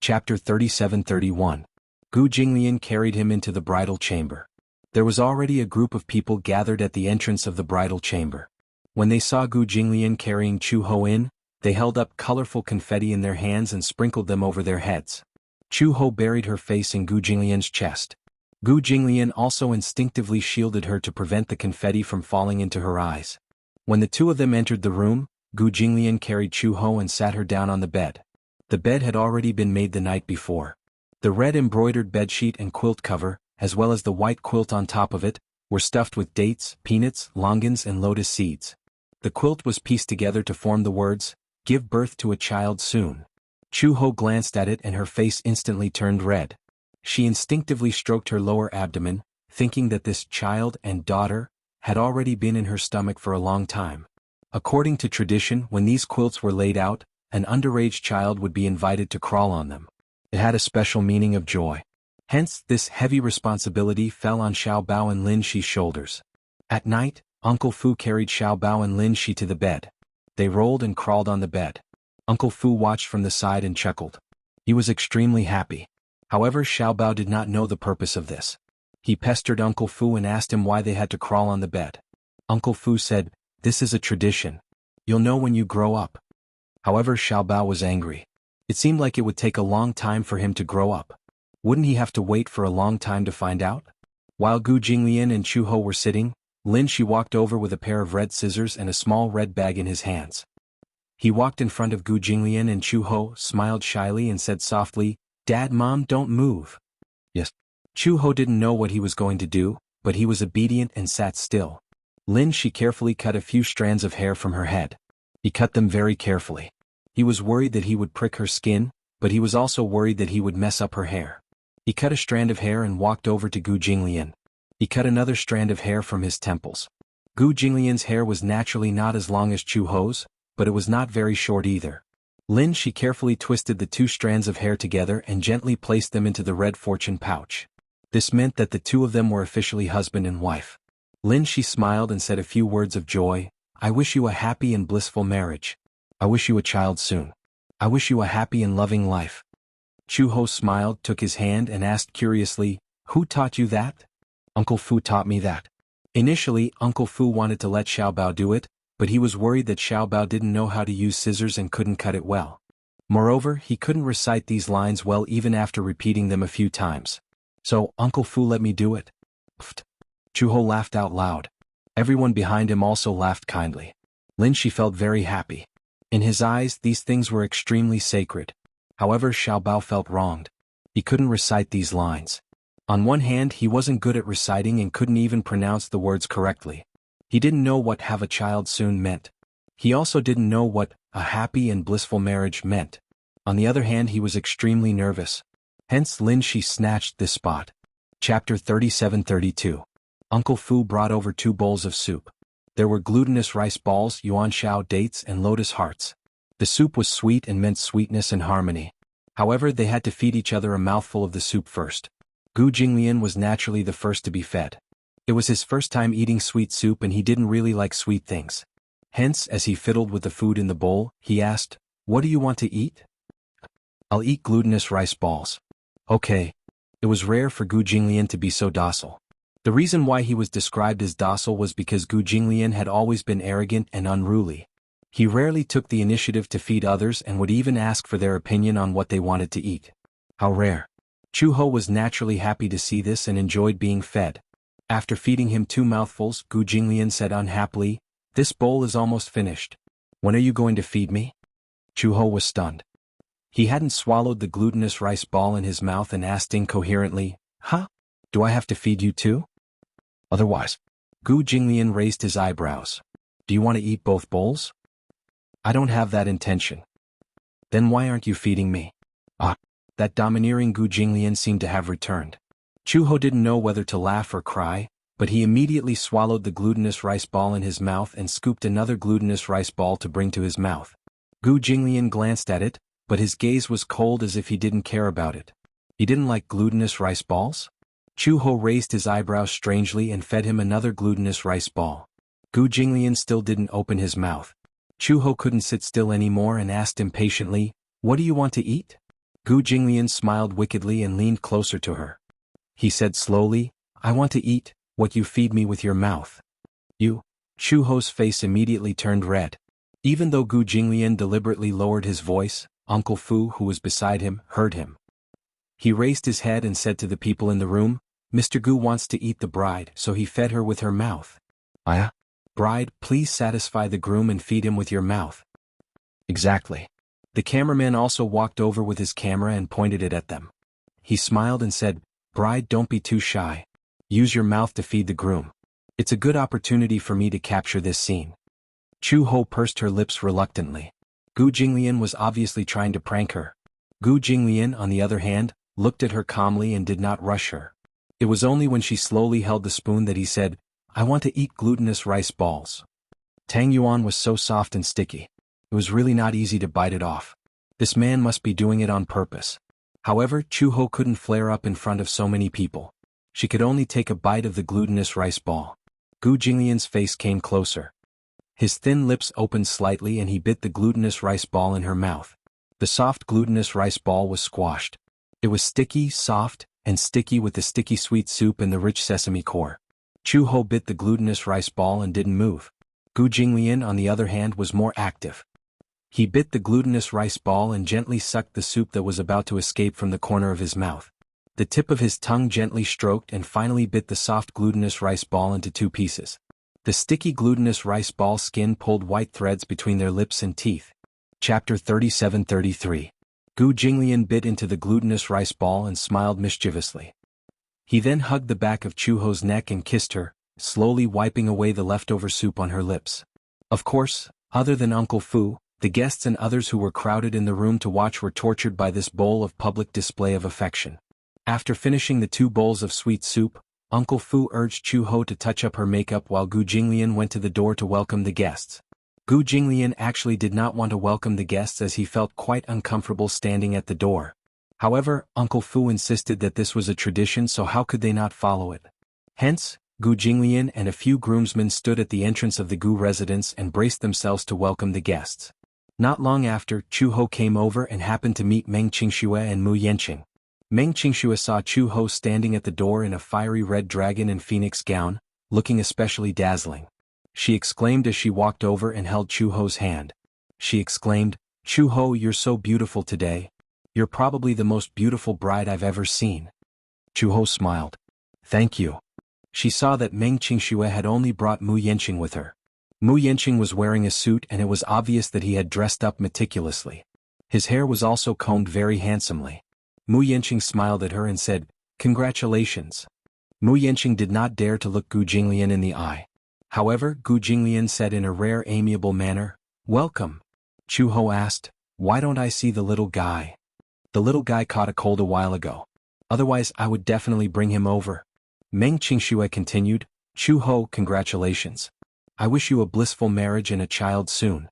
Chapter 37-31. Gu Jinglian carried him into the bridal chamber. There was already a group of people gathered at the entrance of the bridal chamber. When they saw Gu Jinglian carrying Chu Ho in, they held up colorful confetti in their hands and sprinkled them over their heads. Chu Ho buried her face in Gu Jinglian's chest. Gu Jinglian also instinctively shielded her to prevent the confetti from falling into her eyes. When the two of them entered the room, Gu Jinglian carried Chu Ho and sat her down on the bed. The bed had already been made the night before. The red embroidered bedsheet and quilt cover, as well as the white quilt on top of it, were stuffed with dates, peanuts, longans and lotus seeds. The quilt was pieced together to form the words, "Give birth to a child soon." Chu Ho glanced at it and her face instantly turned red. She instinctively stroked her lower abdomen, thinking that this child and daughter had already been in her stomach for a long time. According to tradition, when these quilts were laid out, an underage child would be invited to crawl on them. It had a special meaning of joy. Hence, this heavy responsibility fell on Xiao Bao and Lin Shi's shoulders. At night, Uncle Fu carried Xiao Bao and Lin Shi to the bed. They rolled and crawled on the bed. Uncle Fu watched from the side and chuckled. He was extremely happy. However, Xiao Bao did not know the purpose of this. He pestered Uncle Fu and asked him why they had to crawl on the bed. Uncle Fu said, "This is a tradition. You'll know when you grow up." However, Xiao Bao was angry. It seemed like it would take a long time for him to grow up. Wouldn't he have to wait for a long time to find out? While Gu Jinglian and Chu Ho were sitting, Lin Shi walked over with a pair of red scissors and a small red bag in his hands. He walked in front of Gu Jinglian and Chu Ho, smiled shyly and said softly, "Dad, Mom, don't move." Yes. Chu Ho didn't know what he was going to do, but he was obedient and sat still. Lin Shi carefully cut a few strands of hair from her head. He cut them very carefully. He was worried that he would prick her skin, but he was also worried that he would mess up her hair. He cut a strand of hair and walked over to Gu Jinglian. He cut another strand of hair from his temples. Gu Jinglian's hair was naturally not as long as Chu Ho's, but it was not very short either. Lin Shi carefully twisted the two strands of hair together and gently placed them into the red fortune pouch. This meant that the two of them were officially husband and wife. Lin Shi smiled and said a few words of joy. I wish you a happy and blissful marriage. I wish you a child soon. I wish you a happy and loving life. Chu Ho smiled, took his hand and asked curiously, who taught you that? Uncle Fu taught me that. Initially, Uncle Fu wanted to let Xiao Bao do it, but he was worried that Xiao Bao didn't know how to use scissors and couldn't cut it well. Moreover, he couldn't recite these lines well even after repeating them a few times. So, Uncle Fu let me do it. Pfft. Chu Ho laughed out loud. Everyone behind him also laughed kindly. Lin Shi felt very happy. In his eyes, these things were extremely sacred. However, Xiao Bao felt wronged. He couldn't recite these lines. On one hand, he wasn't good at reciting and couldn't even pronounce the words correctly. He didn't know what have a child soon meant. He also didn't know what a happy and blissful marriage meant. On the other hand, he was extremely nervous. Hence Lin Shi snatched this spot. Chapter 37-32. Uncle Fu brought over 2 bowls of soup. There were glutinous rice balls, yuanxiao dates and lotus hearts. The soup was sweet and meant sweetness and harmony. However, they had to feed each other a mouthful of the soup first. Gu Jinglian was naturally the first to be fed. It was his first time eating sweet soup and he didn't really like sweet things. Hence, as he fiddled with the food in the bowl, he asked, what do you want to eat? I'll eat glutinous rice balls. Okay. It was rare for Gu Jinglian to be so docile. The reason why he was described as docile was because Gu Jinglian had always been arrogant and unruly. He rarely took the initiative to feed others and would even ask for their opinion on what they wanted to eat. How rare. Chu Ho was naturally happy to see this and enjoyed being fed. After feeding him 2 mouthfuls, Gu Jinglian said unhappily, this bowl is almost finished. When are you going to feed me? Chu Ho was stunned. He hadn't swallowed the glutinous rice ball in his mouth and asked incoherently, huh? Do I have to feed you too? Otherwise. Gu Jinglian raised his eyebrows. Do you want to eat both bowls? I don't have that intention. Then why aren't you feeding me? That domineering Gu Jinglian seemed to have returned. Chu Ho didn't know whether to laugh or cry, but he immediately swallowed the glutinous rice ball in his mouth and scooped another glutinous rice ball to bring to his mouth. Gu Jinglian glanced at it, but his gaze was cold as if he didn't care about it. He didn't like glutinous rice balls? Chu Ho raised his eyebrows strangely and fed him another glutinous rice ball. Gu Jinglian still didn't open his mouth. Chu Ho couldn't sit still anymore and asked impatiently, what do you want to eat? Gu Jinglian smiled wickedly and leaned closer to her. He said slowly, I want to eat what you feed me with your mouth. You? Chu Ho's face immediately turned red. Even though Gu Jinglian deliberately lowered his voice, Uncle Fu, who was beside him, heard him. He raised his head and said to the people in the room, Mr. Gu wants to eat the bride, so he fed her with her mouth. Bride, please satisfy the groom and feed him with your mouth. Exactly. The cameraman also walked over with his camera and pointed it at them. He smiled and said, Bride, don't be too shy. Use your mouth to feed the groom. It's a good opportunity for me to capture this scene. Chu Ho pursed her lips reluctantly. Gu Jinglian was obviously trying to prank her. Gu Jinglian, on the other hand, looked at her calmly and did not rush her. It was only when she slowly held the spoon that he said, I want to eat glutinous rice balls. Tang Yuan was so soft and sticky. It was really not easy to bite it off. This man must be doing it on purpose. However, Chu Ho couldn't flare up in front of so many people. She could only take a bite of the glutinous rice ball. Gu Jinglian's face came closer. His thin lips opened slightly and he bit the glutinous rice ball in her mouth. The soft glutinous rice ball was squashed. It was sticky, soft, and sticky with the sticky sweet soup and the rich sesame core. Chu Ho bit the glutinous rice ball and didn't move. Gu Jinglian, on the other hand, was more active. He bit the glutinous rice ball and gently sucked the soup that was about to escape from the corner of his mouth. The tip of his tongue gently stroked and finally bit the soft glutinous rice ball into 2 pieces. The sticky glutinous rice ball skin pulled white threads between their lips and teeth. Chapter 37-33. Gu Jinglian bit into the glutinous rice ball and smiled mischievously. He then hugged the back of Chu Ho's neck and kissed her, slowly wiping away the leftover soup on her lips. Of course, other than Uncle Fu, the guests and others who were crowded in the room to watch were tortured by this bowl of public display of affection. After finishing the 2 bowls of sweet soup, Uncle Fu urged Chu Ho to touch up her makeup while Gu Jinglian went to the door to welcome the guests. Gu Jinglian actually did not want to welcome the guests as he felt quite uncomfortable standing at the door. However, Uncle Fu insisted that this was a tradition, so how could they not follow it? Hence, Gu Jinglian and a few groomsmen stood at the entrance of the Gu residence and braced themselves to welcome the guests. Not long after, Chu Ho came over and happened to meet Meng Qingxue and Mu Yanqing. Meng Qingxue saw Chu Ho standing at the door in a fiery red dragon and phoenix gown, looking especially dazzling. She exclaimed as she walked over and held Chu Ho's hand. She exclaimed, "Chu Ho, you're so beautiful today. You're probably the most beautiful bride I've ever seen." Chu Ho smiled. "Thank you." She saw that Meng Qingxue had only brought Mu Yanqing with her. Mu Yanqing was wearing a suit and it was obvious that he had dressed up meticulously. His hair was also combed very handsomely. Mu Yanqing smiled at her and said, "Congratulations." Mu Yanqing did not dare to look Gu Jinglian in the eye. However, Gu Jinglian said in a rare amiable manner, "Welcome." Chu Ho asked, "Why don't I see the little guy?" "The little guy caught a cold a while ago. Otherwise I would definitely bring him over." Meng Qingxue continued, "Chu Ho, congratulations. I wish you a blissful marriage and a child soon."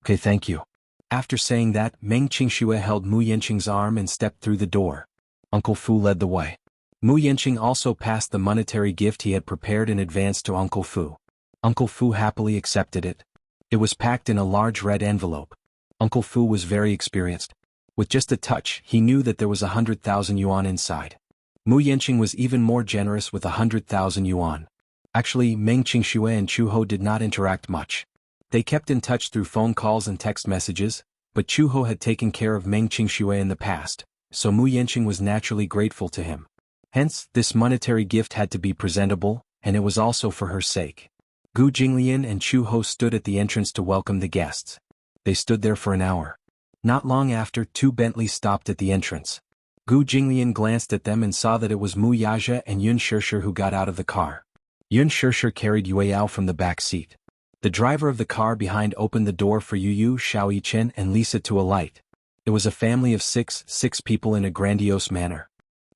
"Okay, thank you." After saying that, Meng Qingxue held Mu Yanqing's arm and stepped through the door. Uncle Fu led the way. Mu Yanqing also passed the monetary gift he had prepared in advance to Uncle Fu. Uncle Fu happily accepted it. It was packed in a large red envelope. Uncle Fu was very experienced. With just a touch, he knew that there was 100,000 yuan inside. Mu Yanqing was even more generous with 100,000 yuan. Actually, Meng Qingxue and Chu Ho did not interact much. They kept in touch through phone calls and text messages, but Chu Ho had taken care of Meng Qingxue in the past, so Mu Yanqing was naturally grateful to him. Hence, this monetary gift had to be presentable, and it was also for her sake. Gu Jinglian and Chu Ho stood at the entrance to welcome the guests. They stood there for an hour. Not long after, 2 Bentleys stopped at the entrance. Gu Jinglian glanced at them and saw that it was Mu Yaja and Yun Shishir who got out of the car. Yun Shishir carried Yue Yao from the back seat. The driver of the car behind opened the door for Yu, Xiao Yichen and Lisa to alight. It was a family of six people in a grandiose manner.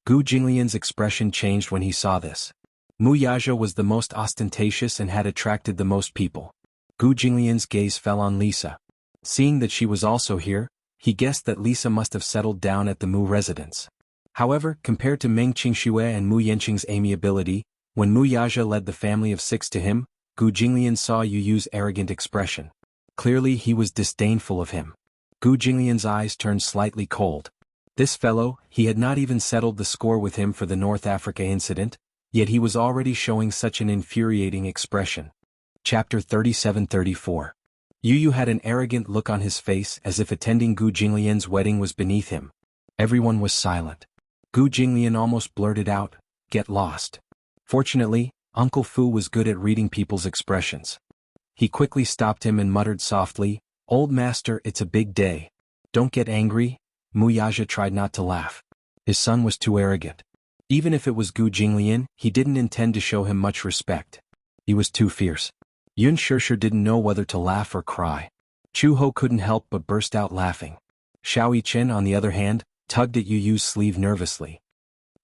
Gu Jinglian's expression changed when he saw this. Mu Yaja was the most ostentatious and had attracted the most people. Gu Jinglian's gaze fell on Lisa. Seeing that she was also here, he guessed that Lisa must have settled down at the Mu residence. However, compared to Meng Qingxue and Mu Yanqing's amiability, when Mu Yaja led the family of 6 to him, Gu Jinglian saw Yu Yu's arrogant expression. Clearly he was disdainful of him. Gu Jinglian's eyes turned slightly cold. This fellow, he had not even settled the score with him for the North Africa incident, yet he was already showing such an infuriating expression. Chapter 37-34. Yu Yu had an arrogant look on his face as if attending Gu Jinglian's wedding was beneath him. Everyone was silent. Gu Jinglian almost blurted out, "Get lost." Fortunately, Uncle Fu was good at reading people's expressions. He quickly stopped him and muttered softly, "Old master, it's a big day. Don't get angry." Mu Yaja tried not to laugh. His son was too arrogant. Even if it was Gu Jinglian, he didn't intend to show him much respect. He was too fierce. Yun Shishir didn't know whether to laugh or cry. Chu Ho couldn't help but burst out laughing. Xiao Yichen, on the other hand, tugged at Yu Yu's sleeve nervously.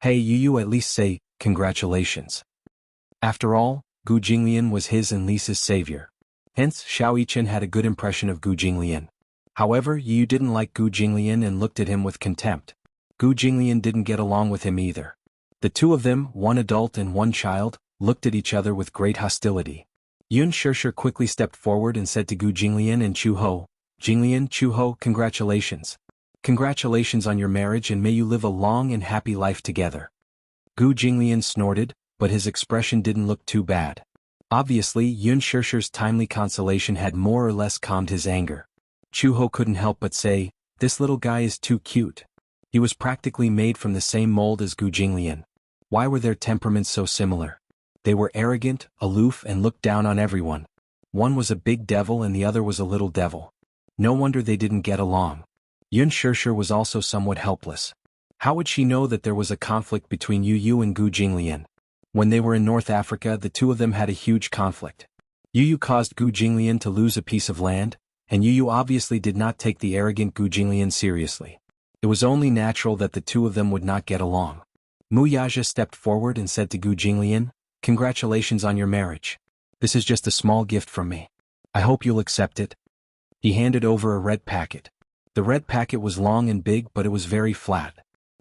"Hey Yu Yu, at least say, congratulations." After all, Gu Jinglian was his and Lisa's savior. Hence, Xiao Yichen had a good impression of Gu Jinglian. However, Yu Yu didn't like Gu Jinglian and looked at him with contempt. Gu Jinglian didn't get along with him either. The two of them, one adult and one child, looked at each other with great hostility. Yun Shishir quickly stepped forward and said to Gu Jinglian and Chu Ho, "Jinglian, Chu Ho, congratulations. Congratulations on your marriage and may you live a long and happy life together." Gu Jinglian snorted, but his expression didn't look too bad. Obviously, Yun Shishir's timely consolation had more or less calmed his anger. Chu Ho couldn't help but say, "This little guy is too cute." He was practically made from the same mold as Gu Jinglian. Why were their temperaments so similar? They were arrogant, aloof and looked down on everyone. One was a big devil and the other was a little devil. No wonder they didn't get along. Yun Shishir was also somewhat helpless. How would she know that there was a conflict between Yu Yu and Gu Jinglian? When they were in North Africa, the two of them had a huge conflict. Yu Yu caused Gu Jinglian to lose a piece of land, and Yu Yu obviously did not take the arrogant Gu Jinglian seriously. It was only natural that the two of them would not get along. Mu Yaja stepped forward and said to Gu Jinglian, "Congratulations on your marriage. This is just a small gift from me. I hope you'll accept it." He handed over a red packet. The red packet was long and big, but it was very flat.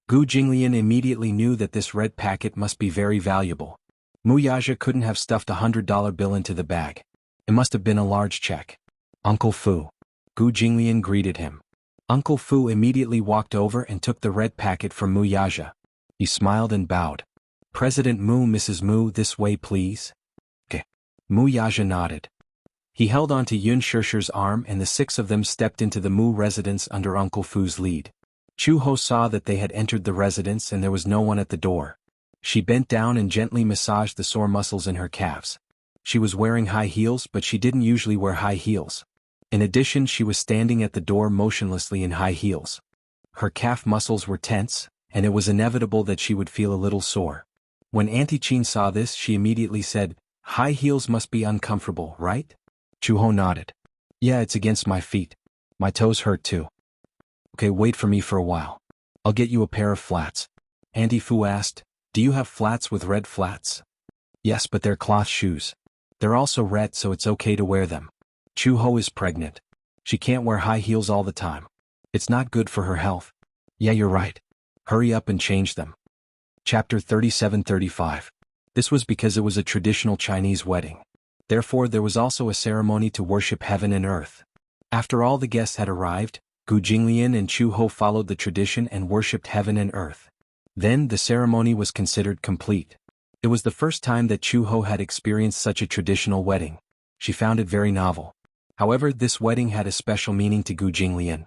Gu Jinglian immediately knew that this red packet must be very valuable. Mu Yaja couldn't have stuffed a $100 bill into the bag. It must have been a large check. "Uncle Fu." Gu Jinglian greeted him. Uncle Fu immediately walked over and took the red packet from Mu Yaja. He smiled and bowed. "President Mu, Mrs. Mu, this way please." "Okay." Mu Yaja nodded. He held onto Yun Shishir's arm and the six of them stepped into the Mu residence under Uncle Fu's lead. Chu Ho saw that they had entered the residence and there was no one at the door. She bent down and gently massaged the sore muscles in her calves. She was wearing high heels, but she didn't usually wear high heels. In addition, she was standing at the door motionlessly in high heels. Her calf muscles were tense, and it was inevitable that she would feel a little sore. When Auntie Chin saw this, she immediately said, "High heels must be uncomfortable, right?" Chu Ho nodded. "Yeah, it's against my feet. My toes hurt too." "Okay, wait for me for a while. I'll get you a pair of flats." Auntie Fu asked, "Do you have flats with red flats?" "Yes, but they're cloth shoes. They're also red, so it's okay to wear them. Chu Ho is pregnant. She can't wear high heels all the time. It's not good for her health." "Yeah, you're right. Hurry up and change them." Chapter 37-35. This was because it was a traditional Chinese wedding. Therefore there was also a ceremony to worship heaven and earth. After all the guests had arrived, Gu Jinglian and Chu Ho followed the tradition and worshipped heaven and earth. Then the ceremony was considered complete. It was the first time that Chu Ho had experienced such a traditional wedding. She found it very novel. However, this wedding had a special meaning to Gu Jinglian.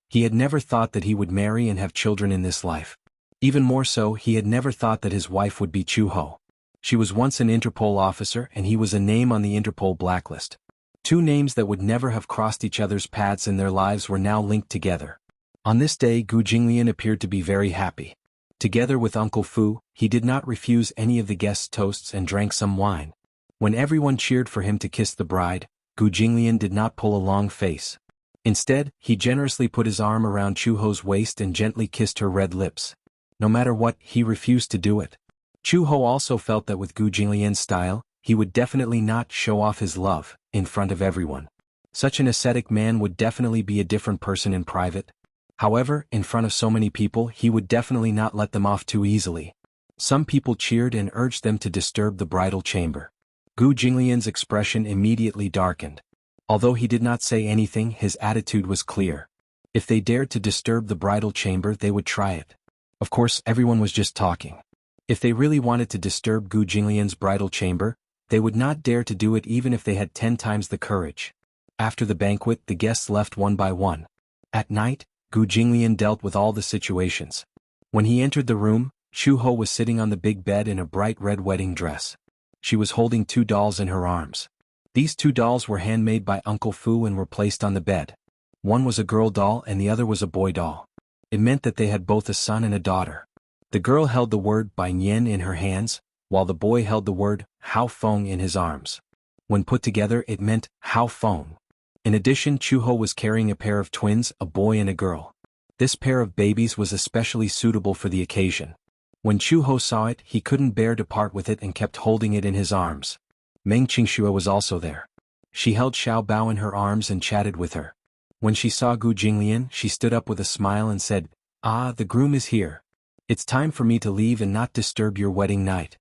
He had never thought that he would marry and have children in this life. Even more so, he had never thought that his wife would be Chu Ho. She was once an Interpol officer and he was a name on the Interpol blacklist. Two names that would never have crossed each other's paths in their lives were now linked together. On this day, Gu Jinglian appeared to be very happy. Together with Uncle Fu, he did not refuse any of the guests' toasts and drank some wine. When everyone cheered for him to kiss the bride, Gu Jinglian did not pull a long face. Instead, he generously put his arm around Chu Ho's waist and gently kissed her red lips. No matter what, he refused to do it. Chu Ho also felt that with Gu Jinglian's style, he would definitely not show off his love in front of everyone. Such an ascetic man would definitely be a different person in private. However, in front of so many people, he would definitely not let them off too easily. Some people cheered and urged them to disturb the bridal chamber. Gu Jinglian's expression immediately darkened. Although he did not say anything, his attitude was clear. If they dared to disturb the bridal chamber, they would try it. Of course, everyone was just talking. If they really wanted to disturb Gu Jinglian's bridal chamber, they would not dare to do it even if they had 10 times the courage. After the banquet, the guests left one by one. At night, Gu Jinglian dealt with all the situations. When he entered the room, Chu Ho was sitting on the big bed in a bright red wedding dress. She was holding 2 dolls in her arms. These 2 dolls were handmade by Uncle Fu and were placed on the bed. One was a girl doll and the other was a boy doll. It meant that they had both a son and a daughter. The girl held the word Bai Nian in her hands, while the boy held the word Hao Feng in his arms. When put together, it meant Hao Feng. In addition, Chu Ho was carrying a pair of twins, a boy and a girl. This pair of babies was especially suitable for the occasion. When Chu Ho saw it, he couldn't bear to part with it and kept holding it in his arms. Meng Qingxue was also there. She held Xiao Bao in her arms and chatted with her. When she saw Gu Jinglian, she stood up with a smile and said, "Ah, the groom is here. It's time for me to leave and not disturb your wedding night."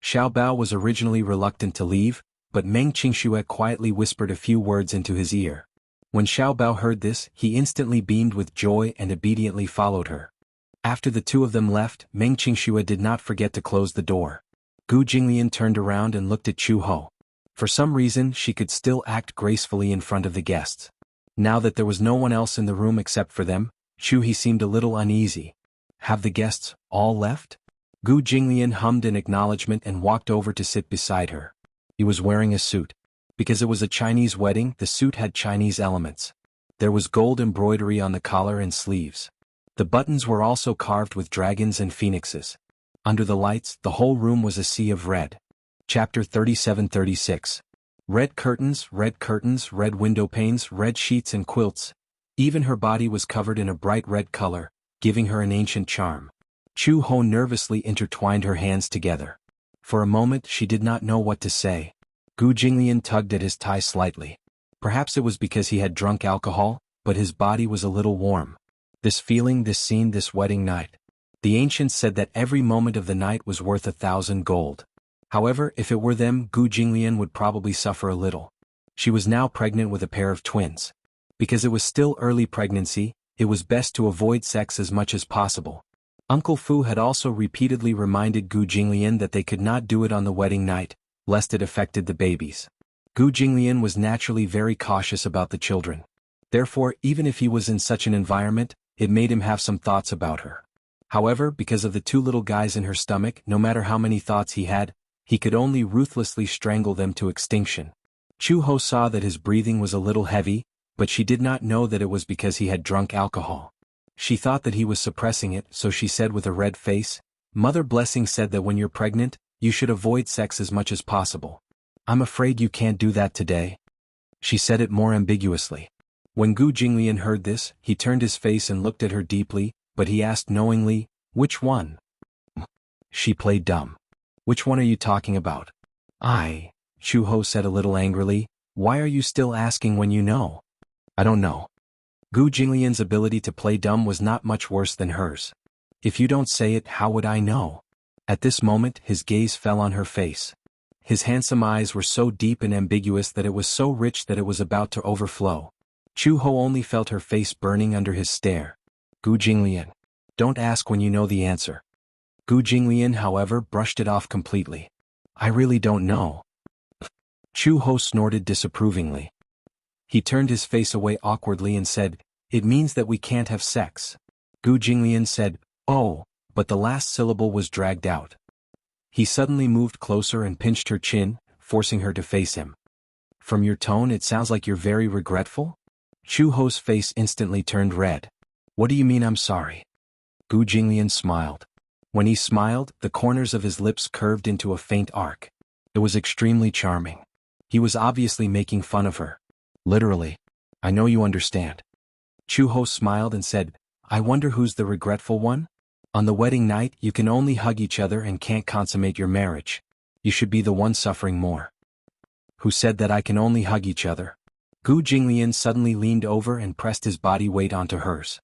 Xiao Bao was originally reluctant to leave, but Meng Qingxue quietly whispered a few words into his ear. When Xiao Bao heard this, he instantly beamed with joy and obediently followed her. After the two of them left, Meng Qingxue did not forget to close the door. Gu Jinglian turned around and looked at Chu Ho. For some reason, she could still act gracefully in front of the guests. Now that there was no one else in the room except for them, he seemed a little uneasy. Have the guests all left? Gu Jinglian hummed an acknowledgement and walked over to sit beside her. He was wearing a suit. Because it was a Chinese wedding, the suit had Chinese elements. There was gold embroidery on the collar and sleeves. The buttons were also carved with dragons and phoenixes. Under the lights, the whole room was a sea of red. Chapter 37-36. Red curtains, red window panes, red sheets and quilts. Even her body was covered in a bright red color, giving her an ancient charm. Chu-Ho nervously intertwined her hands together. For a moment she did not know what to say. Gu Jinglian tugged at his tie slightly. Perhaps it was because he had drunk alcohol, but his body was a little warm. This feeling, this scene, this wedding night. The ancients said that every moment of the night was worth 1,000 gold. However, if it were them, Gu Jinglian would probably suffer a little. She was now pregnant with a pair of twins. Because it was still early pregnancy, it was best to avoid sex as much as possible. Uncle Fu had also repeatedly reminded Gu Jinglian that they could not do it on the wedding night, lest it affected the babies. Gu Jinglian was naturally very cautious about the children. Therefore, even if he was in such an environment, it made him have some thoughts about her. However, because of the two little guys in her stomach, no matter how many thoughts he had, he could only ruthlessly strangle them to extinction. Chu-Ho saw that his breathing was a little heavy, but she did not know that it was because he had drunk alcohol. She thought that he was suppressing it, so she said with a red face, "Mother Blessing said that when you're pregnant, you should avoid sex as much as possible. I'm afraid you can't do that today." She said it more ambiguously. When Gu Jinglian heard this, he turned his face and looked at her deeply, but he asked knowingly, "Which one?" She played dumb. "Which one are you talking about?" Chu-Ho said a little angrily, "Why are you still asking when you know?" "I don't know." Gu Jinglian's ability to play dumb was not much worse than hers. "If you don't say it, how would I know?" At this moment, his gaze fell on her face. His handsome eyes were so deep and ambiguous that it was so rich that it was about to overflow. Chu-Ho only felt her face burning under his stare. "Gu Jinglian, don't ask when you know the answer." Gu Jinglian, however, brushed it off completely. "I really don't know." Chu-Ho snorted disapprovingly. He turned his face away awkwardly and said, "It means that we can't have sex." Gu Jinglian said, "Oh," but the last syllable was dragged out. He suddenly moved closer and pinched her chin, forcing her to face him. "From your tone it sounds like you're very regretful?" Chu-Ho's face instantly turned red. "What do you mean I'm sorry?" Gu Jinglian smiled. When he smiled, the corners of his lips curved into a faint arc. It was extremely charming. He was obviously making fun of her. Literally. "I know you understand." Chu-Ho smiled and said, "I wonder who's the regretful one? On the wedding night, you can only hug each other and can't consummate your marriage. You should be the one suffering more." "Who said that I can only hug each other?" Gu Jinglian suddenly leaned over and pressed his body weight onto hers.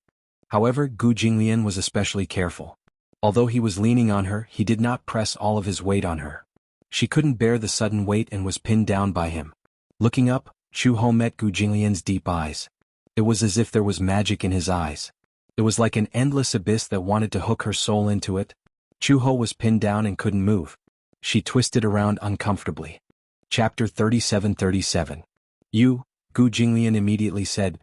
However, Gu Jinglian was especially careful. Although he was leaning on her, he did not press all of his weight on her. She couldn't bear the sudden weight and was pinned down by him. Looking up, Chu-Ho met Gu Jinglian's deep eyes. It was as if there was magic in his eyes. It was like an endless abyss that wanted to hook her soul into it. Chu-Ho was pinned down and couldn't move. She twisted around uncomfortably. Chapter 37-37. "You," Gu Jinglian immediately said,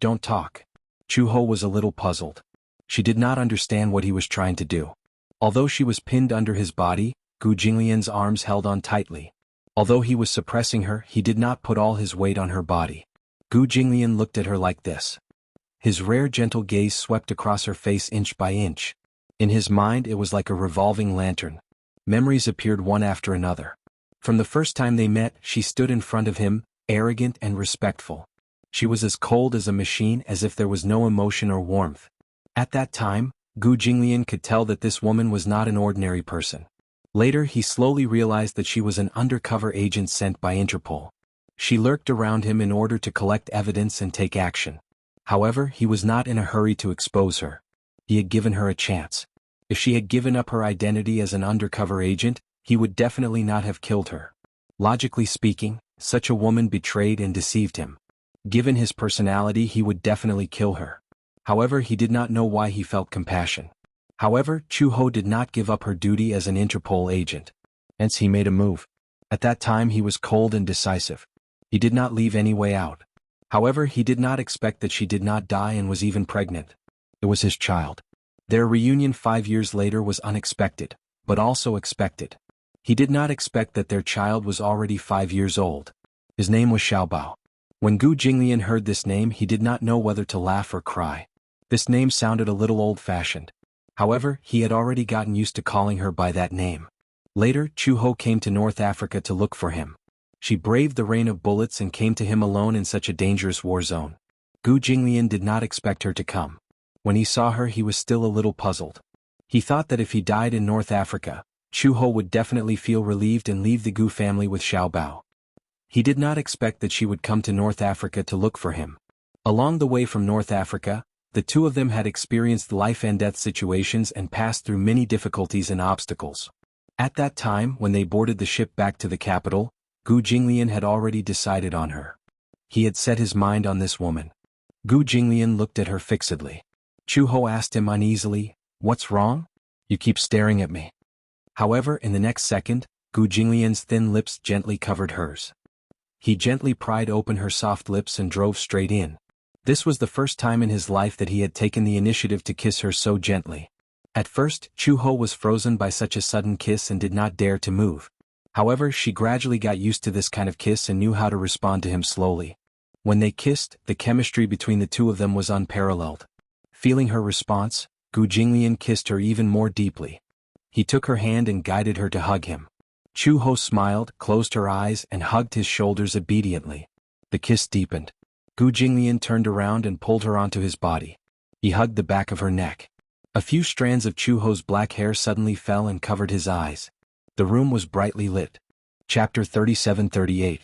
"Don't talk." Chu-Ho was a little puzzled. She did not understand what he was trying to do. Although she was pinned under his body, Gu Jinglian's arms held on tightly. Although he was suppressing her, he did not put all his weight on her body. Gu Jinglian looked at her like this. His rare gentle gaze swept across her face inch by inch. In his mind it was like a revolving lantern. Memories appeared one after another. From the first time they met, she stood in front of him, arrogant and respectful. She was as cold as a machine, as if there was no emotion or warmth. At that time, Gu Jinglian could tell that this woman was not an ordinary person. Later he slowly realized that she was an undercover agent sent by Interpol. She lurked around him in order to collect evidence and take action. However, he was not in a hurry to expose her. He had given her a chance. If she had given up her identity as an undercover agent, he would definitely not have killed her. Logically speaking, such a woman betrayed and deceived him. Given his personality, he would definitely kill her. However, he did not know why he felt compassion. However, Chu-Ho did not give up her duty as an Interpol agent. Hence he made a move. At that time he was cold and decisive. He did not leave any way out. However, he did not expect that she did not die and was even pregnant. It was his child. Their reunion 5 years later was unexpected, but also expected. He did not expect that their child was already 5 years old. His name was Xiaobao. When Gu Jinglian heard this name, he did not know whether to laugh or cry. This name sounded a little old-fashioned. However, he had already gotten used to calling her by that name. Later, Chu-ho came to North Africa to look for him. She braved the rain of bullets and came to him alone in such a dangerous war zone. Gu Jinglian did not expect her to come. When he saw her, he was still a little puzzled. He thought that if he died in North Africa, Chu-ho would definitely feel relieved and leave the Gu family with Xiao Bao. He did not expect that she would come to North Africa to look for him. Along the way from North Africa, the two of them had experienced life and death situations and passed through many difficulties and obstacles. At that time, when they boarded the ship back to the capital, Gu Jinglian had already decided on her. He had set his mind on this woman. Gu Jinglian looked at her fixedly. Chu-ho asked him uneasily, "What's wrong? You keep staring at me." However, in the next second, Gu Jinglian's thin lips gently covered hers. He gently pried open her soft lips and drove straight in. This was the first time in his life that he had taken the initiative to kiss her so gently. At first, Chu-ho was frozen by such a sudden kiss and did not dare to move. However, she gradually got used to this kind of kiss and knew how to respond to him slowly. When they kissed, the chemistry between the two of them was unparalleled. Feeling her response, Gu Jinglian kissed her even more deeply. He took her hand and guided her to hug him. Chu-ho smiled, closed her eyes, and hugged his shoulders obediently. The kiss deepened. Gu Jinglian turned around and pulled her onto his body. He hugged the back of her neck. A few strands of Chu-ho's black hair suddenly fell and covered his eyes. The room was brightly lit. Chapter 37-38.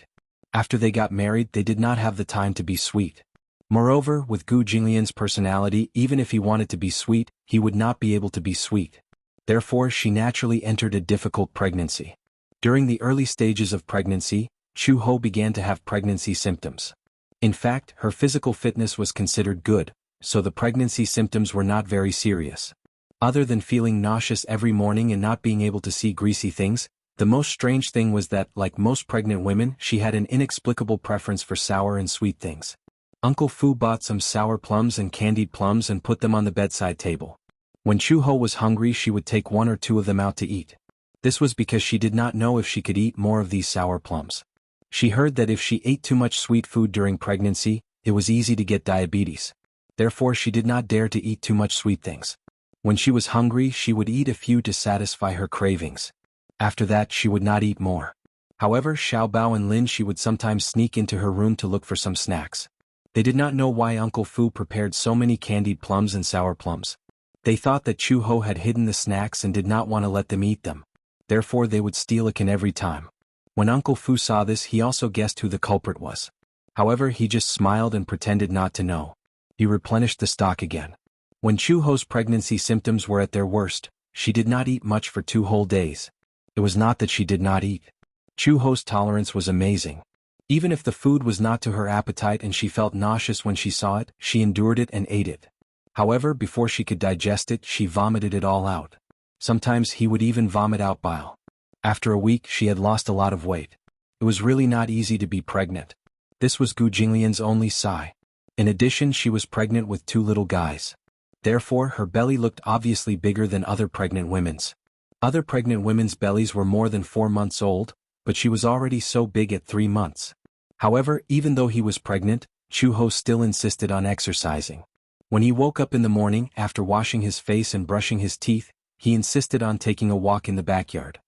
After they got married, they did not have the time to be sweet. Moreover, with Gu Jinglian's personality, even if he wanted to be sweet, he would not be able to be sweet. Therefore, she naturally entered a difficult pregnancy. During the early stages of pregnancy, Chu-ho began to have pregnancy symptoms. In fact, her physical fitness was considered good, so the pregnancy symptoms were not very serious. Other than feeling nauseous every morning and not being able to see greasy things, the most strange thing was that, like most pregnant women, she had an inexplicable preference for sour and sweet things. Uncle Fu bought some sour plums and candied plums and put them on the bedside table. When Chu-ho was hungry, she would take one or two of them out to eat. This was because she did not know if she could eat more of these sour plums. She heard that if she ate too much sweet food during pregnancy, it was easy to get diabetes. Therefore, she did not dare to eat too much sweet things. When she was hungry, she would eat a few to satisfy her cravings. After that, she would not eat more. However, Xiao Bao and Lin Shi would sometimes sneak into her room to look for some snacks. They did not know why Uncle Fu prepared so many candied plums and sour plums. They thought that Chu-ho had hidden the snacks and did not want to let them eat them. Therefore, they would steal a can every time. When Uncle Fu saw this, he also guessed who the culprit was. However, he just smiled and pretended not to know. He replenished the stock again. When Chu-ho's pregnancy symptoms were at their worst, she did not eat much for 2 whole days. It was not that she did not eat. Chu-ho's tolerance was amazing. Even if the food was not to her appetite and she felt nauseous when she saw it, she endured it and ate it. However, before she could digest it, she vomited it all out. Sometimes he would even vomit out bile. After a week, she had lost a lot of weight. It was really not easy to be pregnant. This was Gu Jinglian's only sigh. In addition, she was pregnant with 2 little guys. Therefore, her belly looked obviously bigger than other pregnant women's. Other pregnant women's bellies were more than 4 months old, but she was already so big at 3 months. However, even though he was pregnant, Chu-ho still insisted on exercising. When he woke up in the morning, after washing his face and brushing his teeth, he insisted on taking a walk in the backyard.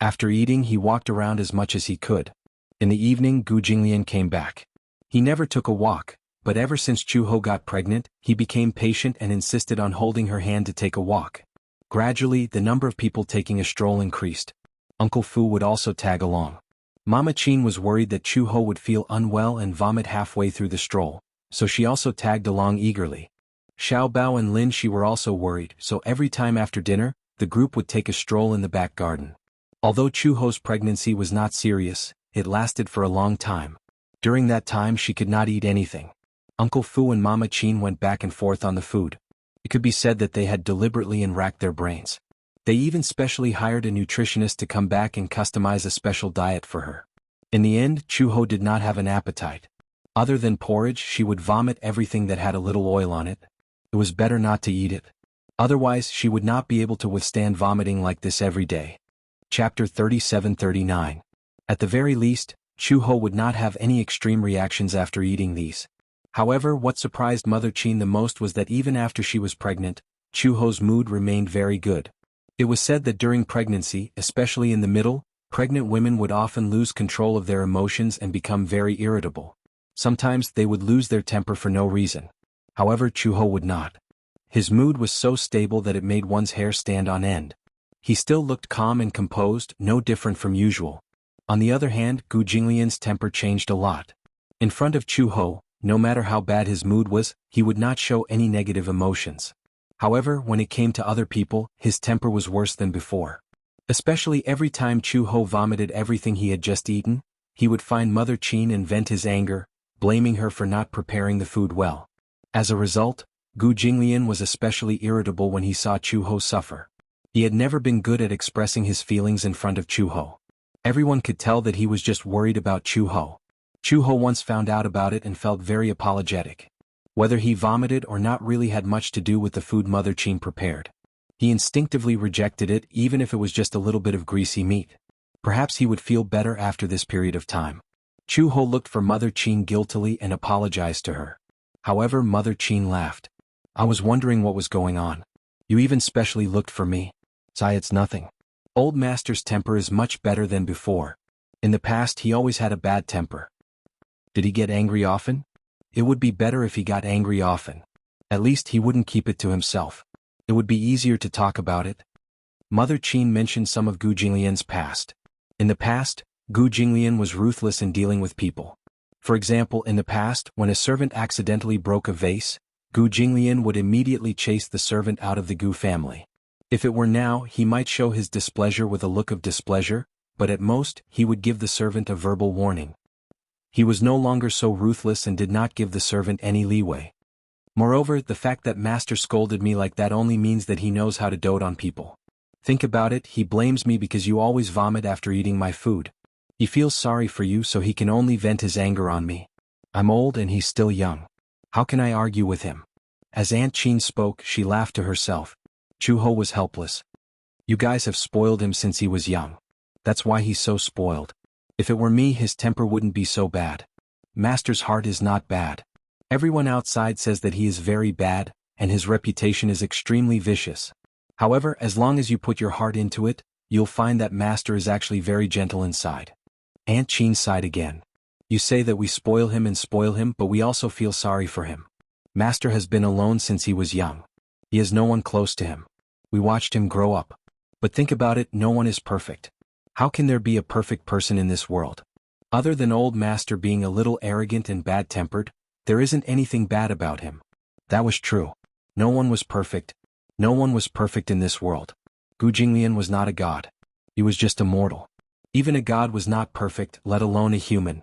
After eating, he walked around as much as he could. In the evening, Gu Jinglian came back. He never took a walk, but ever since Chu-ho got pregnant, he became patient and insisted on holding her hand to take a walk. Gradually, the number of people taking a stroll increased. Uncle Fu would also tag along. Mama Chin was worried that Chu-ho would feel unwell and vomit halfway through the stroll, so she also tagged along eagerly. Xiao Bao and Lin Shi were also worried, so every time after dinner, the group would take a stroll in the back garden. Although Chu-ho's pregnancy was not serious, it lasted for a long time. During that time, she could not eat anything. Uncle Fu and Mama Chin went back and forth on the food. It could be said that they had deliberately racked their brains. They even specially hired a nutritionist to come back and customize a special diet for her. In the end, Chu-ho did not have an appetite. Other than porridge, she would vomit everything that had a little oil on it. It was better not to eat it. Otherwise, she would not be able to withstand vomiting like this every day. Chapter 37-39. At the very least, Chu-ho would not have any extreme reactions after eating these. However, what surprised Mother Chin the most was that even after she was pregnant, Chuho's mood remained very good. It was said that during pregnancy, especially in the middle, pregnant women would often lose control of their emotions and become very irritable. Sometimes they would lose their temper for no reason. However, Chuho would not. His mood was so stable that it made one's hair stand on end. He still looked calm and composed, no different from usual. On the other hand, Gu Jinglian's temper changed a lot. In front of Chuho, no matter how bad his mood was, he would not show any negative emotions. However, when it came to other people, his temper was worse than before. Especially every time Chuho vomited everything he had just eaten, he would find Mother Qin and vent his anger, blaming her for not preparing the food well. As a result, Gu Jinglian was especially irritable when he saw Chuho suffer. He had never been good at expressing his feelings in front of Chuho. Everyone could tell that he was just worried about Chuho. Chuho once found out about it and felt very apologetic. Whether he vomited or not really had much to do with the food Mother Qin prepared. He instinctively rejected it even if it was just a little bit of greasy meat. Perhaps he would feel better after this period of time. Chuho looked for Mother Qin guiltily and apologized to her. However, Mother Qin laughed. I was wondering what was going on. You even specially looked for me. Sai, it's nothing. Old Master's temper is much better than before. In the past he always had a bad temper. Did he get angry often? It would be better if he got angry often. At least he wouldn't keep it to himself. It would be easier to talk about it. Mother Qin mentioned some of Gu Jinglian's past. In the past, Gu Jinglian was ruthless in dealing with people. For example, in the past, when a servant accidentally broke a vase, Gu Jinglian would immediately chase the servant out of the Gu family. If it were now, he might show his displeasure with a look of displeasure, but at most, he would give the servant a verbal warning. He was no longer so ruthless and did not give the servant any leeway. Moreover, the fact that Master scolded me like that only means that he knows how to dote on people. Think about it, he blames me because you always vomit after eating my food. He feels sorry for you so he can only vent his anger on me. I'm old and he's still young. How can I argue with him? As Aunt Qin spoke, she laughed to herself. Chuho was helpless. You guys have spoiled him since he was young. That's why he's so spoiled. If it were me, his temper wouldn't be so bad. Master's heart is not bad. Everyone outside says that he is very bad, and his reputation is extremely vicious. However, as long as you put your heart into it, you'll find that Master is actually very gentle inside. Aunt Qin sighed again. You say that we spoil him, but we also feel sorry for him. Master has been alone since he was young. He has no one close to him. We watched him grow up. But think about it, no one is perfect. How can there be a perfect person in this world? Other than old Master being a little arrogant and bad-tempered, there isn't anything bad about him. That was true. No one was perfect. No one was perfect in this world. Gu Jinglian was not a god. He was just a mortal. Even a god was not perfect, let alone a human.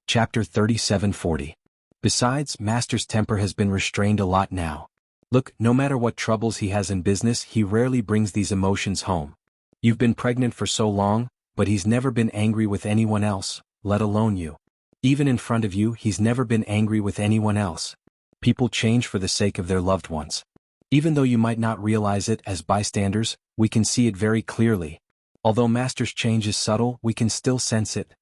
Chapter 3740. Besides, Master's temper has been restrained a lot now. Look, no matter what troubles he has in business, he rarely brings these emotions home. You've been pregnant for so long, but he's never been angry with anyone else, let alone you. Even in front of you, he's never been angry with anyone else. People change for the sake of their loved ones. Even though you might not realize it as bystanders, we can see it very clearly. Although Master's change is subtle, we can still sense it.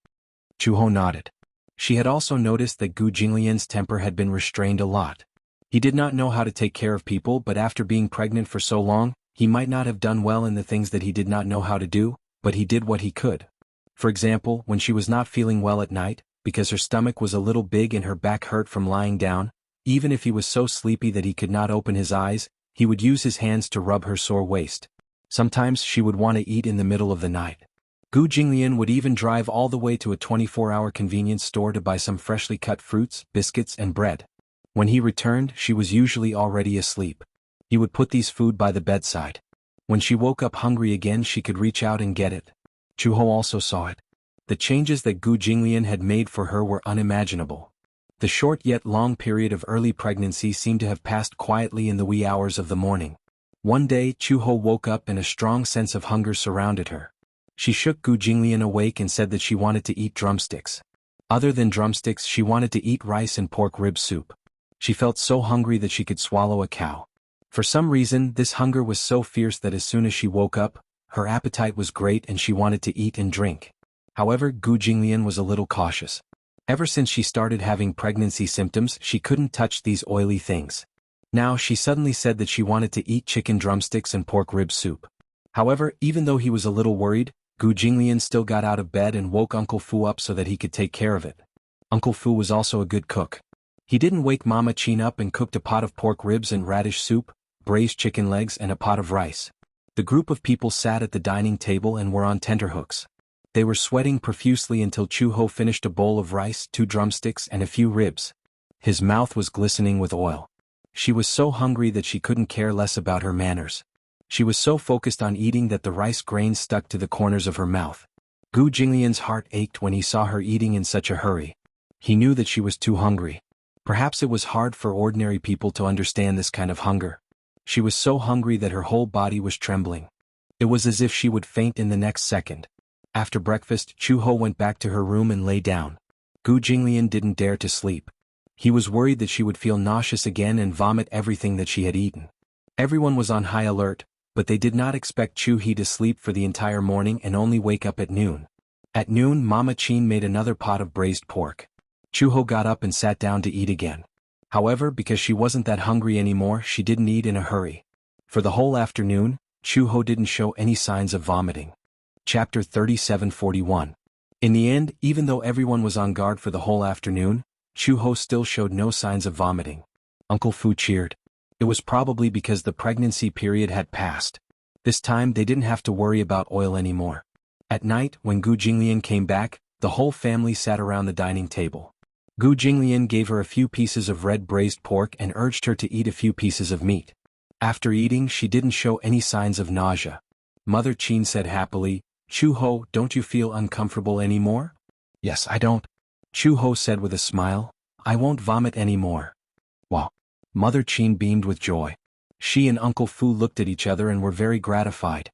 Chuho nodded. She had also noticed that Gu Jinglian's temper had been restrained a lot. He did not know how to take care of people, but after being pregnant for so long, he might not have done well in the things that he did not know how to do, but he did what he could. For example, when she was not feeling well at night, because her stomach was a little big and her back hurt from lying down, even if he was so sleepy that he could not open his eyes, he would use his hands to rub her sore waist. Sometimes she would want to eat in the middle of the night. Gu Jinglian would even drive all the way to a 24-hour convenience store to buy some freshly cut fruits, biscuits, and bread. When he returned, she was usually already asleep. He would put these food by the bedside. When she woke up hungry again, she could reach out and get it. Chuho also saw it. The changes that Gu Jinglian had made for her were unimaginable. The short yet long period of early pregnancy seemed to have passed quietly in the wee hours of the morning. One day, Chuho woke up and a strong sense of hunger surrounded her. She shook Gu Jinglian awake and said that she wanted to eat drumsticks. Other than drumsticks, she wanted to eat rice and pork rib soup. She felt so hungry that she could swallow a cow. For some reason, this hunger was so fierce that as soon as she woke up, her appetite was great and she wanted to eat and drink. However, Gu Jinglian was a little cautious. Ever since she started having pregnancy symptoms, she couldn't touch these oily things. Now she suddenly said that she wanted to eat chicken drumsticks and pork rib soup. However, even though he was a little worried, Gu Jinglian still got out of bed and woke Uncle Fu up so that he could take care of it. Uncle Fu was also a good cook. He didn't wake Mama Chin up and cooked a pot of pork ribs and radish soup, braised chicken legs and a pot of rice. The group of people sat at the dining table and were on tenterhooks. They were sweating profusely until Chu Ho finished a bowl of rice, 2 drumsticks and a few ribs. His mouth was glistening with oil. She was so hungry that she couldn't care less about her manners. She was so focused on eating that the rice grains stuck to the corners of her mouth. Gu Jinglian's heart ached when he saw her eating in such a hurry. He knew that she was too hungry. Perhaps it was hard for ordinary people to understand this kind of hunger. She was so hungry that her whole body was trembling. It was as if she would faint in the next second. After breakfast, Chu Ho went back to her room and lay down. Gu Jinglian didn't dare to sleep. He was worried that she would feel nauseous again and vomit everything that she had eaten. Everyone was on high alert, but they did not expect Chu He to sleep for the entire morning and only wake up at noon. At noon, Mama Chin made another pot of braised pork. Chu Ho got up and sat down to eat again. However, because she wasn't that hungry anymore, she didn't eat in a hurry. For the whole afternoon, Chu Ho didn't show any signs of vomiting. Chapter 37:41. In the end, even though everyone was on guard for the whole afternoon, Chu Ho still showed no signs of vomiting. Uncle Fu cheered. It was probably because the pregnancy period had passed. This time they didn't have to worry about oil anymore. At night, when Gu Jinglian came back, the whole family sat around the dining table. Gu Jinglian gave her a few pieces of red braised pork and urged her to eat a few pieces of meat. After eating, she didn't show any signs of nausea. Mother Chin said happily, "Chu Ho, don't you feel uncomfortable anymore?" "Yes, I don't," Chu Ho said with a smile. "I won't vomit anymore." Wow. Mother Chin beamed with joy. She and Uncle Fu looked at each other and were very gratified.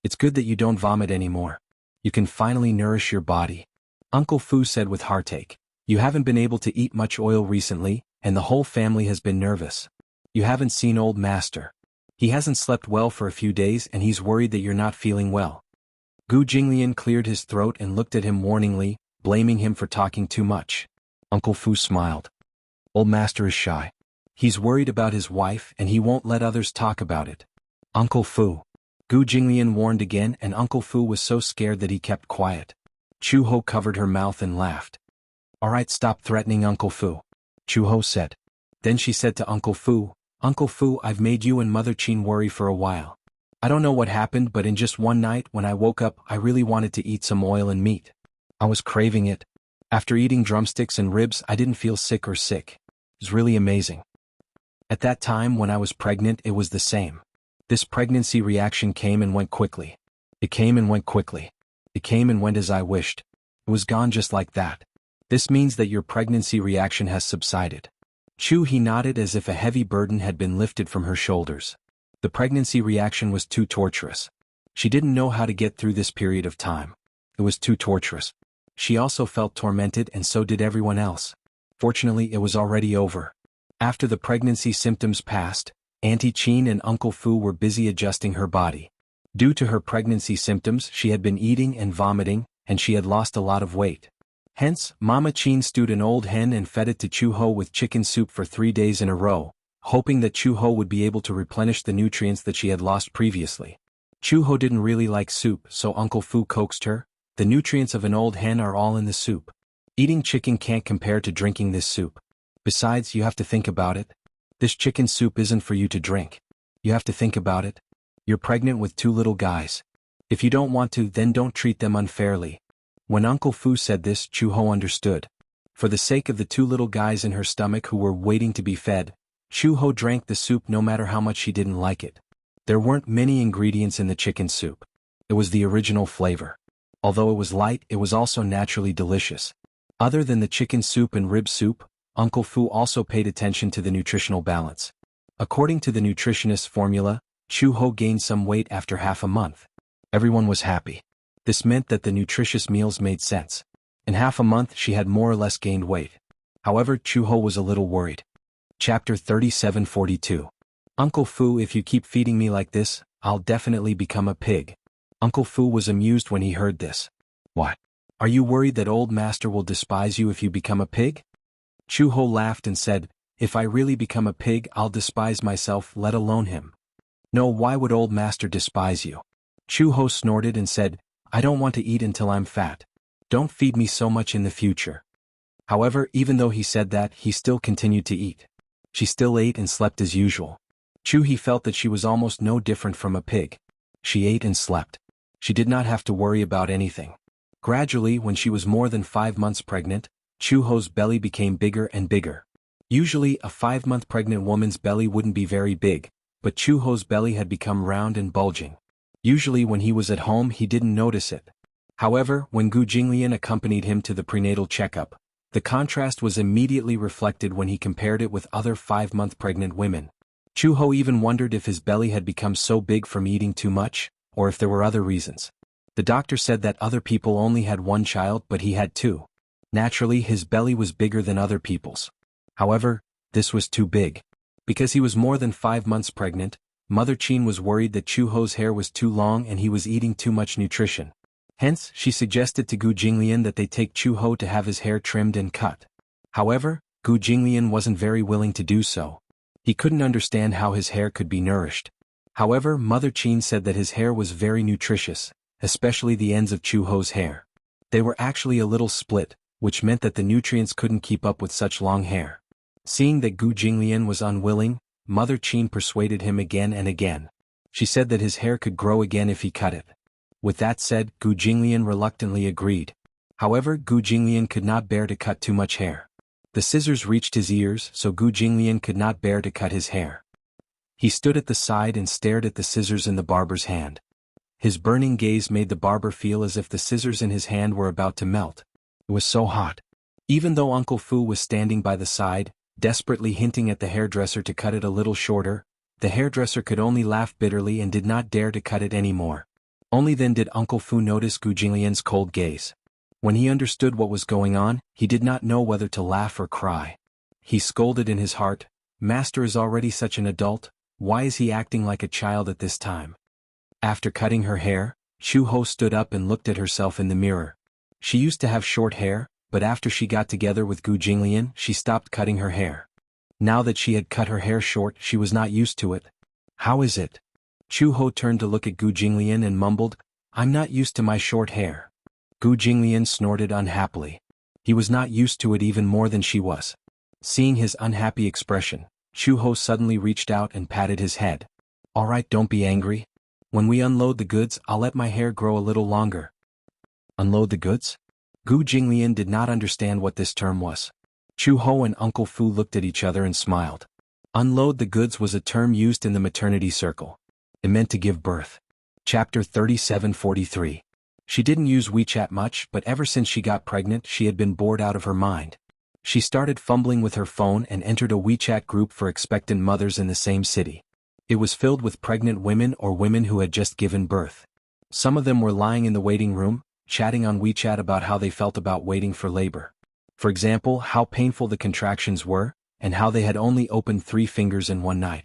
"It's good that you don't vomit anymore. You can finally nourish your body," Uncle Fu said with heartache. "You haven't been able to eat much oil recently, and the whole family has been nervous. You haven't seen old master. He hasn't slept well for a few days and he's worried that you're not feeling well." Gu Jinglian cleared his throat and looked at him warningly, blaming him for talking too much. Uncle Fu smiled. "Old master is shy. He's worried about his wife and he won't let others talk about it." "Uncle Fu." Gu Jinglian warned again and Uncle Fu was so scared that he kept quiet. Chu Ho covered her mouth and laughed. "All right, stop threatening Uncle Fu," Chu Ho said. Then she said to Uncle Fu, "Uncle Fu, I've made you and Mother Chin worry for a while. I don't know what happened, but in just one night when I woke up I really wanted to eat some oil and meat. I was craving it. After eating drumsticks and ribs I didn't feel sick. It was really amazing. At that time when I was pregnant it was the same. This pregnancy reaction came and went quickly. It came and went quickly. It came and went as I wished. It was gone just like that. This means that your pregnancy reaction has subsided." Chu He nodded as if a heavy burden had been lifted from her shoulders. The pregnancy reaction was too torturous. She didn't know how to get through this period of time. It was too torturous. She also felt tormented and so did everyone else. Fortunately, it was already over. After the pregnancy symptoms passed, Auntie Chin and Uncle Fu were busy adjusting her body. Due to her pregnancy symptoms, she had been eating and vomiting, and she had lost a lot of weight. Hence, Mama Chin stewed an old hen and fed it to Chu Ho with chicken soup for 3 days in a row, hoping that Chu Ho would be able to replenish the nutrients that she had lost previously. Chu Ho didn't really like soup, so Uncle Fu coaxed her. "The nutrients of an old hen are all in the soup. Eating chicken can't compare to drinking this soup. Besides, you have to think about it. This chicken soup isn't for you to drink. You have to think about it. You're pregnant with 2 little guys. If you don't want to, then don't treat them unfairly." When Uncle Fu said this, Chu Ho understood. For the sake of the 2 little guys in her stomach who were waiting to be fed, Chu Ho drank the soup no matter how much she didn't like it. There weren't many ingredients in the chicken soup. It was the original flavor. Although it was light, it was also naturally delicious. Other than the chicken soup and rib soup, Uncle Fu also paid attention to the nutritional balance. According to the nutritionist's formula, Chu Ho gained some weight after half a month. Everyone was happy. This meant that the nutritious meals made sense. In half a month she had more or less gained weight. However, Chu Ho was a little worried. Chapter 37:42. Uncle Fu, if you keep feeding me like this, I'll definitely become a pig. Uncle Fu was amused when he heard this. What? Are you worried that old master will despise you if you become a pig? Chu Ho laughed and said, If I really become a pig, I'll despise myself, let alone him. No, why would old master despise you? Chu-ho snorted and said, I don't want to eat until I'm fat. Don't feed me so much in the future. However, even though he said that, he still continued to eat. She still ate and slept as usual. Chu-he felt that she was almost no different from a pig. She ate and slept. She did not have to worry about anything. Gradually, when she was more than 5 months pregnant, Chu-ho's belly became bigger and bigger. Usually, a 5-month pregnant woman's belly wouldn't be very big, but Chu-ho's belly had become round and bulging. Usually when he was at home he didn't notice it. However, when Gu Jinglian accompanied him to the prenatal checkup, the contrast was immediately reflected when he compared it with other 5-month pregnant women. Chu-ho even wondered if his belly had become so big from eating too much, or if there were other reasons. The doctor said that other people only had 1 child but he had 2. Naturally, his belly was bigger than other people's. However, this was too big. Because he was more than 5 months pregnant, Mother Qin was worried that Chu-ho's hair was too long and he was eating too much nutrition. Hence, she suggested to Gu Jinglian that they take Chu-ho to have his hair trimmed and cut. However, Gu Jinglian wasn't very willing to do so. He couldn't understand how his hair could be nourished. However, Mother Qin said that his hair was very nutritious, especially the ends of Chu-ho's hair. They were actually a little split, which meant that the nutrients couldn't keep up with such long hair. Seeing that Gu Jinglian was unwilling, Mother Qin persuaded him again and again. She said that his hair could grow again if he cut it. With that said, Gu Jinglian reluctantly agreed. However, Gu Jinglian could not bear to cut too much hair. The scissors reached his ears, so Gu Jinglian could not bear to cut his hair. He stood at the side and stared at the scissors in the barber's hand. His burning gaze made the barber feel as if the scissors in his hand were about to melt. It was so hot. Even though Uncle Fu was standing by the side, desperately hinting at the hairdresser to cut it a little shorter, the hairdresser could only laugh bitterly and did not dare to cut it anymore. Only then did Uncle Fu notice Gu Jinglian's cold gaze. When he understood what was going on, he did not know whether to laugh or cry. He scolded in his heart, Master is already such an adult, why is he acting like a child at this time? After cutting her hair, Chu-ho stood up and looked at herself in the mirror. She used to have short hair, but after she got together with Gu Jinglian, she stopped cutting her hair. Now that she had cut her hair short, she was not used to it. How is it? Chu-ho turned to look at Gu Jinglian and mumbled, I'm not used to my short hair. Gu Jinglian snorted unhappily. He was not used to it even more than she was. Seeing his unhappy expression, Chu-ho suddenly reached out and patted his head. All right, don't be angry. When we unload the goods, I'll let my hair grow a little longer. Unload the goods? Gu Jinglian did not understand what this term was. Chu-ho and Uncle Fu looked at each other and smiled. Unload the goods was a term used in the maternity circle. It meant to give birth. Chapter 3743. She didn't use WeChat much, but ever since she got pregnant she had been bored out of her mind. She started fumbling with her phone and entered a WeChat group for expectant mothers in the same city. It was filled with pregnant women or women who had just given birth. Some of them were lying in the waiting room, chatting on WeChat about how they felt about waiting for labor. For example, how painful the contractions were, and how they had only opened 3 fingers in one night.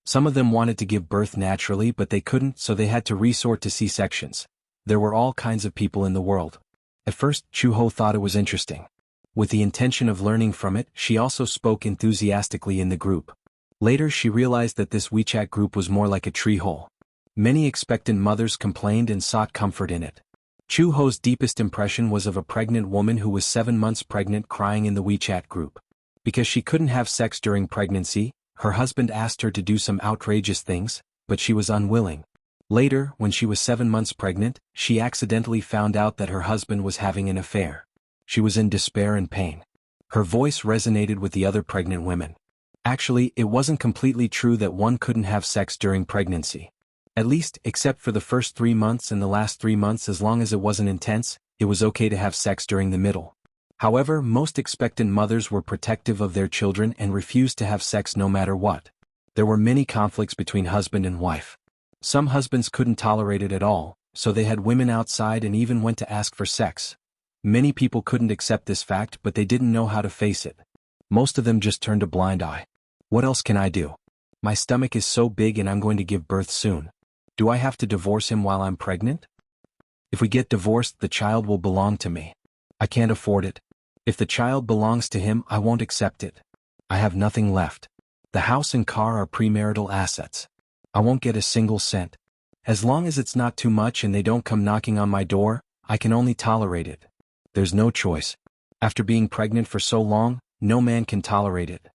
Some of them wanted to give birth naturally but they couldn't, so they had to resort to C-sections. There were all kinds of people in the world. At first, Chu-ho thought it was interesting. With the intention of learning from it, she also spoke enthusiastically in the group. Later she realized that this WeChat group was more like a tree hole. Many expectant mothers complained and sought comfort in it. Chu-ho's deepest impression was of a pregnant woman who was 7 months pregnant crying in the WeChat group. Because she couldn't have sex during pregnancy, her husband asked her to do some outrageous things, but she was unwilling. Later, when she was 7 months pregnant, she accidentally found out that her husband was having an affair. She was in despair and pain. Her voice resonated with the other pregnant women. Actually, it wasn't completely true that one couldn't have sex during pregnancy. At least, except for the first 3 months and the last 3 months, as long as it wasn't intense, it was okay to have sex during the middle. However, most expectant mothers were protective of their children and refused to have sex no matter what. There were many conflicts between husband and wife. Some husbands couldn't tolerate it at all, so they had women outside and even went to ask for sex. Many people couldn't accept this fact, but they didn't know how to face it. Most of them just turned a blind eye. What else can I do? My stomach is so big and I'm going to give birth soon. Do I have to divorce him while I'm pregnant? If we get divorced, the child will belong to me. I can't afford it. If the child belongs to him, I won't accept it. I have nothing left. The house and car are premarital assets. I won't get a single cent. As long as it's not too much and they don't come knocking on my door, I can only tolerate it. There's no choice. After being pregnant for so long, no man can tolerate it.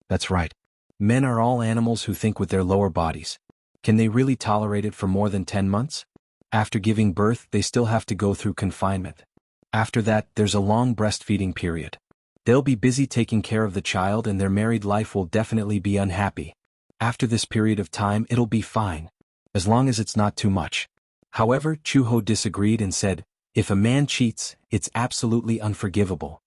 That's right. Men are all animals who think with their lower bodies. Can they really tolerate it for more than 10 months? After giving birth, they still have to go through confinement. After that, there's a long breastfeeding period. They'll be busy taking care of the child and their married life will definitely be unhappy. After this period of time, it'll be fine. As long as it's not too much. However, Chuho disagreed and said, if a man cheats, it's absolutely unforgivable.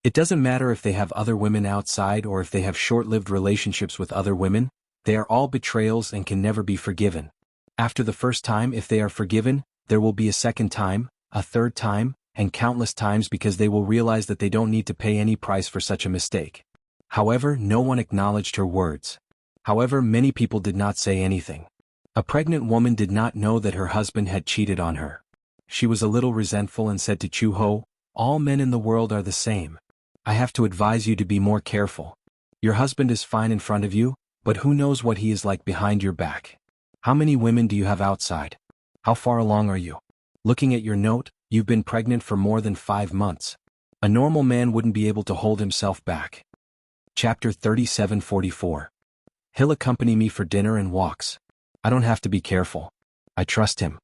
It doesn't matter if they have other women outside or if they have short-lived relationships with other women, they are all betrayals and can never be forgiven. After the first time, if they are forgiven, there will be a second time, a third time, and countless times because they will realize that they don't need to pay any price for such a mistake. However, no one acknowledged her words. However, many people did not say anything. A pregnant woman did not know that her husband had cheated on her. She was a little resentful and said to Chuho, all men in the world are the same. I have to advise you to be more careful. Your husband is fine in front of you, but who knows what he is like behind your back? How many women do you have outside? How far along are you? Looking at your note, you've been pregnant for more than 5 months. A normal man wouldn't be able to hold himself back. Chapter 37:44. He'll accompany me for dinner and walks. I don't have to be careful. I trust him.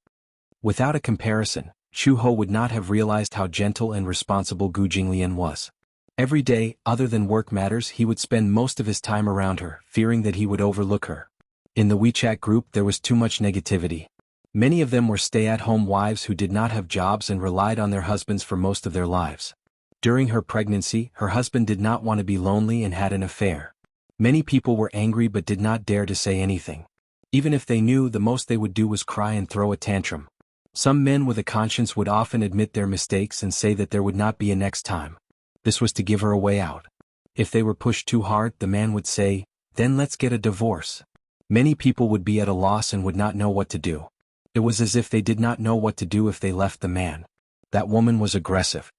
Without a comparison, Chuho would not have realized how gentle and responsible Gu Jinglian was. Every day, other than work matters, he would spend most of his time around her, fearing that he would overlook her. In the WeChat group there was too much negativity. Many of them were stay-at-home wives who did not have jobs and relied on their husbands for most of their lives. During her pregnancy, her husband did not want to be lonely and had an affair. Many people were angry but did not dare to say anything. Even if they knew, the most they would do was cry and throw a tantrum. Some men with a conscience would often admit their mistakes and say that there would not be a next time. This was to give her a way out. If they were pushed too hard, the man would say, then let's get a divorce. Many people would be at a loss and would not know what to do. It was as if they did not know what to do if they left the man. That woman was aggressive.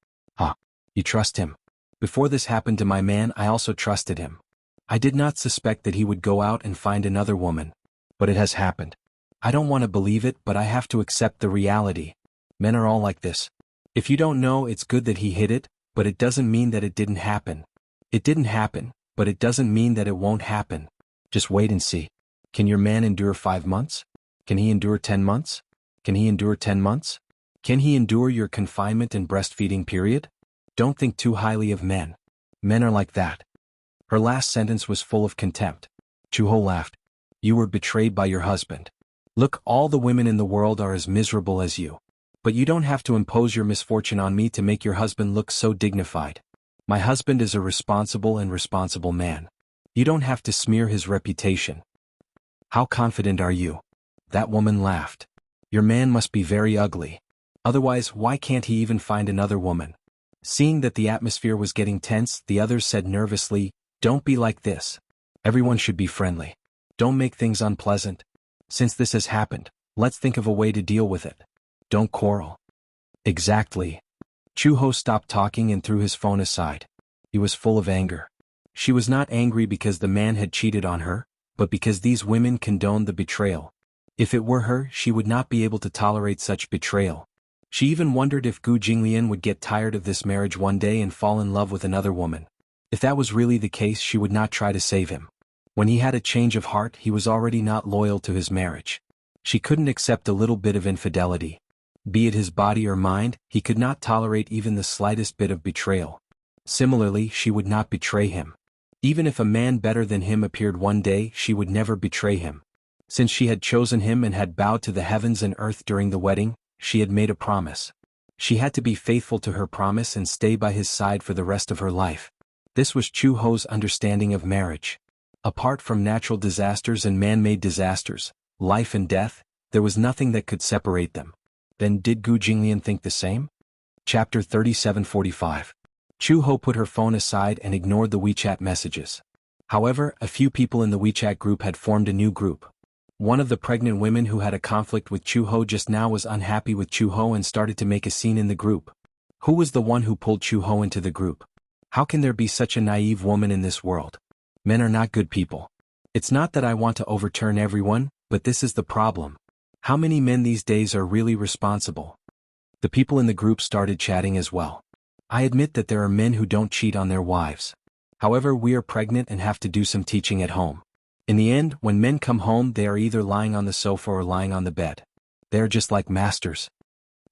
You trust him? Before this happened to my man, I also trusted him. I did not suspect that he would go out and find another woman. But it has happened. I don't want to believe it, but I have to accept the reality. Men are all like this. If you don't know, it's good that he hid it, but it doesn't mean that it didn't happen. It didn't happen, but it doesn't mean that it won't happen. Just wait and see. Can your man endure 5 months? Can he endure 10 months? Can he endure 10 months? Can he endure your confinement and breastfeeding period? Don't think too highly of men. Men are like that. Her last sentence was full of contempt. Chuho laughed. You were betrayed by your husband. Look, all the women in the world are as miserable as you. But you don't have to impose your misfortune on me to make your husband look so dignified. My husband is a responsible man. You don't have to smear his reputation. How confident are you? That woman laughed. Your man must be very ugly. Otherwise, why can't he even find another woman? Seeing that the atmosphere was getting tense, the others said nervously, don't be like this. Everyone should be friendly. Don't make things unpleasant. Since this has happened, let's think of a way to deal with it. Don't quarrel. Exactly. Chuho stopped talking and threw his phone aside. He was full of anger. She was not angry because the man had cheated on her, but because these women condoned the betrayal. If it were her, she would not be able to tolerate such betrayal. She even wondered if Gu Jinglian would get tired of this marriage one day and fall in love with another woman. If that was really the case, she would not try to save him. When he had a change of heart, he was already not loyal to his marriage. She couldn't accept a little bit of infidelity. Be it his body or mind, he could not tolerate even the slightest bit of betrayal. Similarly, she would not betray him. Even if a man better than him appeared one day, she would never betray him. Since she had chosen him and had bowed to the heavens and earth during the wedding, she had made a promise. She had to be faithful to her promise and stay by his side for the rest of her life. This was Chuho's understanding of marriage. Apart from natural disasters and man-made disasters, life and death, there was nothing that could separate them. Then did Gu Jinglian think the same? Chapter 37:45. Chuho put her phone aside and ignored the WeChat messages. However, a few people in the WeChat group had formed a new group. One of the pregnant women who had a conflict with Chuho just now was unhappy with Chuho and started to make a scene in the group. Who was the one who pulled Chuho into the group? How can there be such a naive woman in this world? Men are not good people. It's not that I want to overturn everyone, but this is the problem. How many men these days are really responsible? The people in the group started chatting as well. I admit that there are men who don't cheat on their wives. However, we are pregnant and have to do some teaching at home. In the end, when men come home, they are either lying on the sofa or lying on the bed. They are just like masters.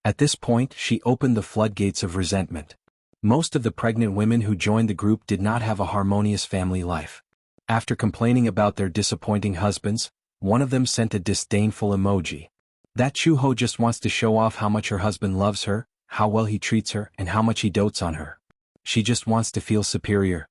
At this point, she opened the floodgates of resentment. Most of the pregnant women who joined the group did not have a harmonious family life. After complaining about their disappointing husbands, one of them sent a disdainful emoji. That Chuho just wants to show off how much her husband loves her, how well he treats her, and how much he dotes on her. She just wants to feel superior.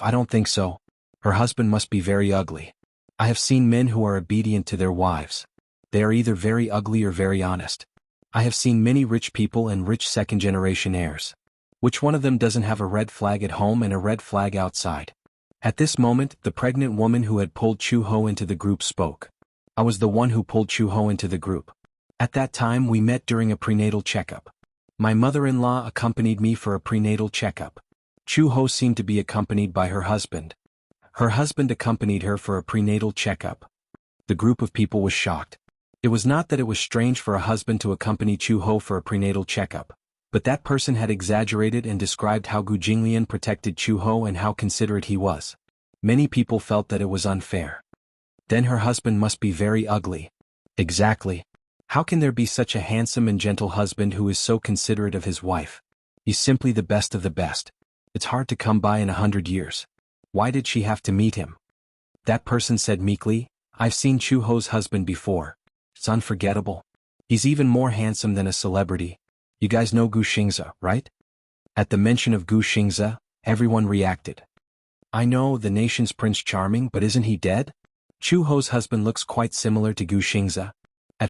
I don't think so. Her husband must be very ugly. I have seen men who are obedient to their wives. They are either very ugly or very honest. I have seen many rich people and rich second-generation heirs. Which one of them doesn't have a red flag at home and a red flag outside? At this moment, the pregnant woman who had pulled Chuho into the group spoke. I was the one who pulled Chuho into the group. At that time, we met during a prenatal checkup. My mother-in-law accompanied me for a prenatal checkup. Chuho seemed to be accompanied by her husband. Her husband accompanied her for a prenatal checkup. The group of people was shocked. It was not that it was strange for a husband to accompany Chuho for a prenatal checkup, but that person had exaggerated and described how Gu Jinglian protected Chuho and how considerate he was. Many people felt that it was unfair. Then her husband must be very ugly. Exactly. How can there be such a handsome and gentle husband who is so considerate of his wife? He's simply the best of the best. It's hard to come by in 100 years. Why did she have to meet him? That person said meekly, I've seen Chuho's husband before. It's unforgettable. He's even more handsome than a celebrity. You guys know Gu Xingze, right? At the mention of Gu Xingze, everyone reacted. I know, the nation's Prince Charming, but isn't he dead? Chuho's husband looks quite similar to Gu Xingze.